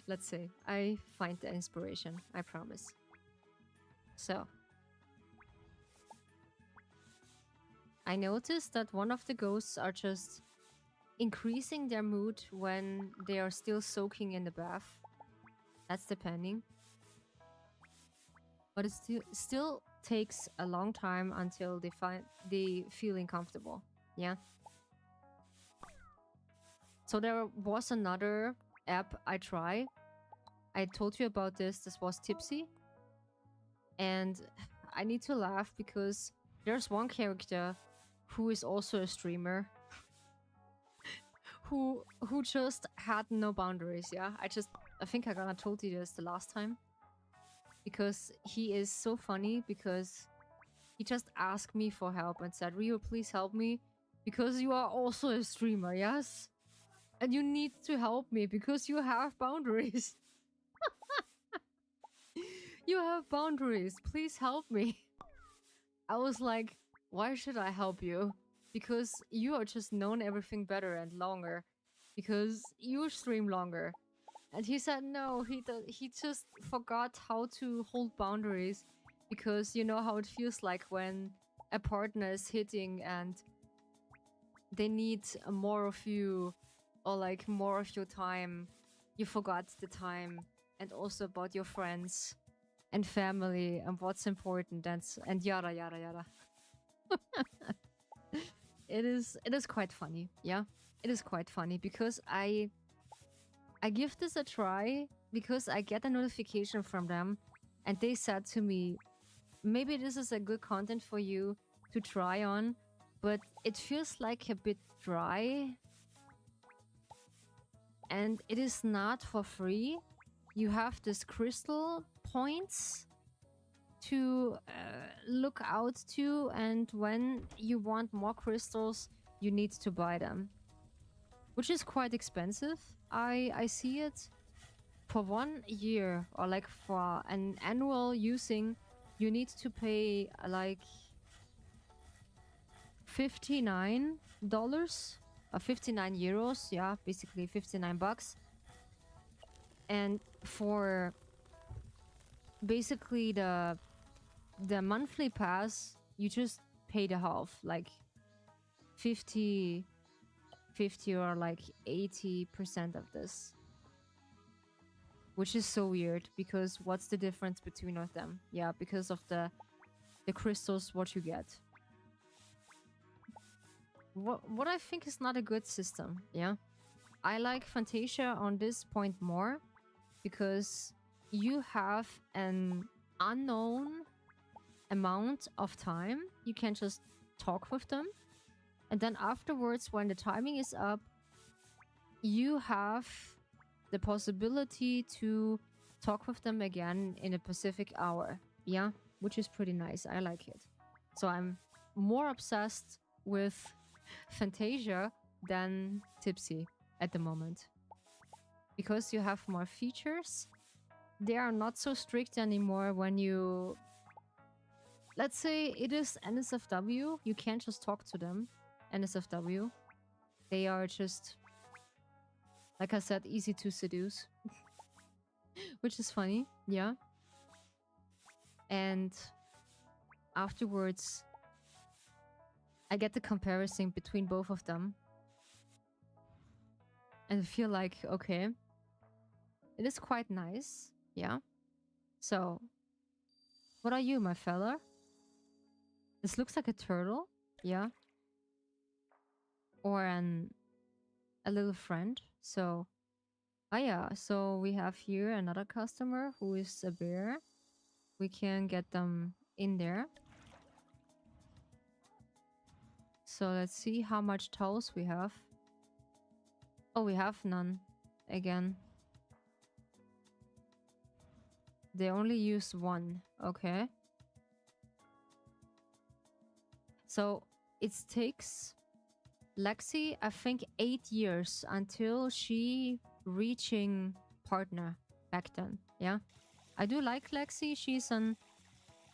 Let's say I find the inspiration, I promise. So I noticed that one of the ghosts are just increasing their mood when they are still soaking in the bath. That's depending. But it still takes a long time until they feeling comfortable. Yeah. So there was another app I tried. I told you about this. This was Tipsy. And I need to laugh because there's one character who is also a streamer who just had no boundaries. Yeah, I think I gonna told you this the last time, because he is so funny, because he just asked me for help and said, Rio, please help me because you are also a streamer, yes, and you need to help me because you have boundaries. You have boundaries, please help me. I was like, why should I help you? Because you are just known everything better and longer. Because you stream longer. And he said no, he just forgot how to hold boundaries. Because you know how it feels like when a partner is hitting and they need more of you, or like more of your time you forgot the time and also about your friends and family and what's important and yada yada yada. It is quite funny, yeah. It is quite funny because I give this a try because I get a notification from them and they said to me, maybe this is a good content for you to try on, but it feels like a bit dry and it is not for free. You have this crystal points to look out to, and when you want more crystals, you need to buy them, which is quite expensive. I see it for 1 year, or like for an annual using, you need to pay like $59 or 59 euros. Yeah, basically 59 bucks. And for basically the monthly pass, you just pay the half, like 50 or like 80% of this, which is so weird because what's the difference between of them? Yeah, because of the crystals what you get. What I think is not a good system. Yeah, I like Fantasia on this point more because you have an unknown amount of time. You can just talk with them, and then afterwards, when the timing is up, you have the possibility to talk with them again in a specific hour. Yeah, which is pretty nice. I like it. So I'm more obsessed with Fantasia than Tipsy at the moment because you have more features. They are not so strict anymore when you, let's say it is NSFW, you can't just talk to them. NSFW, they are just, like I said, easy to seduce. Which is funny, yeah. And afterwards, I get the comparison between both of them. And feel like, okay, it is quite nice, yeah. So, what are you, my fella? This looks like a turtle, yeah. Or a little friend. So, oh yeah, so we have here another customer who is a bear. We can get them in there. So let's see how much towels we have. Oh, we have none again. They only use one. Okay. So it takes Lexi, I think, 8 years until she reaching partner back then. Yeah. I do like Lexi.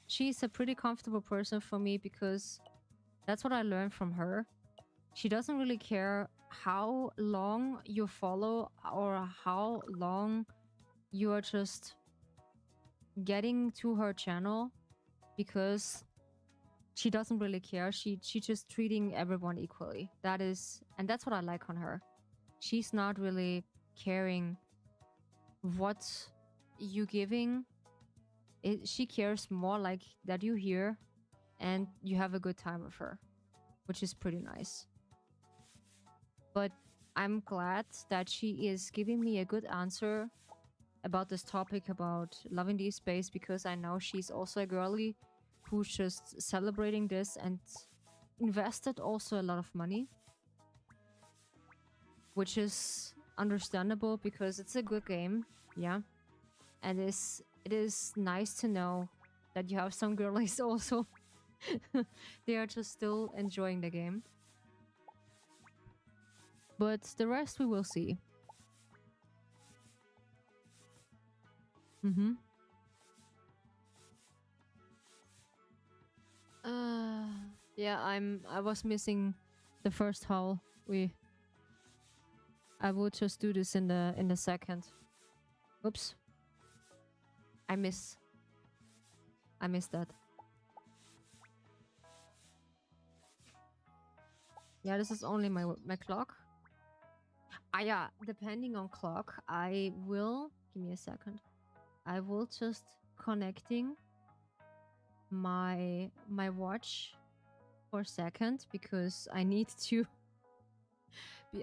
She's a pretty comfortable person for me because that's what I learned from her. She doesn't really care how long you follow or how long you are just getting to her channel, because she doesn't really care. She just treating everyone equally. That's what I like on her. She's not really caring what you giving. She cares more like that you hear and you have a good time with her, which is pretty nice. But I'm glad that she is giving me a good answer about this topic about loving the space, because I know she's also a girly who's just celebrating this and invested also a lot of money, which is understandable because it's a good game, yeah. And it is nice to know that you have some girlies also. They are just still enjoying the game. But the rest we will see. Mm-hmm. Yeah, I was missing the first haul. I will just do this in the second. Oops. I missed that. Yeah, this is only my clock. Yeah, depending on clock, I will give me a second. I will just connecting my watch for a second because I need to.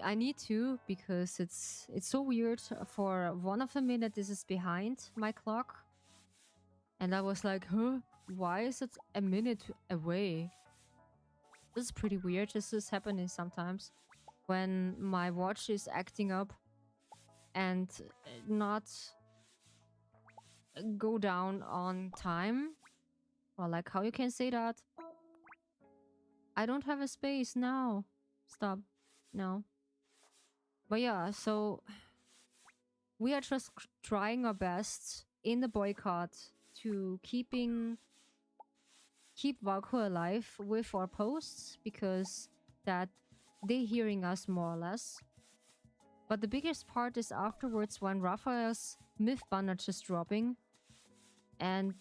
I need to because it's so weird. For 1 minute, this is behind my clock, and I was like, huh, why is it a minute away? This is pretty weird. This is happening sometimes when my watch is acting up and not go down on time. Well, like how you can say that? I don't have a space now. Stop. No. But yeah, so we are just trying our best in the boycott to keep Valko alive with our posts because that they hearing us more or less. But the biggest part is afterwards when Raphael's myth banner just dropping and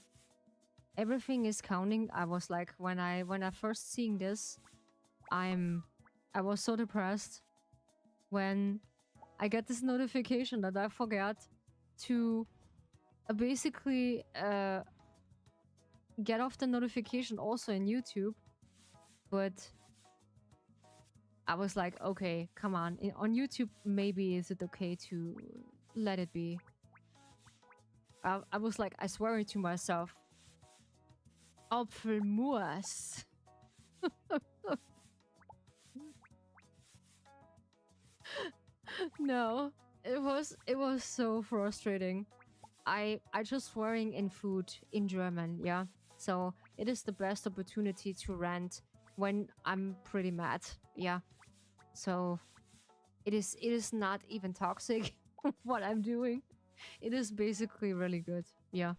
everything is counting. I was like, when I first seeing this, I was so depressed when I get this notification that I forgot to basically get off the notification also in YouTube. But I was like, okay, come on. On YouTube, maybe is it okay to let it be? I was like, I swear to myself, Apfelmus. No, it was so frustrating. I just swearing in food in German, yeah. So it is the best opportunity to rant when I'm pretty mad, yeah. So it is not even toxic what I'm doing. It is basically really good, yeah.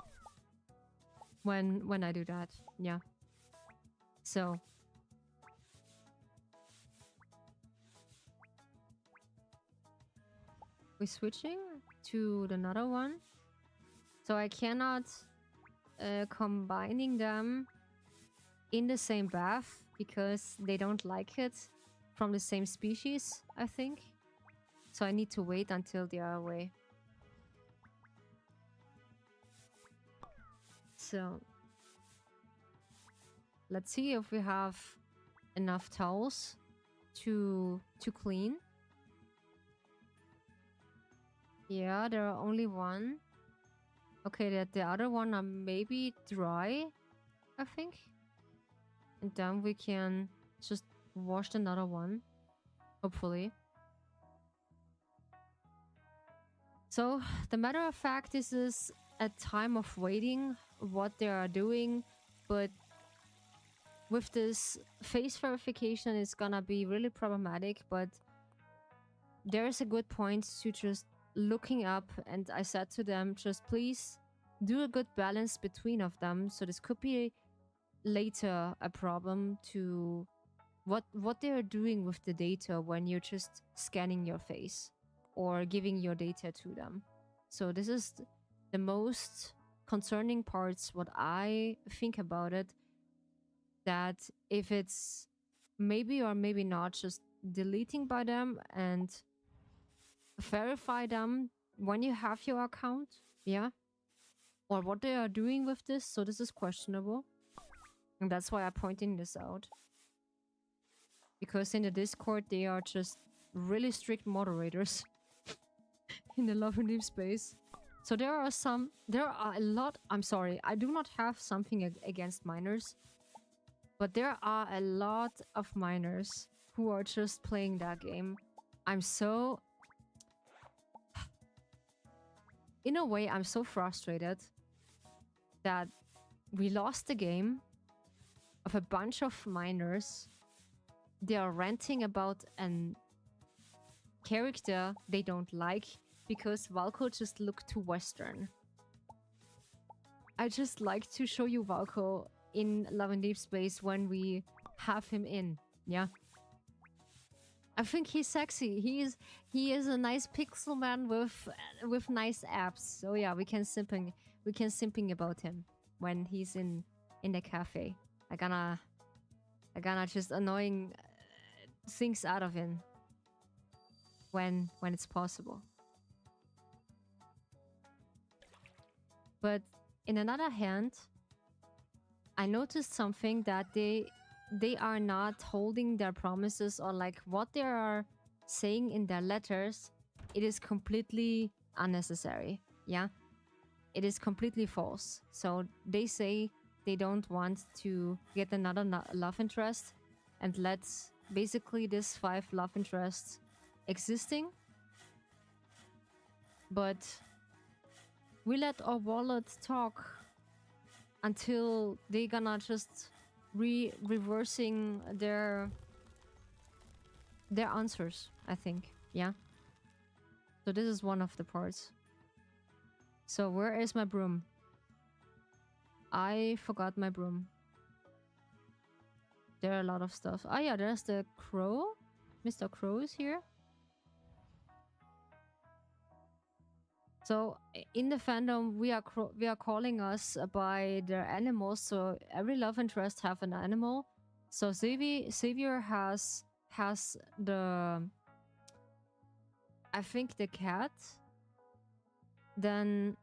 When I do that, yeah. So we're switching to another one. So I cannot combining them in the same bath because they don't like it from the same species, I think. So I need to wait until they are away. So let's see if we have enough towels to clean. Yeah, there are only one. Okay, the other one are maybe dry, I think. And then we can just wash another one, hopefully. So, the matter of fact, this is a time of waiting, what they are doing, but with this face verification, it's gonna be really problematic, but there's a good point to just looking up, and I said to them, just please do a good balance between of them. So this could be later a problem to what they are doing with the data when you're just scanning your face or giving your data to them. So this is the most concerning parts what I think about it, that if it's maybe or maybe not just deleting by them and verify them when you have your account, yeah, or what they are doing with this. So this is questionable, and that's why I'm pointing this out, because in the Discord they are just really strict moderators in the Love and Leave space. So there are a lot. I'm sorry, I do not have something against minors, but there are a lot of minors who are just playing that game. I'm so, in a way, I'm so frustrated that we lost the game of a bunch of minors. They are ranting about an character they don't like because Valko just looked too Western. I just like to show you Valko in Love and Deep Space when we have him in, yeah. I think he's sexy. He is a nice pixel man with nice abs. So yeah, we can simping about him when he's in the cafe. I gonna just annoying things out of him when it's possible. But in another hand, I noticed something that they are not holding their promises, or like what they are saying in their letters. It is completely unnecessary. Yeah, it is completely false. So they say they don't want to get another love interest, and let basically this 5 love interests existing. But we let our wallet talk until they gonna just reversing their answers, I think. Yeah. So this is one of the parts. So where is my broom? I forgot my broom. There are a lot of stuff. Oh yeah, there's the crow. Mr. Crow is here. So in the fandom, we are calling us by their animals. So every love interest have an animal. So Xavier has the, I think, the cat. Then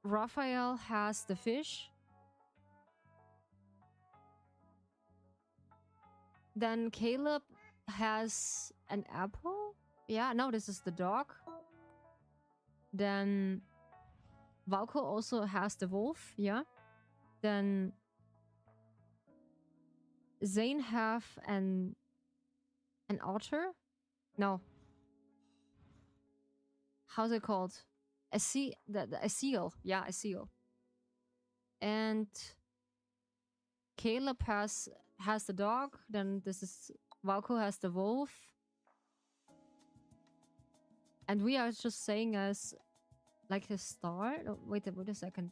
Raphael has the fish. Then Caleb has an apple. Yeah, no, this is the dog. Then Valko also has the wolf. Yeah. Then Zane have an otter. No. How's it called? A seal. Yeah, a seal. And Caleb has the dog. Then this is Valko has the wolf. And we are just saying as like a star. Oh, wait a second.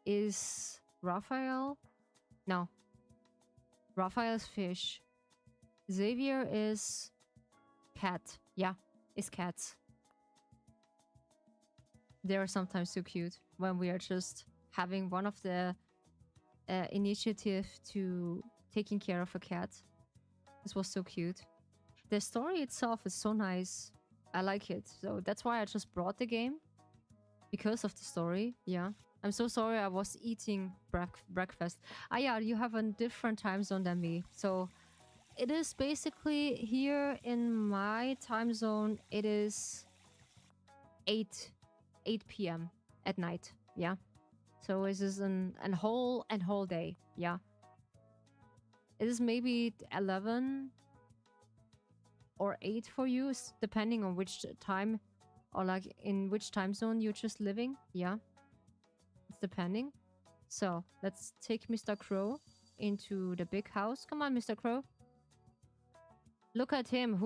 Is Raphael? No. Raphael's fish. Xavier is cat. Yeah, is cats. They are sometimes so cute when we are just having one of the initiative to taking care of a cat. This was so cute. The story itself is so nice. I like it. So that's why I just brought the game. Because of the story. Yeah. I'm so sorry I was eating breakfast. Ah yeah, you have a different time zone than me. So it is basically here in my time zone, it is 8 p.m. at night. Yeah. So it is an whole day. Yeah. It is maybe 11 or 8 for you, depending on which time, or like in which time zone you're just living. Yeah. It's depending. So let's take Mr. Crow into the big house. Come on, Mr. Crow. Look at him,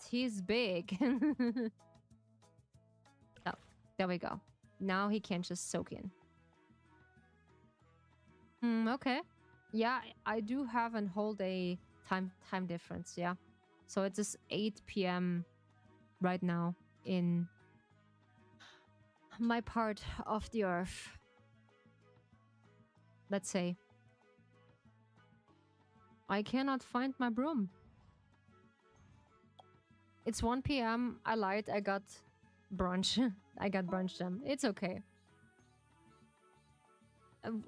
he's big. Oh, there we go. Now he can just soak in. Okay. Yeah, I do have a whole day time difference, yeah. So it is 8 p.m. right now in my part of the earth. Let's say. I cannot find my broom. It's 1 p.m. I lied. I got brunch. I got brunch then. It's okay.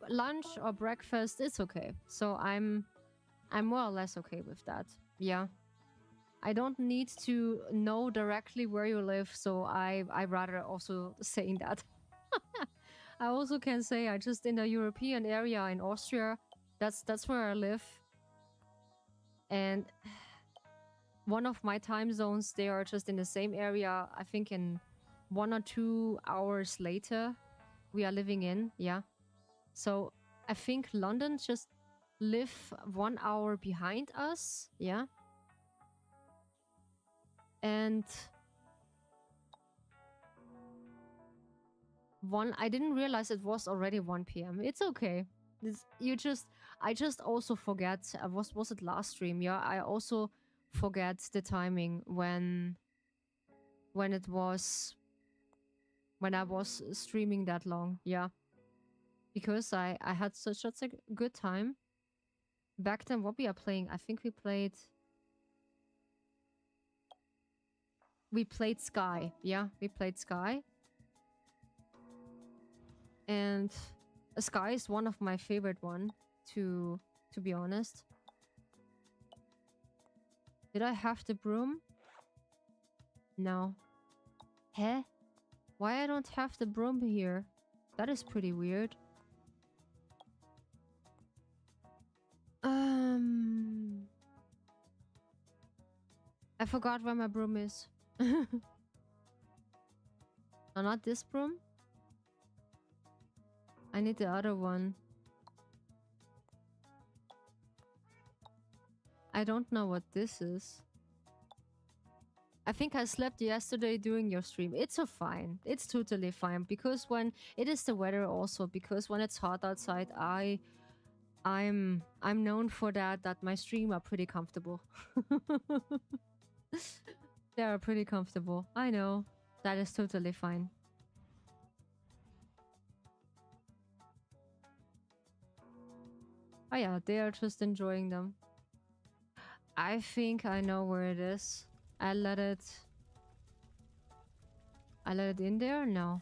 Lunch or breakfast, it's okay. So I'm more or less okay with that. Yeah. I don't need to know directly where you live, so I rather also saying that. I also can say I just in the European area in Austria. That's where I live. And one of my time zones, they are just in the same area. I think in 1 or 2 hours later, we are living in. Yeah. So I think London just live 1 hour behind us. Yeah. And I didn't realize it was already 1 p.m. It's okay. I just also forget. Was it last stream? Yeah, I also forget the timing when I was streaming that long. Yeah, because I had such a good time back then. What we are playing? I think we played we played Sky. Yeah, we played Sky. And Sky is one of my favorite one, to be honest. Did I have the broom? No. Huh? Why I don't have the broom here? That is pretty weird. I forgot where my broom is. No, not this broom. I need the other one. I don't know what this is. I think I slept yesterday during your stream. It's so fine. It's totally fine. Because when it is the weather also, because when it's hot outside, I'm known for that my stream are pretty comfortable. They are pretty comfortable. I know. That is totally fine. Oh yeah, they are just enjoying them. I think I know where it is. I let it in there? No.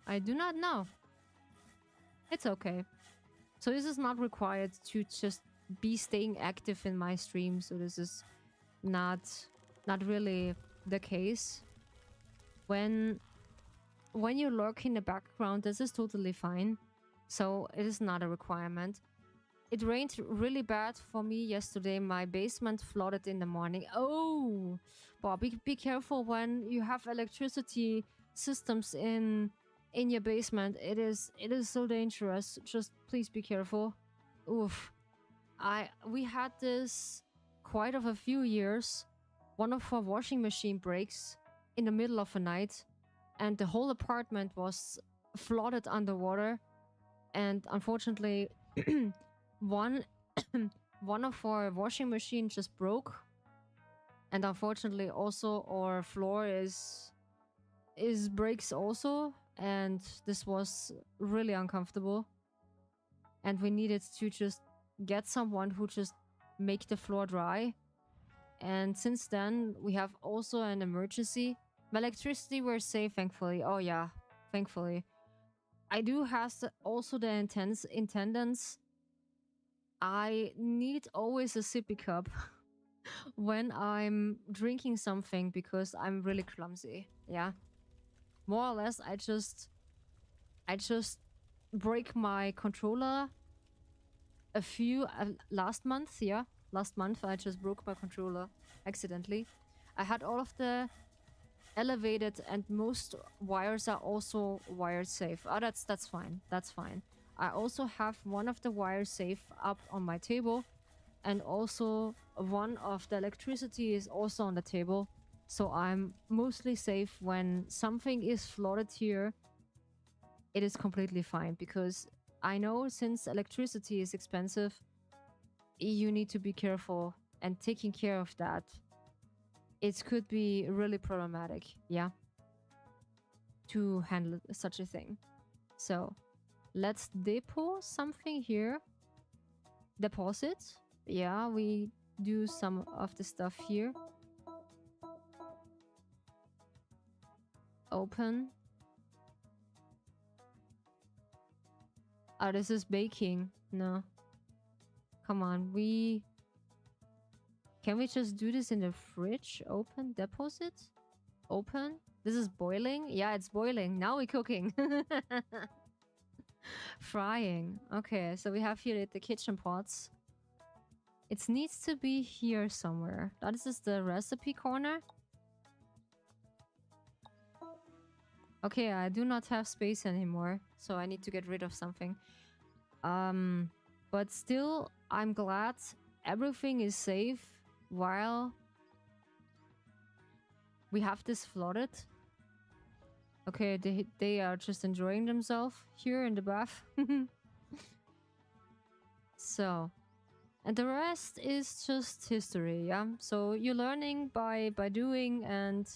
I do not know. It's okay. So this is not required to just be staying active in my stream. So this is not really the case. When you lurk in the background, this is totally fine. So it is not a requirement. It rained really bad for me yesterday. My basement flooded in the morning. Oh, Bob, be careful when you have electricity systems in your basement. It is so dangerous. Just please be careful. Oof. We had this quite of a few years. One of our washing machine breaks in the middle of the night, and the whole apartment was flooded underwater. And unfortunately, one of our washing machines just broke, and unfortunately also our floor is breaks also, and this was really uncomfortable. And we needed to just get someone who just make the floor dry. And since then, we have also an emergency. My electricity were safe, thankfully. Oh yeah, thankfully. I do have also the intendance. I need always a sippy cup when I'm drinking something because I'm really clumsy. Yeah. More or less, I just break my controller a few last month. Yeah, last month I just broke my controller accidentally. I had all of the elevated and most wires are also wired safe. Oh, that's fine. That's fine. I also have one of the wires safe up on my table, and also one of the electricity is also on the table. So I'm mostly safe. When something is flooded here, it is completely fine, because I know since electricity is expensive, you need to be careful and taking care of that. It could be really problematic, yeah, to handle such a thing. So let's depot something here. Deposit. Yeah, we do some of the stuff here. Open. Oh, this is baking. No. Come on, can we just do this in the fridge? Open, deposit, open. This is boiling? Yeah, it's boiling. Now we're cooking. Frying. Okay, so we have here the kitchen pots. It needs to be here somewhere. That is the recipe corner. Okay, I do not have space anymore, so I need to get rid of something. But still, I'm glad everything is safe while we have this flooded. Okay, they are just enjoying themselves here in the bath. So, and the rest is just history, yeah? So you're learning by doing, and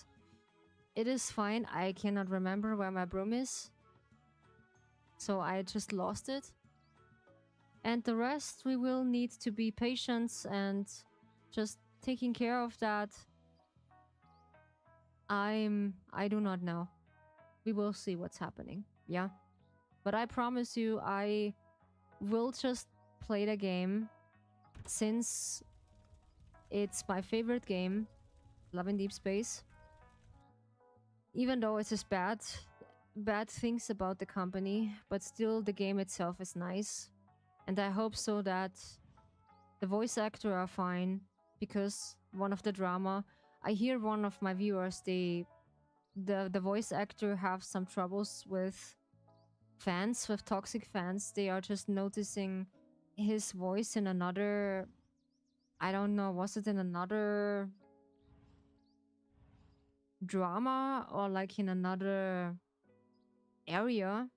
it is fine. I cannot remember where my broom is, so I just lost it. And the rest, we will need to be patient and just taking care of that. I do not know. We will see what's happening. Yeah. But I promise you, I will just play the game since it's my favorite game, Love in Deep Space. Even though it's just bad things about the company, but still the game itself is nice. And I hope so that the voice actor are fine, because one of the drama, I hear one of my viewers, the voice actor have some troubles with fans, with toxic fans. They are just noticing his voice in another, I don't know, was it in another drama or like in another area,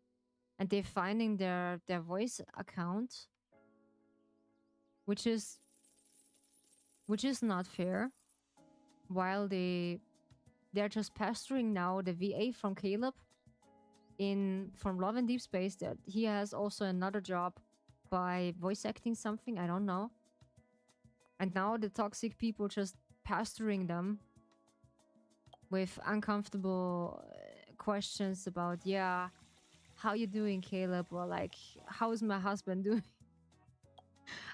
and they're finding their voice account, which is not fair, while they're just pestering now the VA from Caleb from Love and Deep Space, that he has also another job by voice acting something, I don't know. And now the toxic people just pestering them with uncomfortable questions about, yeah, how you doing, Caleb? Or like, how's my husband doing?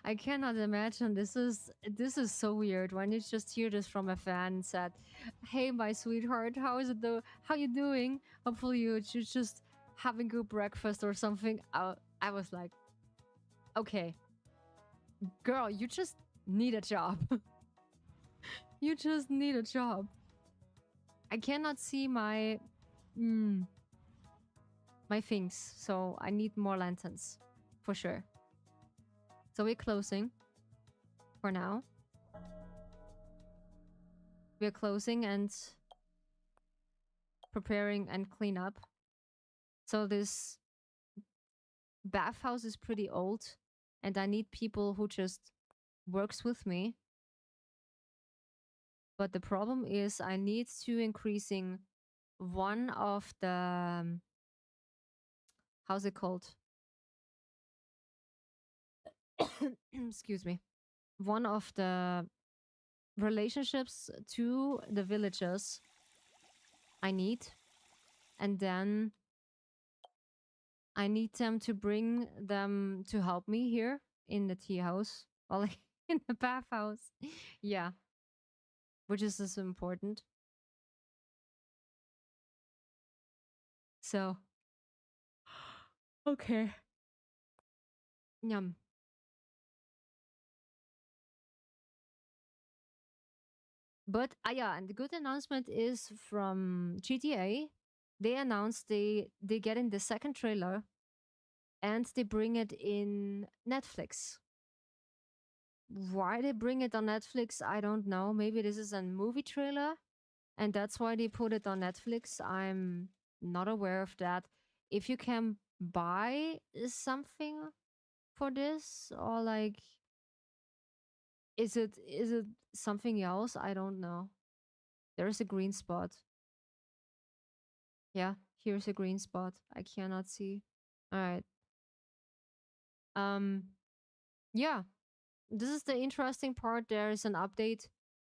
I cannot imagine. This is so weird when you just hear this from a fan said, "Hey, my sweetheart, how you doing? Hopefully you're just having good breakfast or something." I was like, "Okay, girl, you just need a job. You just need a job." I cannot see my my things, so I need more lanterns for sure. So we're closing for now. We're closing and preparing and clean up. So this bathhouse is pretty old, and I need people who just works with me. But the problem is I need to increasing one of the how's it called? Excuse me. One of the relationships to the villagers I need, and then I need them to bring them to help me here in the tea house, or like in the bathhouse. Yeah, which is also important. So, okay. Yum. But yeah, and the good announcement is from GTA. They announced they get in the second trailer, and they bring it in Netflix. Why they bring it on Netflix, I don't know. Maybe this is a movie trailer, and that's why they put it on Netflix. I'm not aware of that. If you can buy something for this, or like, is it something else? I don't know. There's a green spot. Yeah, here's a green spot. I cannot see. All right. Um yeah, this is the interesting part. There is an update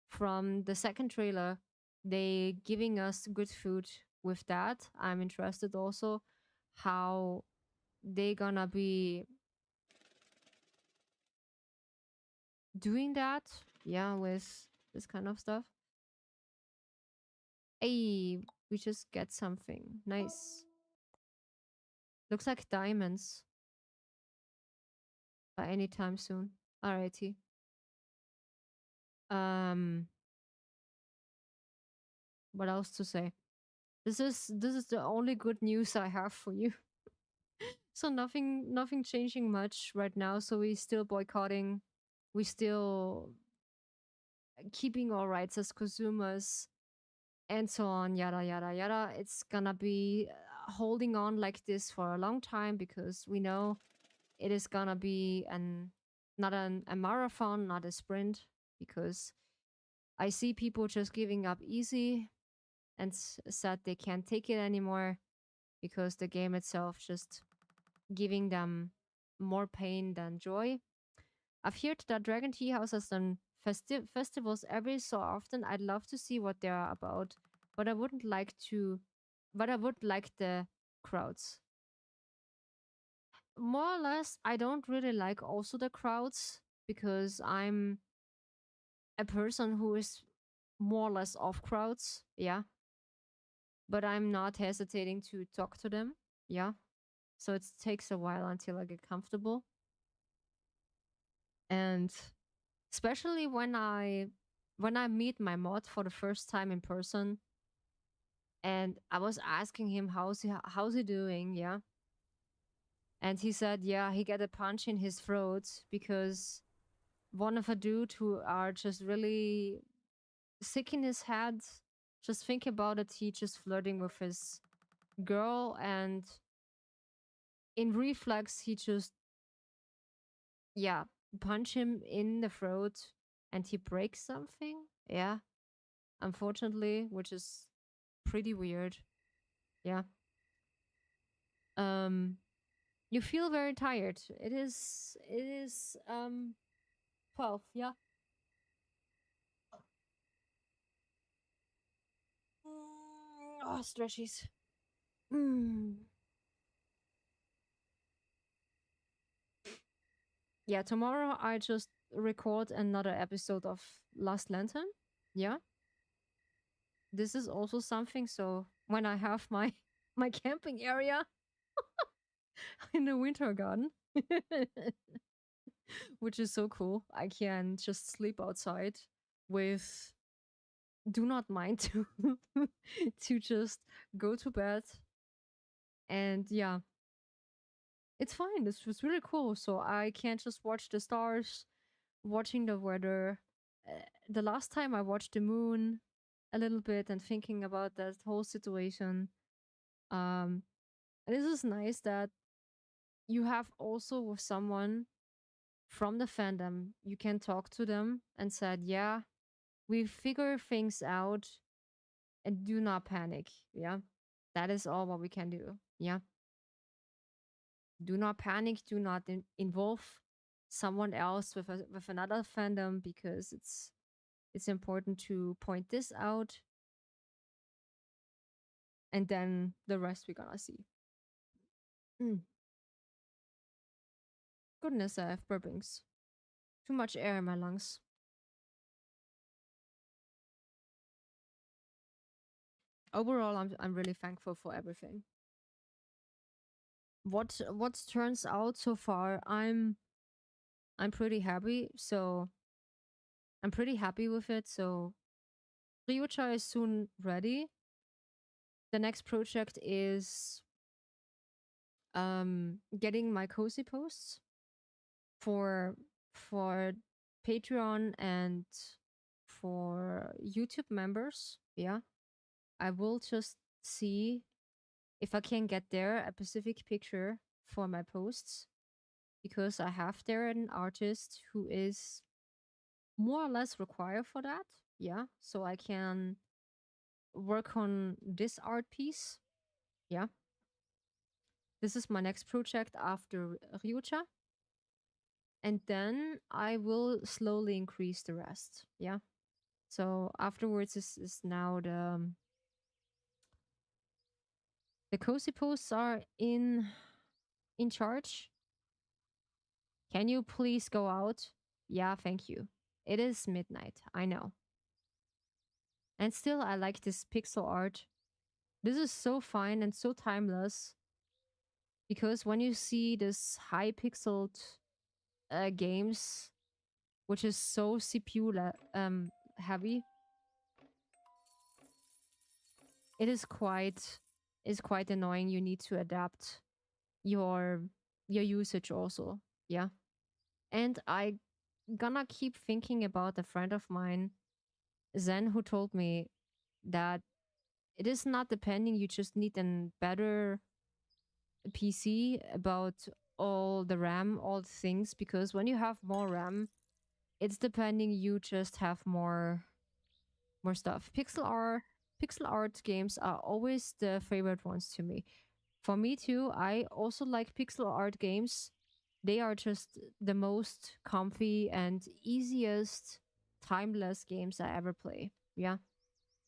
from the second trailer. They giving us good food with that. I'm interested also how they gonna be doing that. Yeah, with this kind of stuff. Hey, we just get something. Nice. Looks like diamonds. By any time soon. Alrighty. What else to say? This is the only good news I have for you. So nothing changing much right now. So we still boycotting. We still keeping our rights as consumers, and so on. Yada yada yada. It's gonna be holding on like this for a long time, because we know it is gonna be not a marathon, not a sprint. Because I see people just giving up easy and said they can't take it anymore, because the game itself just giving them more pain than joy. I've heard that Dragon Tea House has done festivals every so often. I'd love to see what they are about, but I wouldn't like to. But I would like the crowds. More or less, I don't really like also the crowds because I'm a person who is more or less off crowds. Yeah, but I'm not hesitating to talk to them. Yeah, so it takes a while until I get comfortable, and especially when I meet my mod for the first time in person, and I was asking him how's he doing, yeah, and he said yeah he got a punch in his throat because one of a dude who are just really sick in his head. Just think about it, he just flirting with his girl, and in reflex he just yeah punch him in the throat, and he breaks something. Yeah, unfortunately, which is pretty weird. Yeah. Um you feel very tired. It is 12, yeah. Oh, stretchies. Mm. Yeah, tomorrow I just record another episode of Last Lantern. Yeah. This is also something, so when I have my my camping area in the winter garden, which is so cool. I can just sleep outside with do not mind to to just go to bed, and yeah, it's fine. This was really cool. So I can just watch the stars, watching the weather. The last time I watched the moon a little bit and thinking about that whole situation. Um, this is nice that you have also with someone from the fandom, you can talk to them and said, yeah, we figure things out and do not panic. Yeah. That is all what we can do. Yeah. Do not panic. Do not involve someone else with another fandom because it's important to point this out, and then the rest we're gonna see. Mm. Goodness, I have burpings. Too much air in my lungs. Overall, I'm really thankful for everything. What turns out so far, I'm pretty happy. So I'm pretty happy with it. So Ryucha is soon ready. The next project is getting my cozy posts for for Patreon and for YouTube members. Yeah. I will just see if I can get there a specific picture for my posts, because I have there an artist who is more or less required for that. Yeah. So I can work on this art piece. Yeah. This is my next project after Ryucha. And then I will slowly increase the rest. Yeah. So afterwards is now the cozy posts are in charge. Can you please go out? Yeah, thank you. It is midnight, I know. And still I like this pixel art. This is so fine and so timeless, because when you see this high pixeled games, which is so CPU heavy, it is quite annoying. You need to adapt your your usage also. Yeah. And I gonna keep thinking about a friend of mine, Zen, who told me that it is not depending, you just need a better PC about all the RAM, all the things, because when you have more RAM, it's depending you just have more stuff. Pixel art games are always the favorite ones to me. For me too, I also like pixel art games, They are just the most comfy and easiest timeless games I ever play. Yeah,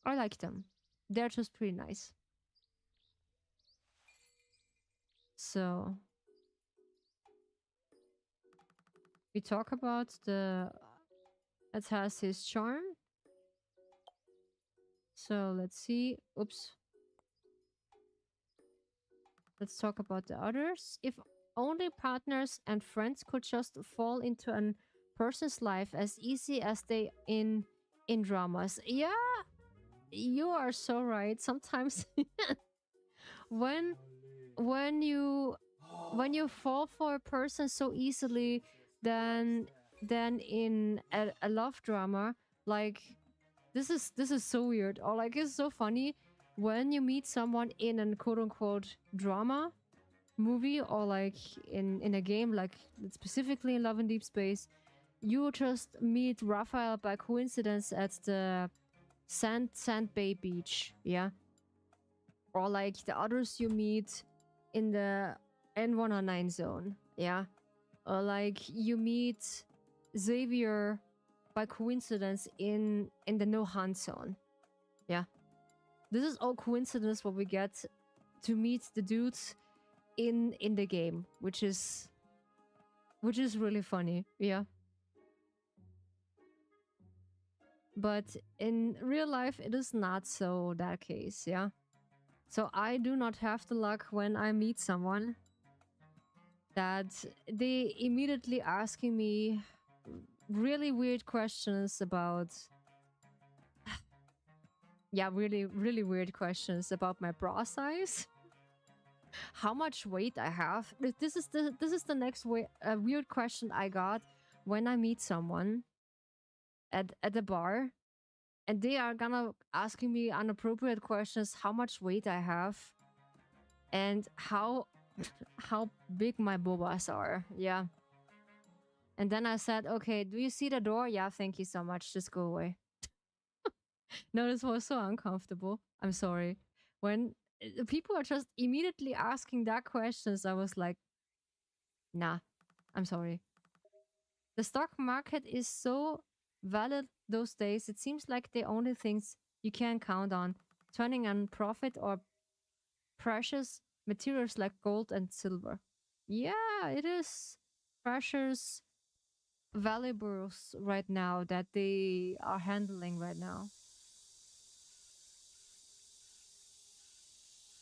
I like them. They're just pretty nice. So we talk about the it has his charm. So let's see. Oops. Let's talk about the others. If only partners and friends could just fall into a person's life as easy as they in dramas. Yeah, you are so right. Sometimes when when you when you fall for a person so easily than in a love drama, like this is so weird, or like it's so funny when you meet someone in an quote unquote drama movie, or like in a game, like specifically in Love and Deep Space. You just meet Raphael by coincidence at the sand bay beach, yeah, or like the others you meet in the N109 zone, yeah, or like you meet Xavier by coincidence in the no hunt zone, yeah. This is all coincidence what we get to meet the dudes in the game, which is really funny, yeah. But in real life, it is not so that case, yeah. So I do not have the luck when I meet someone that they immediately asking me really weird questions about, yeah, really, really weird questions about my bra size, how much weight I have. This is the next weird question I got when I meet someone at a bar, and they are gonna asking me inappropriate questions, how much weight I have and how big my bobas are. Yeah. And then I said, okay, do you see the door? Yeah, thank you so much. Just go away. No, this was so uncomfortable. I'm sorry. When people are just immediately asking that questions, I was like, nah, I'm sorry. The stock market is so valid those days. It seems like the only things you can count on turning on profit or precious materials like gold and silver. Yeah, it is precious valuables right now that they are handling right now.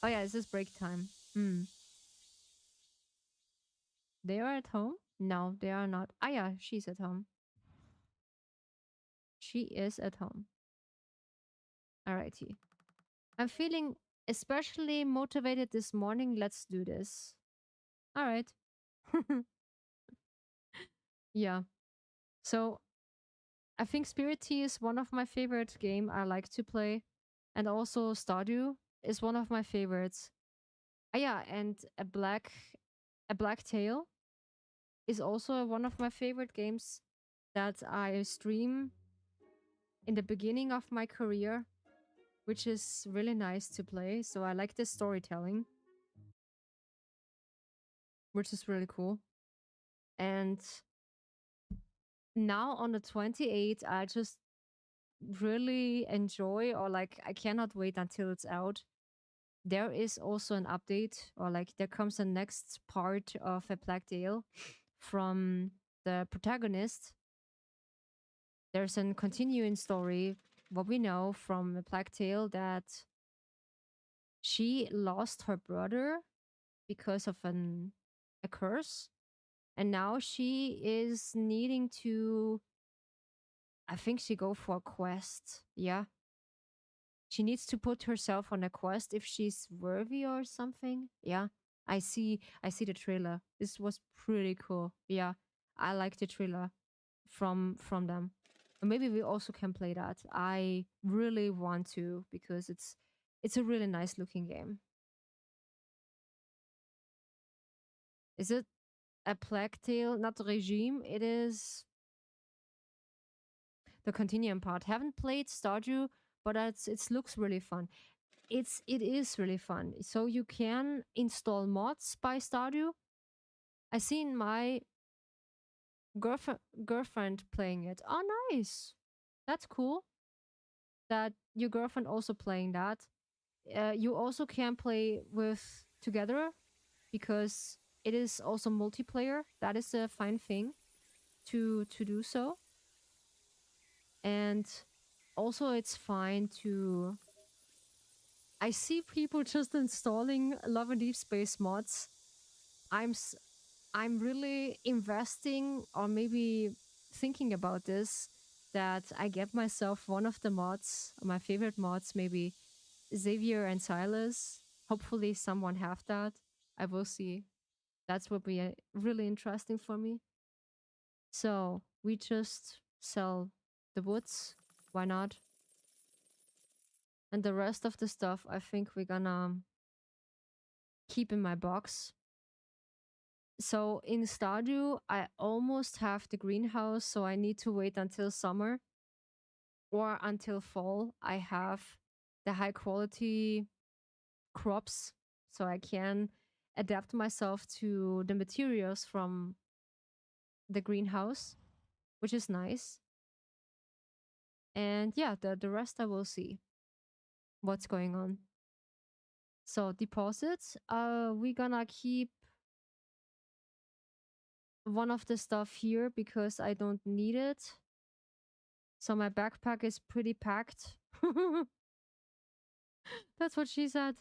Oh yeah, is this break time? Hmm. They are at home? No, they are not. Ah yeah, she's at home. She is at home. Alrighty. I'm feeling especially motivated this morning. Let's do this. Alright. Yeah. So I think Spirit Tea is one of my favorite game I like to play. And also Stardew is one of my favorites. Ah, yeah, and a black tail is also one of my favorite games that I stream in the beginning of my career, which is really nice to play. So I like the storytelling, which is really cool. And now on the 28th, I just really enjoy, or like I cannot wait until it's out. There is also an update, or like there comes the next part of a Black Dale from the protagonist. There's a continuing story. What we know from a Black Tale that she lost her brother because of a curse, and now she is needing to. I think she go for a quest. Yeah, she needs to put herself on a quest if she's worthy or something. Yeah. I see the trailer. This was pretty cool. Yeah. I like the trailer from them. And maybe we also can play that. I really want to because it's a really nice looking game. Is it a Plague Tale? Not Regime. It is the continuing part. Haven't played Stardew, but it looks really fun. It is really fun. So you can install mods by Stardew, I seen my girlfriend playing it. Oh, nice. That's cool. That your girlfriend also playing that. You also can play with together because it is also multiplayer. That is a fine thing to do so. And also it's fine to I see people just installing Love and Deep Space mods. I'm really investing or maybe thinking about this that I get myself one of the mods, my favorite mods, maybe Xavier and Silas. Hopefully someone have that. I will see. That would be really interesting for me. So we just sell the woods. Why not? And the rest of the stuff I think we're gonna keep in my box. So in Stardew, I almost have the greenhouse, so I need to wait until summer or until fall. I have the high quality crops, so I can adapt myself to the materials from the greenhouse, which is nice. And yeah, the rest I will see what's going on. So deposits, we gonna keep one of the stuff here because I don't need it. So my backpack is pretty packed. That's what she said.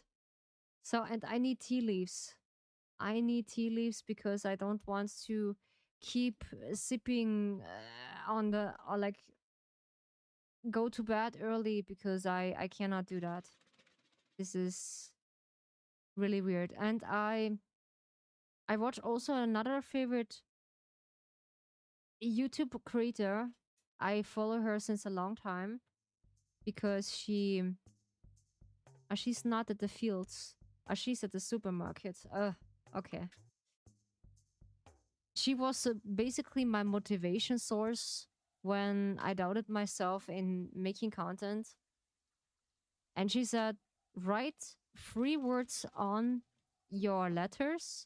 So, and I need tea leaves. I need tea leaves because I don't want to keep sipping on the, or like go to bed early because I cannot do that. This is really weird. And I watch also another favorite YouTube creator. I follow her since a long time because she's not at the fields. She's at the supermarket. Okay. She was basically my motivation source when I doubted myself in making content. And she said, write 3 words on your letters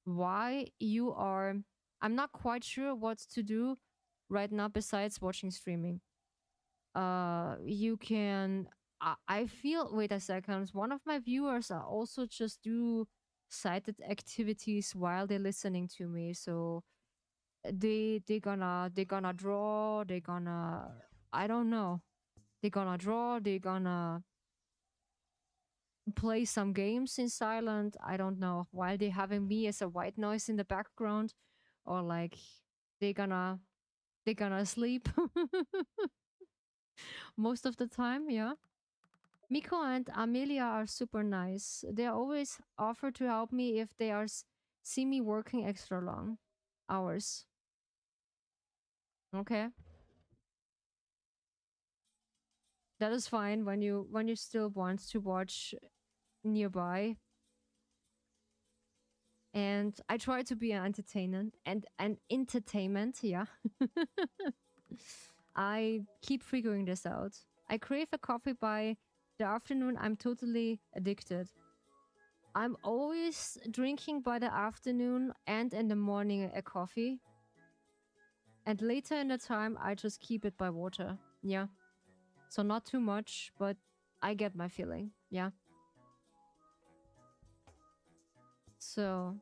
why you are. I'm not quite sure what to do right now besides watching streaming. You can. I feel. Wait a second. One of my viewers are also just do sighted activities while they're listening to me. So they gonna draw. They gonna. I don't know. They're gonna draw. They're gonna play some games in silent. I don't know. While they're having me as a white noise in the background, or like they gonna they gonna sleep most of the time. Yeah. Miko and Amelia are super nice. They always offer to help me if they are see me working extra long hours. Okay, that is fine when you still want to watch nearby. And I try to be an entertainment and an entertainment. Yeah, I keep figuring this out. I crave a coffee by the afternoon. I'm totally addicted. I'm always drinking by the afternoon and in the morning a coffee. And later in the time, I just keep it by water. Yeah. So not too much, but I get my feeling. Yeah. So.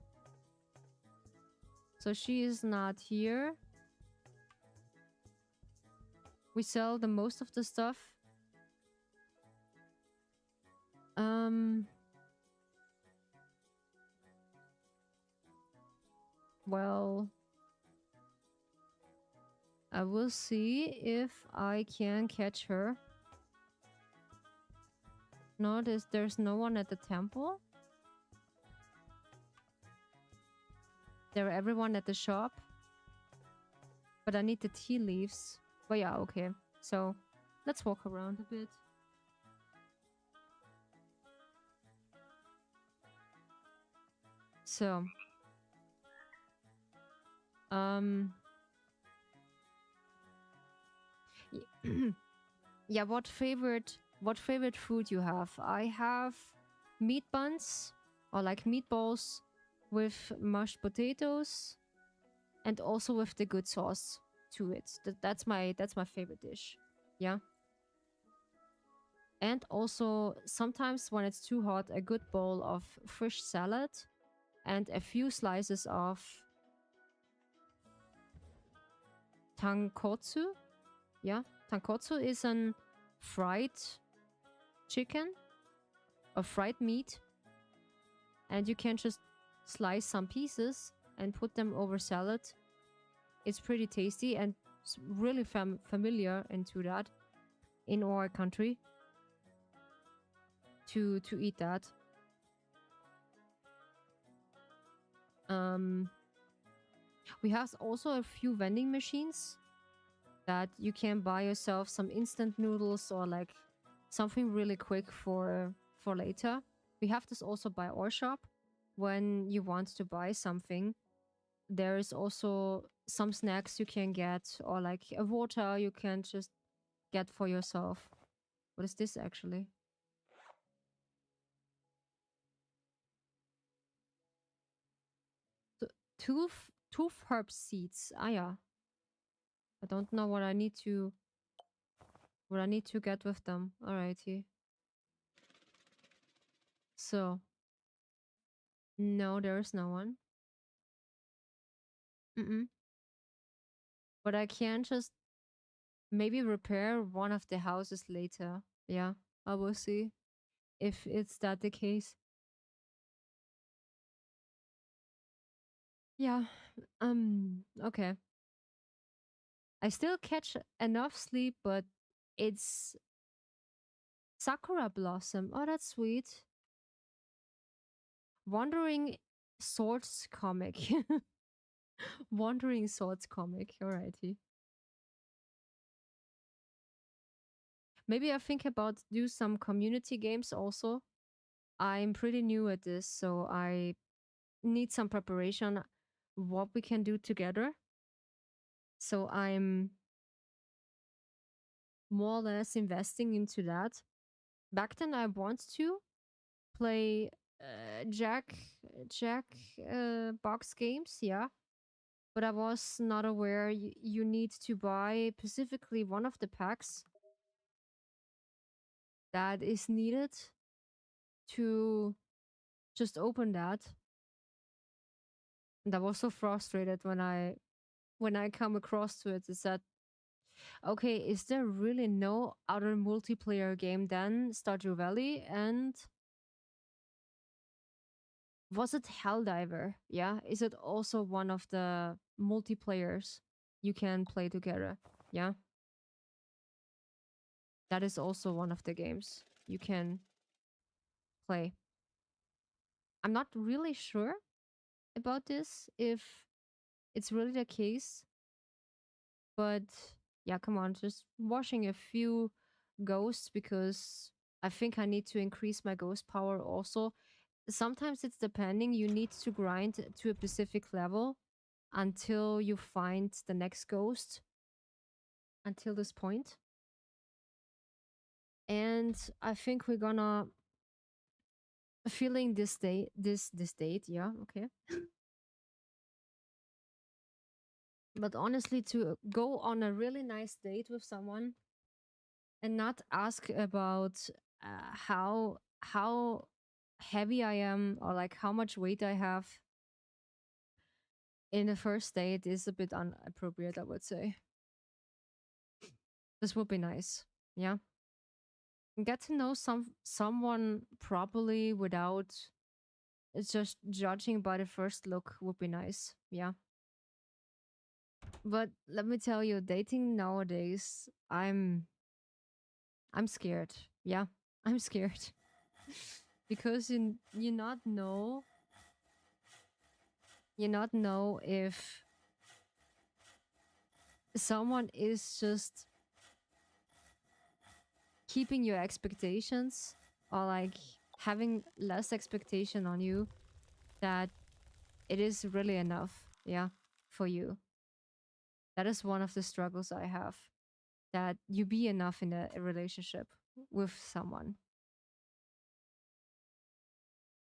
So she is not here. We sell the most of the stuff. Well, I will see if I can catch her. No, there's no one at the temple. There everyone at the shop. But I need the tea leaves. But yeah, okay. So let's walk around a bit. So yeah, what favorite food you have? I have meat buns or like meatballs with mashed potatoes and also with the good sauce to it. That's my favorite dish. Yeah. And also sometimes when it's too hot, a good bowl of fish salad and a few slices of tankotsu. Yeah, tankotsu is an fried chicken or fried meat, and you can just slice some pieces and put them over salad. It's pretty tasty and really familiar into that in our country to eat that. We have also a few vending machines that you can buy yourself some instant noodles or like something really quick for later. We have this also by our shop. When you want to buy something, there is also some snacks you can get or like a water you can just get for yourself. What is this actually? Tooth herb seeds. Ah yeah. I don't know what I need to get with them. Alrighty. So no, there is no one. Mm-mm. But I can just maybe repair one of the houses later. Yeah, I will see if it's that the case. Yeah. Okay. I still catch enough sleep, but it's Sakura Blossom. Oh, that's sweet. Wandering Swords comic. Wandering Swords comic. Alrighty. Maybe I think about do some community games also. I'm pretty new at this, so I need some preparation what we can do together. So I'm more or less investing into that. Back then I want to play Jack Jack box games, yeah. But I was not aware you need to buy specifically one of the packs that is needed to just open that. And I was so frustrated when I come across to it. Is that okay? Is there really no other multiplayer game than Stardew Valley? And was it Helldiver? Yeah, is it also one of the multiplayers you can play together? Yeah, that is also one of the games you can play. I'm not really sure about this if it's really the case, but yeah, come on, just washing a few ghosts because I think I need to increase my ghost power also. Sometimes it's depending, you need to grind to a specific level until you find the next ghost until this point. And I think we're gonna feeling this date this date, yeah, okay. But honestly, to go on a really nice date with someone and not ask about how heavy I am or like how much weight I have in the first date is a bit inappropriate, I would say. This would be nice. Yeah. Get to know someone properly without just judging by the first look would be nice. Yeah. But let me tell you, dating nowadays, I'm scared. Yeah. I'm scared. Because you not know if someone is just keeping your expectations or like having less expectation on you that it is really enough, yeah, for you. That is one of the struggles I have, that you be enough in a relationship with someone.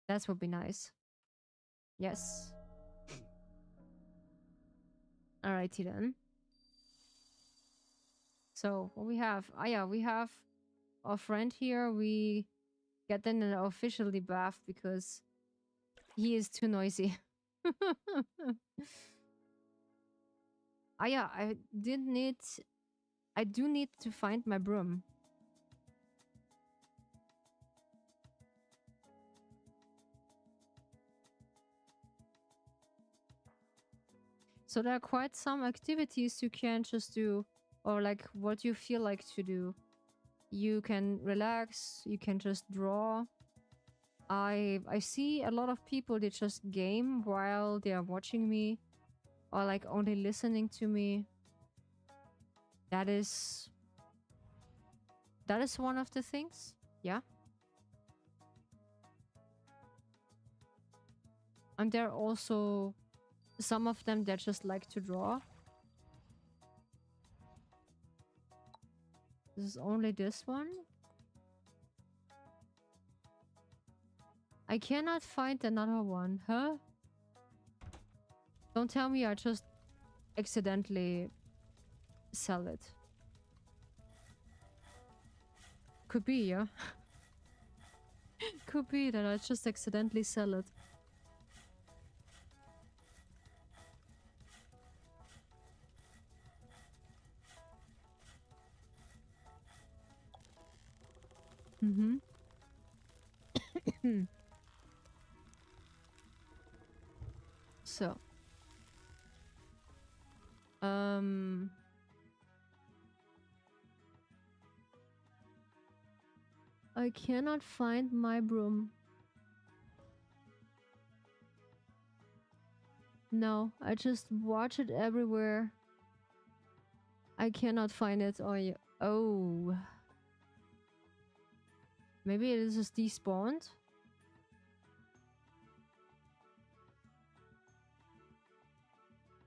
That would be nice. Yes. Alrighty then. So what we have? Ah, yeah, we have our friend here. We get in an officially bath because he is too noisy. Ah, yeah, I do need to find my broom. So there are quite some activities you can just do, or like what you feel like to do. You can relax, you can just draw. I see a lot of people, they just game while they are watching me, or like only listening to me. That is one of the things. Yeah. And there are also some of them that just like to draw. This is only this one. I cannot find another one, huh? Don't tell me I just accidentally sell it. Could be, yeah. Could be that I just accidentally sell it. Mm-hmm. So. I cannot find my broom. No, I just watch it everywhere. I cannot find it. Oh. Maybe it is just despawned?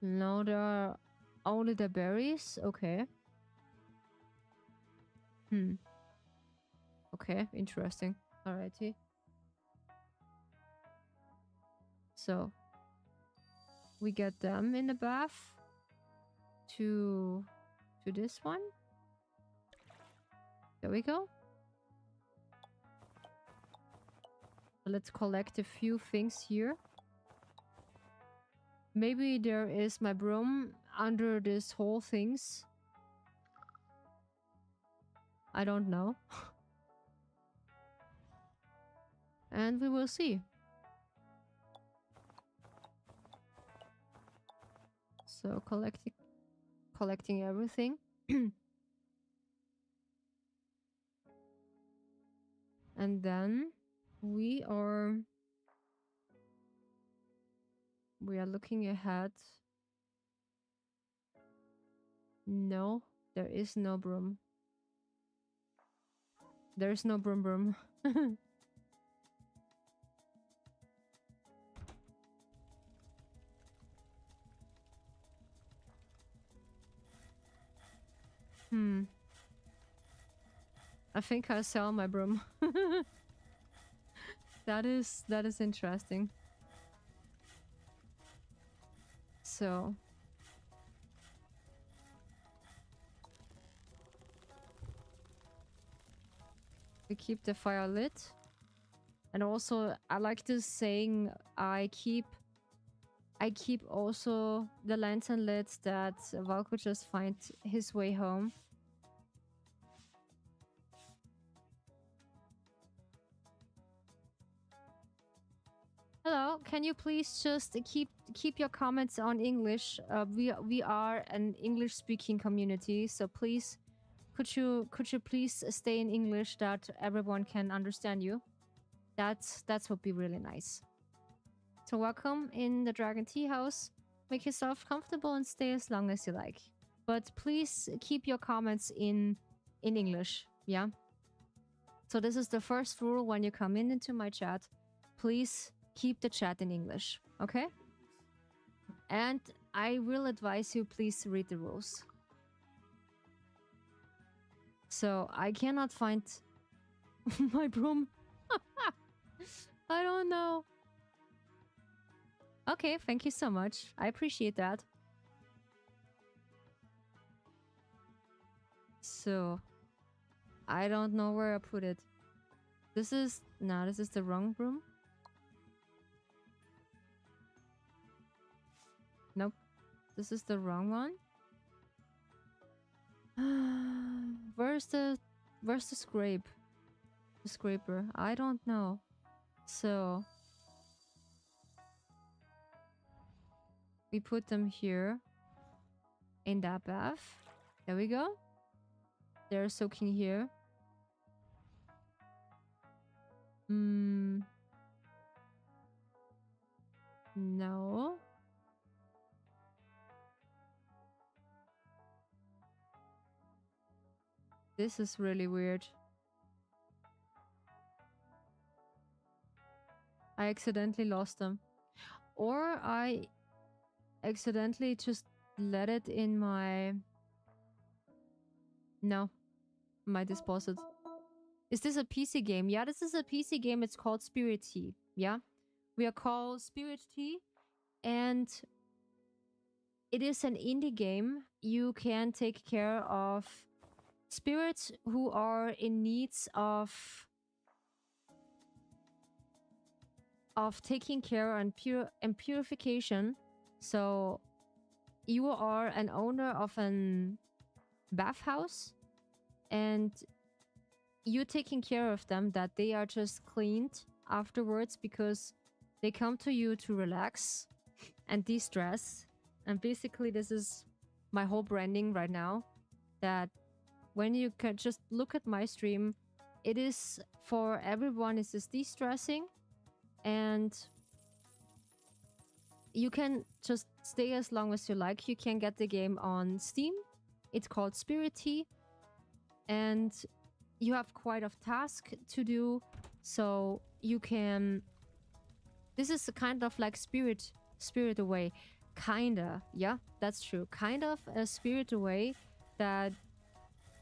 No, there are only the berries? Okay. Okay, interesting. Alrighty. So, we get them in the bath to this one. There we go. Let's collect a few things here. Maybe there is my broom under this whole things. I don't know. And we will see. So collecting everything. And then we are looking ahead. No, there is no broom. There's no broom. I think I'll sell my broom. That is interesting. So we keep the fire lit. And also I like this saying, I keep also the lantern lit, that Val could just find his way home. Hello, can you please just keep your comments on English? We are an English speaking community, so please could you please stay in English that everyone can understand you? That's would be really nice. So welcome in the Dragon Tea House. Make yourself comfortable and stay as long as you like. But please keep your comments in English, yeah? So this is the first rule when you come into my chat. Please keep the chat in English, okay? And I will advise you, please read the rules. So I cannot find my broom. I don't know. Okay, thank you so much. I appreciate that. So, I don't know where I put it. This is... No, this is the wrong room. Nope. This is the wrong one. Where's the scrape? The scraper? I don't know. So... we put them here. In that bath. There we go. They're soaking here. No. This is really weird. I accidentally lost them. Or I accidentally just let it in my... No. My deposit. Is this a PC game? Yeah, this is a PC game. It's called Spirit Tea. Yeah? We are called Spirit Tea. And it is an indie game. You can take care of spirits who are in needs of taking care and purification. So you are an owner of an bathhouse and you're taking care of them, that they are just cleaned afterwards because they come to you to relax and de-stress. And basically this is my whole branding right now, that when you can just look at my stream, it is for everyone. It's just de-stressing, and you can just stay as long as you like. You can get the game on Steam. It's called Spirit Tea, and you have quite a task to do. So you can... This is a kind of like spirit away. Kinda, yeah, that's true. Kind of a spirit away, that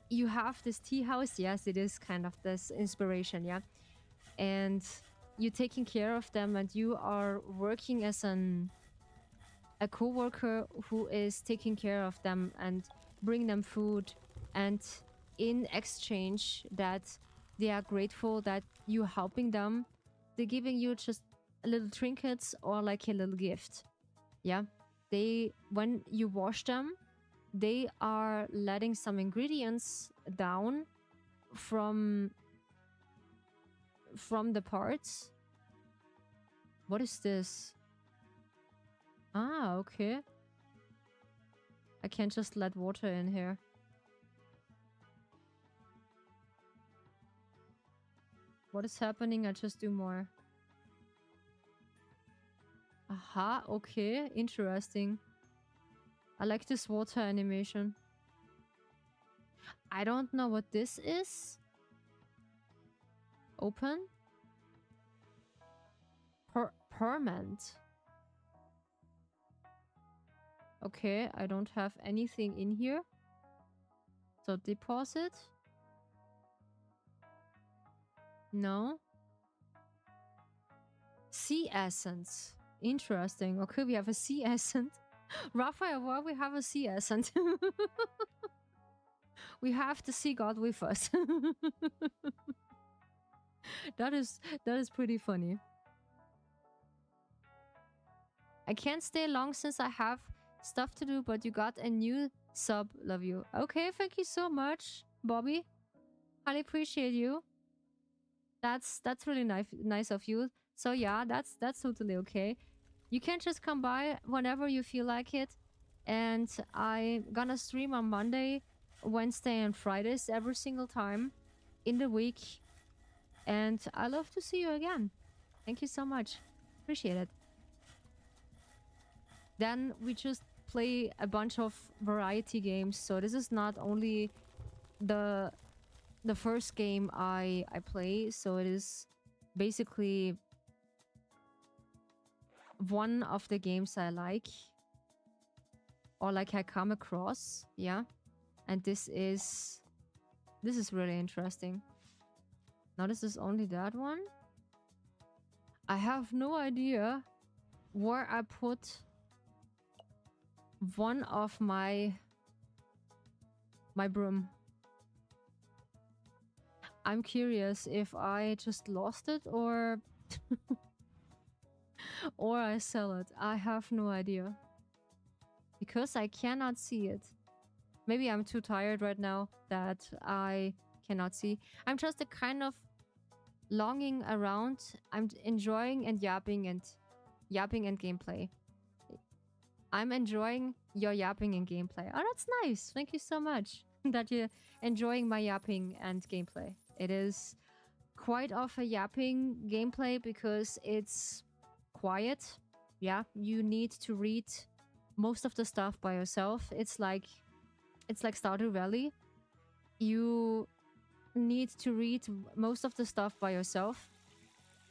you have this tea house. Yes, it is kind of this inspiration, yeah. And you're taking care of them, and you are working as a co-worker who is taking care of them and bring them food, and in exchange that they are grateful that you're helping them, they're giving you just a little trinkets or like a little gift. Yeah, they, when you wash them, they are letting some ingredients down from the parts. What is this? Ah, okay. I can't just let water in here. What is happening? I just do more. Aha, okay. Interesting. I like this water animation. I don't know what this is. Open. Permanent. Okay, I don't have anything in here. So deposit. No. Sea essence. Interesting. Okay, we have a sea essence. Raphael, why we have a sea essence? We have the sea god with us. That is pretty funny. I can't stay long since I have stuff to do, but you got a new sub. Love you. Okay, thank you so much, Bobby. Highly appreciate you. That's really nice of you. So yeah, that's totally okay. You can just come by whenever you feel like it. And I'm gonna stream on Monday, Wednesday, and Fridays every single time in the week. And I love to see you again. Thank you so much. Appreciate it. Then we just play a bunch of variety games. So this is not only the first game I play. So it is basically one of the games I like, or like I come across. Yeah. And this is really interesting. Now this is only that one. I have no idea where I put one of my broom. I'm curious if I just lost it or or I sell it. I have no idea. Because I cannot see it. Maybe I'm too tired right now that I cannot see. I'm just a kind of longing around. I'm enjoying and yapping and gameplay. I'm enjoying your yapping and gameplay. Oh, that's nice. Thank you so much that you're enjoying my yapping and gameplay. It is quite of a yapping gameplay because it's quiet. Yeah, you need to read most of the stuff by yourself. It's like Stardew Valley. You need to read most of the stuff by yourself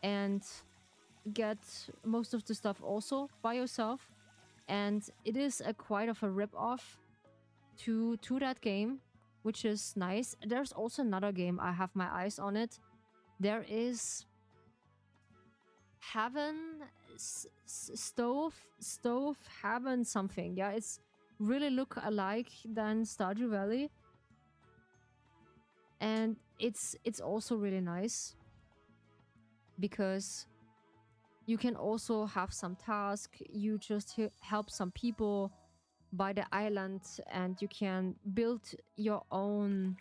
and get most of the stuff also by yourself. And it is a quite of a rip-off to that game, which is nice. There's also another game I have my eyes on it. There is Heaven Stove Heaven something. Yeah, it's really look alike than Stardew Valley. And it's also really nice because you can also have some task. You just help some people by the island and you can build your own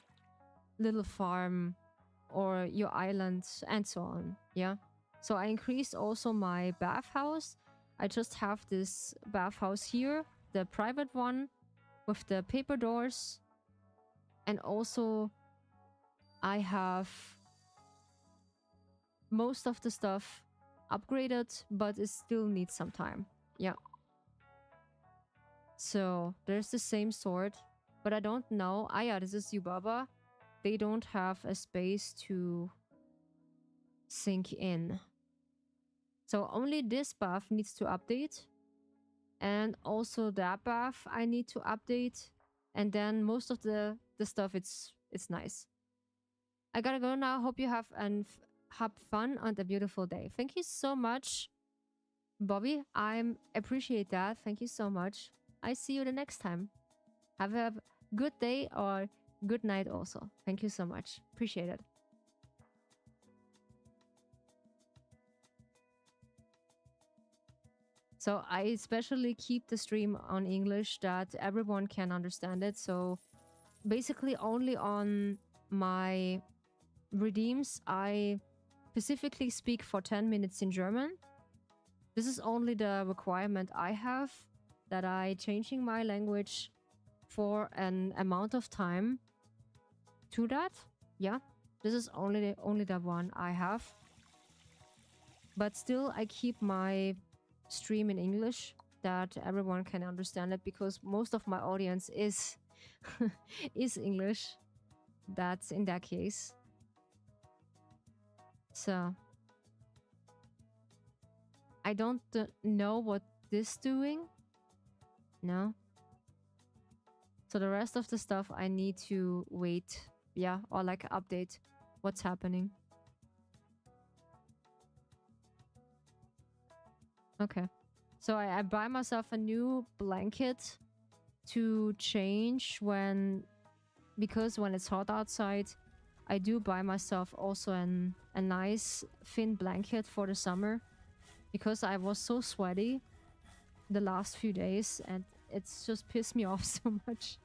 little farm or your island and so on. Yeah. So I increased also my bathhouse. I just have this bathhouse here, the private one with the paper doors. And also I have most of the stuff upgraded, but it still needs some time. Yeah. So there's the same sword, but I don't know. Ah, yeah, this is Yubaba. They don't have a space to sink in. So only this buff needs to update. And also that buff I need to update. And then most of the stuff, it's nice. I gotta go now. Hope you have fun on the beautiful day. Thank you so much, Bobby. I appreciate that. Thank you so much. I see you the next time. Have a good day or good night also. Thank you so much. Appreciate it. So I especially keep the stream on English that everyone can understand it. So basically only on my redeems, I specifically speak for 10 minutes in German. This is only the requirement I have, that I changing my language for an amount of time to that. Yeah, this is only the one I have. But still, I keep my stream in English that everyone can understand it, because most of my audience is is English. That's in that case. So I don't know what this doing. No. So the rest of the stuff I need to wait. Yeah, or like update what's happening. Okay. So I buy myself a new blanket to change because when it's hot outside, I do buy myself also a nice thin blanket for the summer, because I was so sweaty the last few days and it's just pissed me off so much.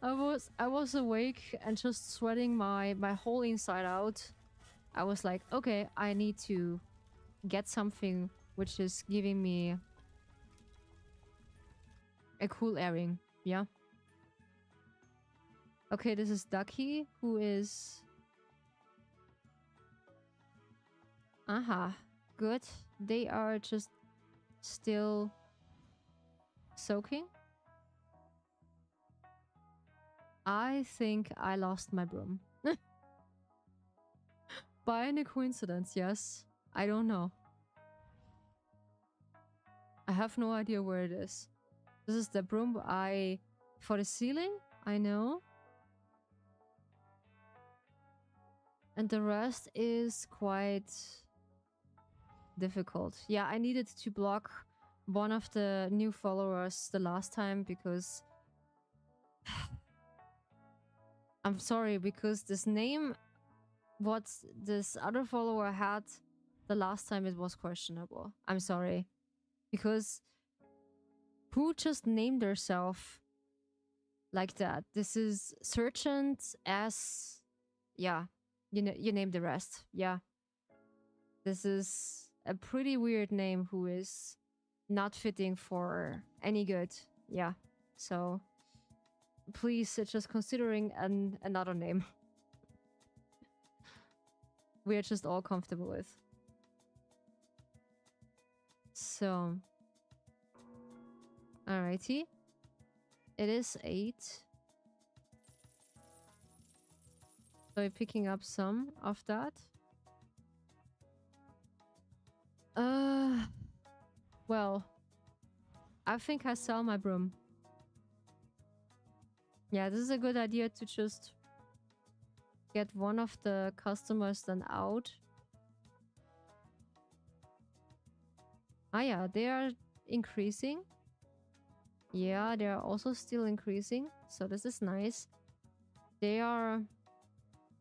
I was awake and just sweating my whole inside out. I was like, okay, I need to get something which is giving me a cool airing. Yeah. Okay, this is Ducky, who is... Aha, good. They are just still soaking. I think I lost my broom. By any coincidence, yes. I don't know. I have no idea where it is. This is the broom for the ceiling, I know. And the rest is quite difficult. Yeah, I needed to block one of the new followers the last time because I'm sorry, because this name what this other follower had the last time, it was questionable. I'm sorry. Because who just named herself like that? This is Sergeant S. Yeah, you name the rest. Yeah. This is a pretty weird name who is not fitting for any good. Yeah. So please just considering another name we are just all comfortable with. So, alrighty. It is 8. So I'm picking up some of that. Well, I think I sell my broom. Yeah, this is a good idea to just get one of the customers then out. Ah yeah, they are increasing. Yeah, they are also still increasing. So this is nice. They are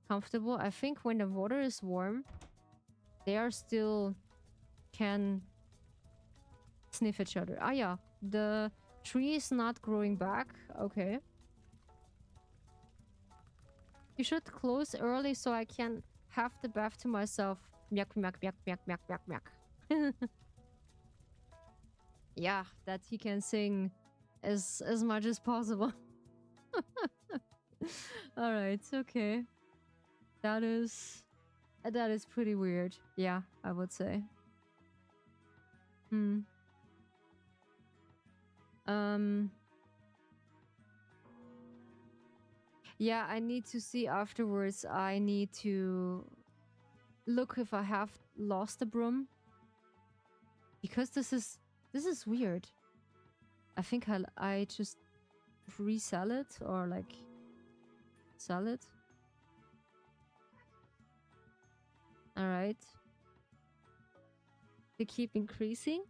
comfortable. I think when the water is warm, they are still can sniff each other. Ah yeah, the tree is not growing back. Okay. You should close early so I can have the bath to myself. Miak, miak, miak, miak, miak, miak, miak. Yeah, that he can sing as much as possible. Alright, okay. That is pretty weird. Yeah, I would say. Yeah, I need to see afterwards. I need to look if I have lost the broom. Because this is weird. I think I just resell it or like sell it. Alright. They keep increasing.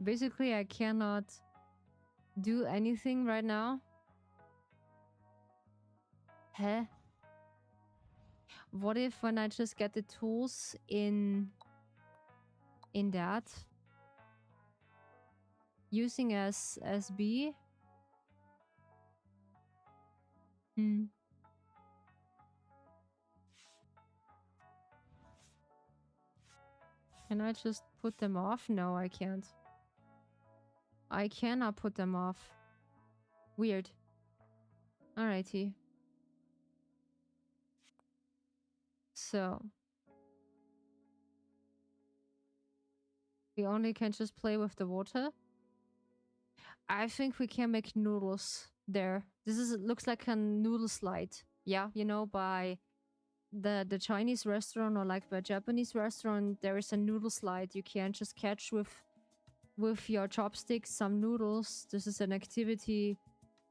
Basically, I cannot do anything right now. Huh? What if when I just get the tools in that? Using as B? Can I just put them off? No, I can't. I cannot put them off. Weird. Alrighty. So. We only can just play with the water. I think we can make noodles there. Looks like a noodle slide. Yeah, you know, by the Chinese restaurant or like by Japanese restaurant, there is a noodle slide. You can just catch with your chopsticks some noodles. This is an activity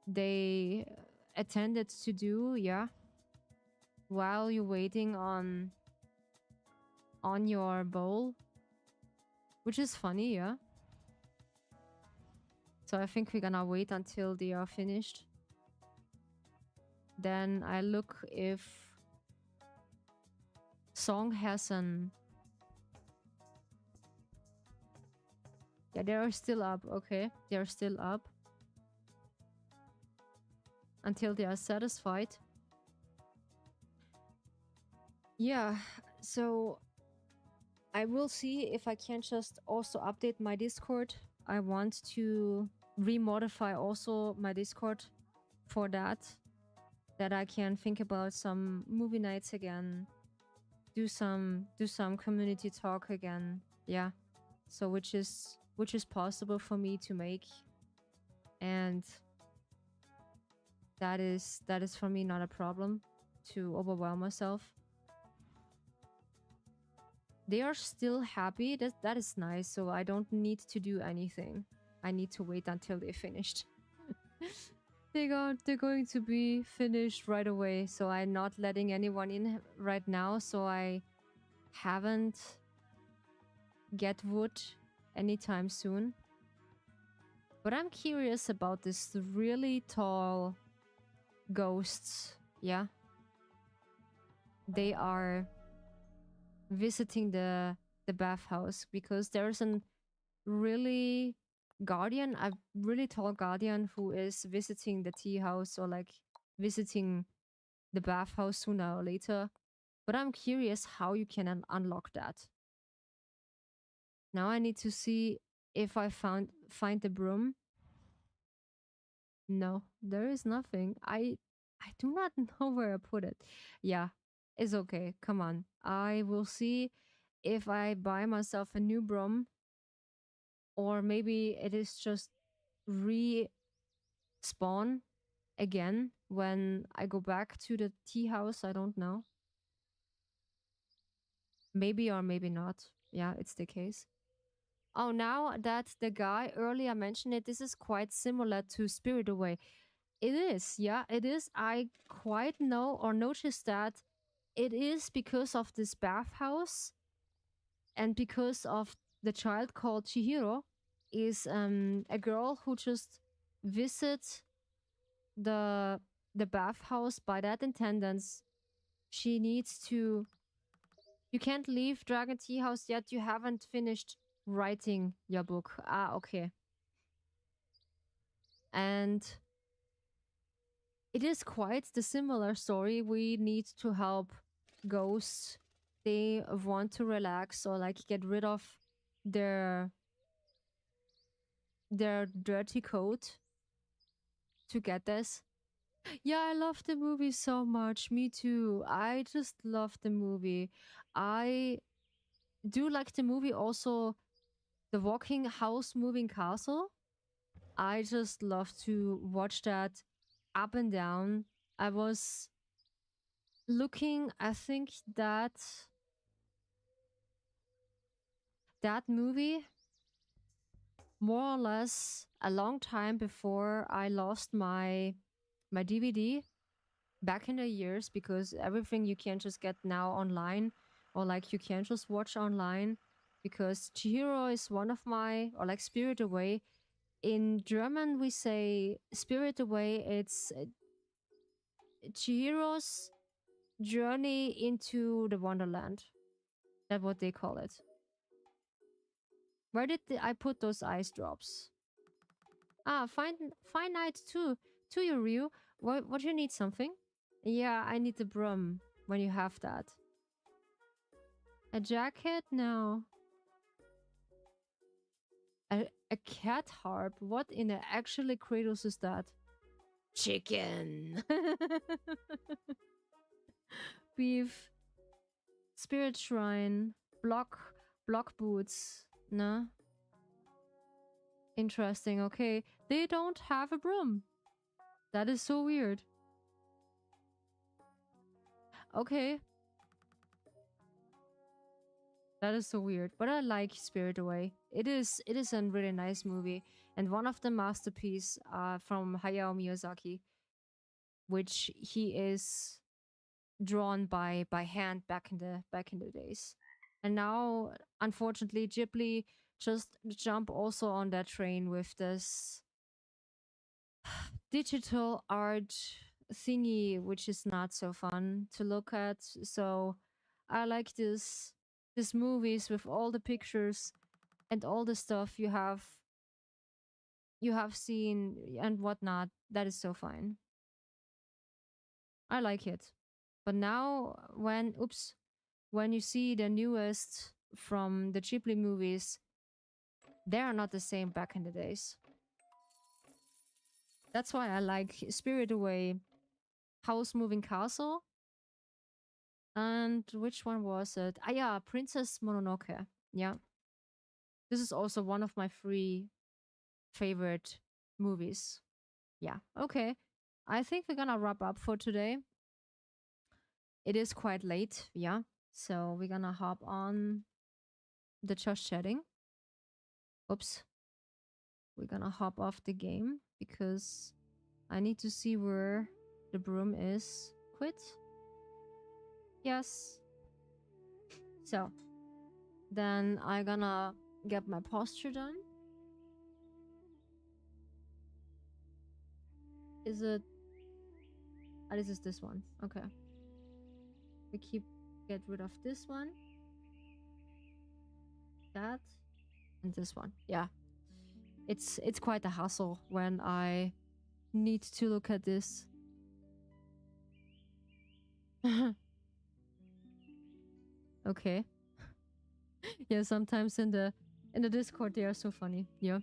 they attended to do, yeah. While you're waiting on your bowl. Which is funny, yeah. So I think we're gonna wait until they are finished. Then I look if Song has an... Yeah, they are still up. Okay, they are still up. Until they are satisfied. Yeah, so I will see if I can just also update my Discord. I want to remodify also my Discord for that I can think about some movie nights again, do some community talk again. Yeah, so which is possible for me to make, and that is for me not a problem to overwhelm myself. They are still happy. That is nice. So I don't need to do anything. I need to wait until they finished. they're going to be finished right away, so I'm not letting anyone in right now, so I haven't get wood anytime soon. But I'm curious about this really tall ghosts. Yeah. They are visiting the bathhouse because there's a really guardian, a really tall guardian who is visiting the tea house or like visiting the bathhouse sooner or later. But I'm curious how you can unlock that. Now I need to see if I find the broom. No, there is nothing. I do not know where I put it. Yeah, it's okay. Come on. I will see if I buy myself a new broom, or maybe it is just respawn again when I go back to the tea house. I don't know. Maybe or maybe not. Yeah, it's the case. Oh, now that the guy earlier mentioned it, this is quite similar to Spirit Away. It is, yeah, it is. I quite know or noticed that it is because of this bathhouse and because of the child called Chihiro is a girl who just visits the the bathhouse. By that intendance, she needs to. You can't leave Dragon Tea House yet. You haven't finished writing your book. Ah, okay. And it is quite the similar story. We need to help ghosts. They want to relax or like get rid of their their dirty coat to get this. Yeah, I love the movie so much. Me too. I just love the movie. I do like the movie also, The Walking House Moving Castle. I just love to watch that up and down. I was looking, I think that movie more or less a long time before I lost my DVD back in the years, because everything you can just get now online, or like you can just watch online, because Chihiro is one of my, or like Spirit Away. In German we say Spirit Away, it's Chihiro's journey into the Wonderland. That's what they call it. Where did I put those ice drops? Ah, fine night too. To you, Ryu. What you need something? Yeah, I need the broom when you have that. A jacket? No. A cat harp? What in the actually Kratos is that? Chicken. Beef. Spirit shrine. Block boots. No. Interesting. Okay. They don't have a broom. That is so weird. Okay. That is so weird. But I like Spirit Away. It is a really nice movie and one of the masterpieces from Hayao Miyazaki, which he is drawn by hand back in the days. And now unfortunately Ghibli just jump also on that train with this digital art thingy, which is not so fun to look at. So I like this movies with all the pictures and all the stuff you have seen and whatnot. That is so fine. I like it. But now when you see the newest from the Ghibli movies, they are not the same back in the days. That's why I like Spirit Away, House Moving Castle, and which one was it? Ah yeah, Princess Mononoke. Yeah. This is also one of my three favorite movies. Yeah. Okay. I think we're gonna wrap up for today. It is quite late, yeah. So we're gonna hop on the just chatting. Oops. We're gonna hop off the game because I need to see where the broom is. Quit. Yes. So then I gonna get my posture done. Is it? Oh, this is this one. Okay. We get rid of this one. That. And this one. Yeah. It's quite a hassle when I need to look at this. Okay. Yeah, sometimes in the Discord they are so funny. Yeah.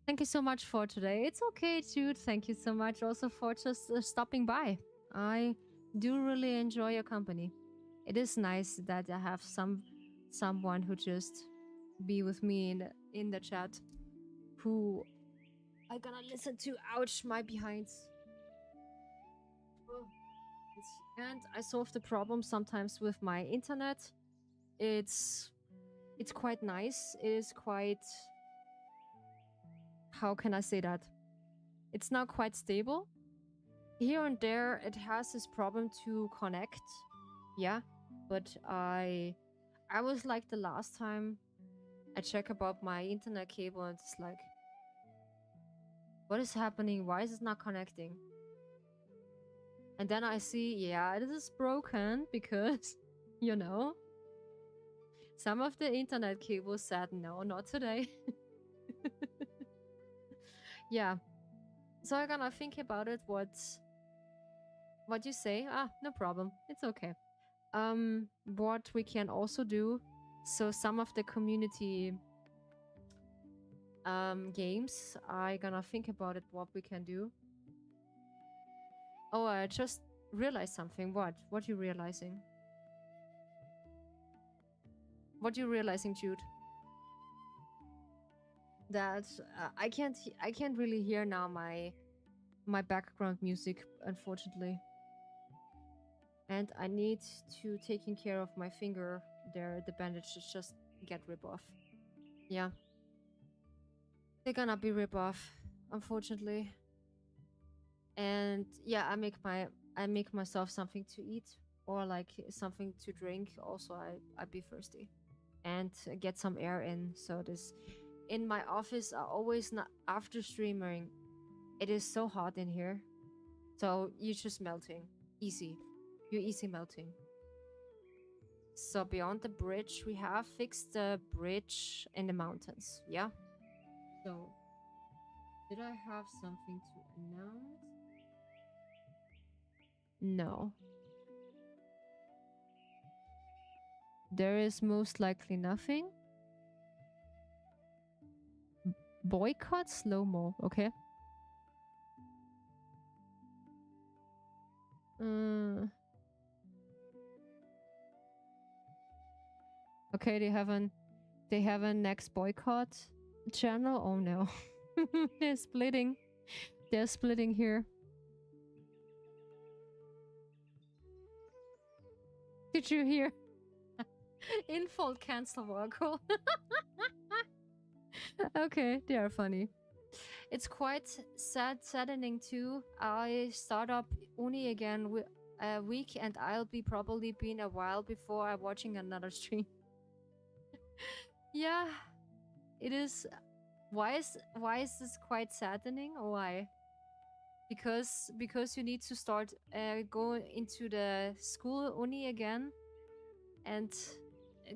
Thank you so much for today. It's okay, Jude. Thank you so much also for just stopping by. I do really enjoy your company. It is nice that I have someone who just be with me in the chat, who I gonna listen to. Ouch, my behinds. Oh. And I solve the problem sometimes with my internet. It's quite nice. It is quite, how can I say that? It's not quite stable. Here and there it has this problem to connect. Yeah. But I was like, the last time I check about my internet cable and it's like, what is happening? Why is it not connecting? And then I see, yeah, this is broken because, you know, some of the internet cables said, no, not today. Yeah. So I'm gonna think about it, what you say. Ah, no problem. It's okay. What we can also do, so some of the community games, I gonna think about it, what we can do. Oh, I just realized something. What you realizing? What you realizing, Jude? That I can't really hear now my background music, unfortunately. And I need to taking care of my finger there. The bandages just get rip off. Yeah. They're gonna be rip off, unfortunately. And yeah, I make myself something to eat or like something to drink. Also, I be thirsty and get some air in. So this in my office are always not after streaming. It is so hot in here. So you're just melting. Easy. You're easy melting. So beyond the bridge, we have fixed the bridge in the mountains. Yeah. So did I have something to announce? No. There is most likely nothing. Boycott slow-mo, okay. Okay, they have a next boycott channel. Oh no. They're splitting. They're splitting here. Did you hear? Infold cancel Warco. Okay, they are funny. It's quite saddening too. I start up Uni again a week and I'll be probably been a while before I'm watching another stream. Yeah, it is. Why is this quite saddening? Why? Because you need to start go into the school Uni again and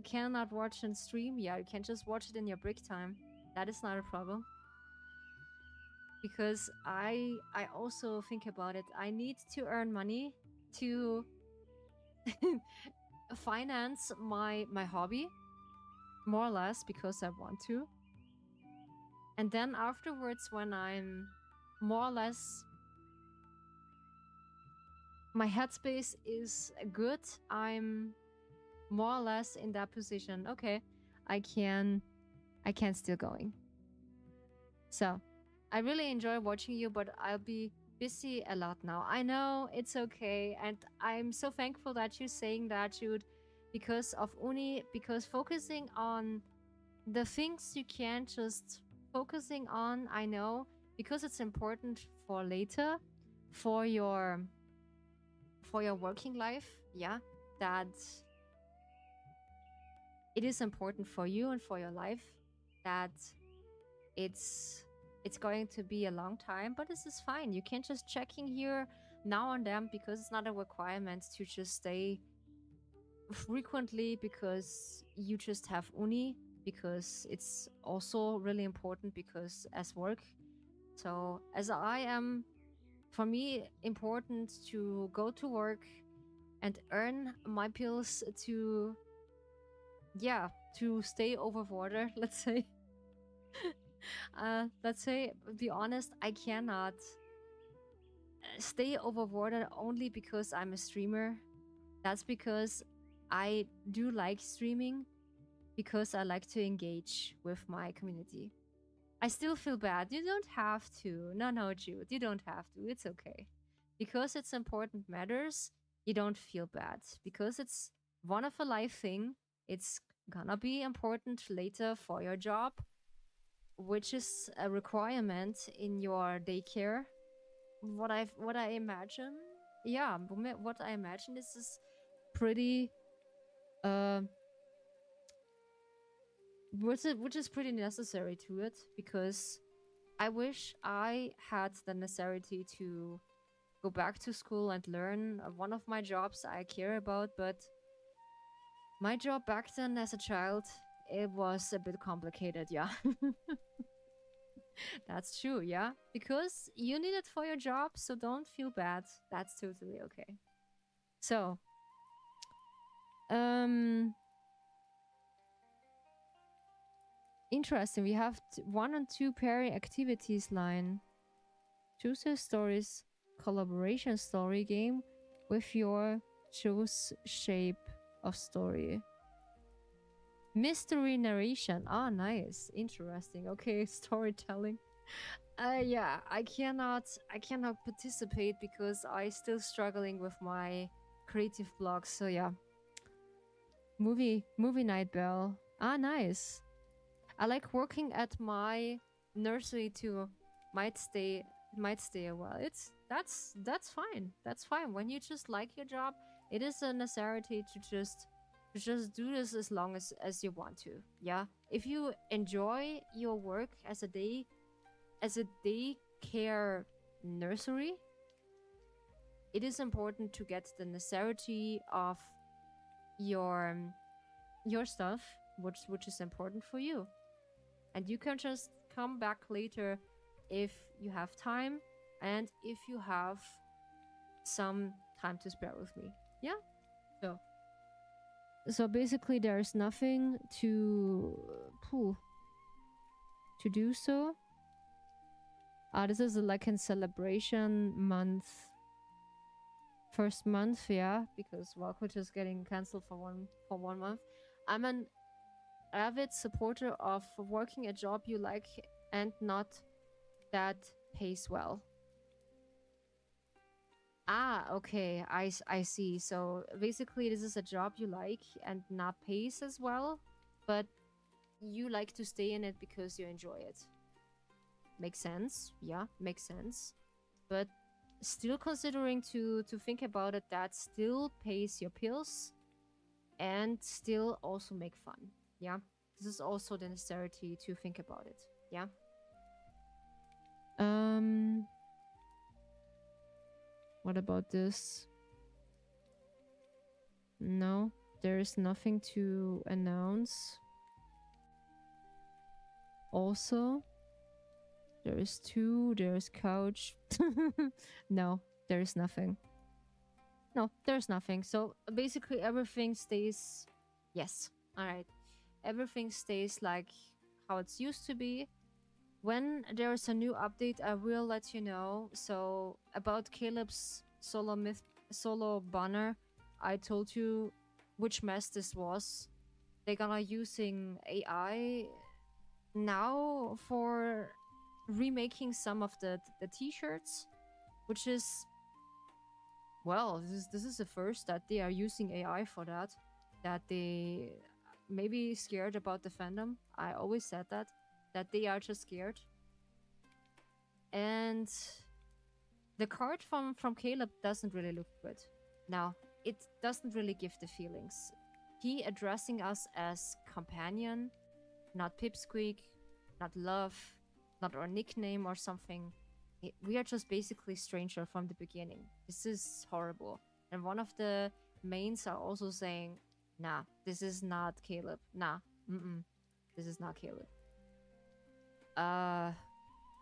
cannot watch and stream. Yeah, you can just watch it in your break time. That is not a problem. Because I also think about it. I need to earn money to finance my hobby, more or less, because I want to. And then afterwards, when I'm more or less, my headspace is good, I'm more or less in that position. Okay, I can still going. So I really enjoy watching you, but I'll be busy a lot now. I know, it's okay, and I'm so thankful that you're saying that, Jude, because of Uni, because focusing on the things you can't just focusing on, I know, because it's important for later, for your working life. Yeah, that it is important for you and for your life, that it's it's going to be a long time, but this is fine. You can just check in here now and then, because it's not a requirement to just stay frequently because you just have uni, because it's also really important because as work. So as I am, for me important to go to work and earn my pills to, yeah, to stay over water, let's say. Let's say, be honest, I cannot stay over water only because I'm a streamer. That's because I do like streaming, because I like to engage with my community. I still feel bad. You don't have to. No, Jude, you don't have to. It's okay. Because it's important matters, you don't feel bad. Because it's one of a life thing, it's gonna be important later for your job, which is a requirement in your daycare. What I imagine, yeah, what I imagine is pretty, uh, which is pretty necessary to it, because I wish I had the necessity to go back to school and learn one of my jobs I care about, but my job back then as a child, it was a bit complicated, yeah. That's true, yeah. Because you need it for your job, so don't feel bad. That's totally okay. So, interesting. We have 1 and 2 pairing activities line. Choose a stories collaboration story game with your choose shape of story. Mystery narration. Ah, nice. Interesting. Okay, storytelling. Yeah, I cannot participate because I still struggling with my creative blocks. So yeah. Movie night bell. Ah, nice. I like working at my nursery too. Might stay a while. That's fine. That's fine. When you just like your job, it is a necessity to just do this as long as you want to. Yeah. If you enjoy your work as a daycare nursery, it is important to get the necessity of your stuff, which is important for you. And you can just come back later if you have time and if you have some time to spare with me. Yeah? So basically there's nothing to do so. This is like a celebration month. First month, yeah, because Walcott is getting cancelled for one month. I'm an avid supporter of working a job you like and not that pays well. Ah, okay, I see. So basically this is a job you like and not pays as well, but you like to stay in it because you enjoy it. Makes sense. Yeah, makes sense. But still considering to think about it, that still pays your pills and still also make fun. Yeah, this is also the necessity to think about it. Yeah. What about this? No, there is nothing to announce. Also, there is 2, there is couch. No, there is nothing. No, there's nothing. So basically everything stays... Yes, alright. Everything stays like how it's used to be. When there's a new update, I will let you know. So about Caleb's solo banner, I told you which mess this was. They're gonna using AI now for remaking some of the t-shirts, which is, well, this is the first that they are using AI for that. That they maybe scared about the fandom. I always said that they are just scared. And The card from Caleb doesn't really look good. Now, it doesn't really give the feelings. He addressing us as companion, not pipsqueak, not love, not our nickname or something. We are just basically stranger from the beginning. This is horrible. And one of the mains are also saying, nah, this is not Caleb. Nah, this is not Caleb.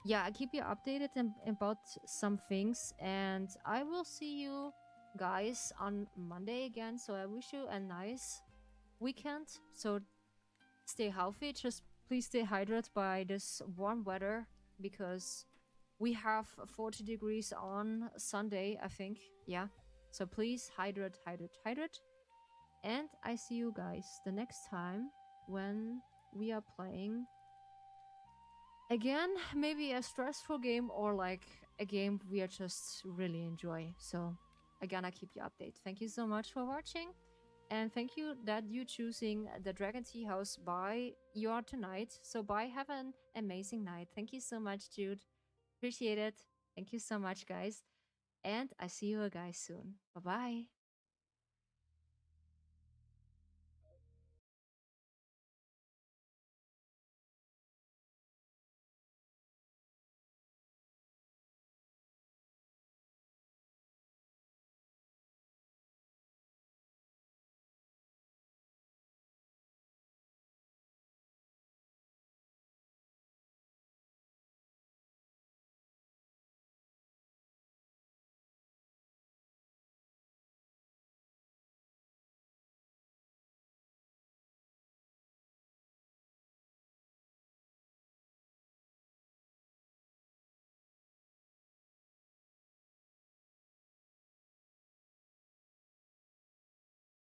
Yeah, I keep you updated about some things, and I will see you guys on Monday again. So I wish you a nice weekend. So stay healthy. Just please stay hydrated by this warm weather because we have 40 degrees on Sunday, I think. Yeah. So please hydrate, hydrate, hydrate. And I see you guys the next time when we are playing again, maybe a stressful game or like a game we are just really enjoy. So I'm gonna keep you updated. Thank you so much for watching. And thank you that you choosing the Dragon Tea House by your tonight. So bye, have an amazing night. Thank you so much, Jude. Appreciate it. Thank you so much, guys. And I see you guys soon. Bye bye.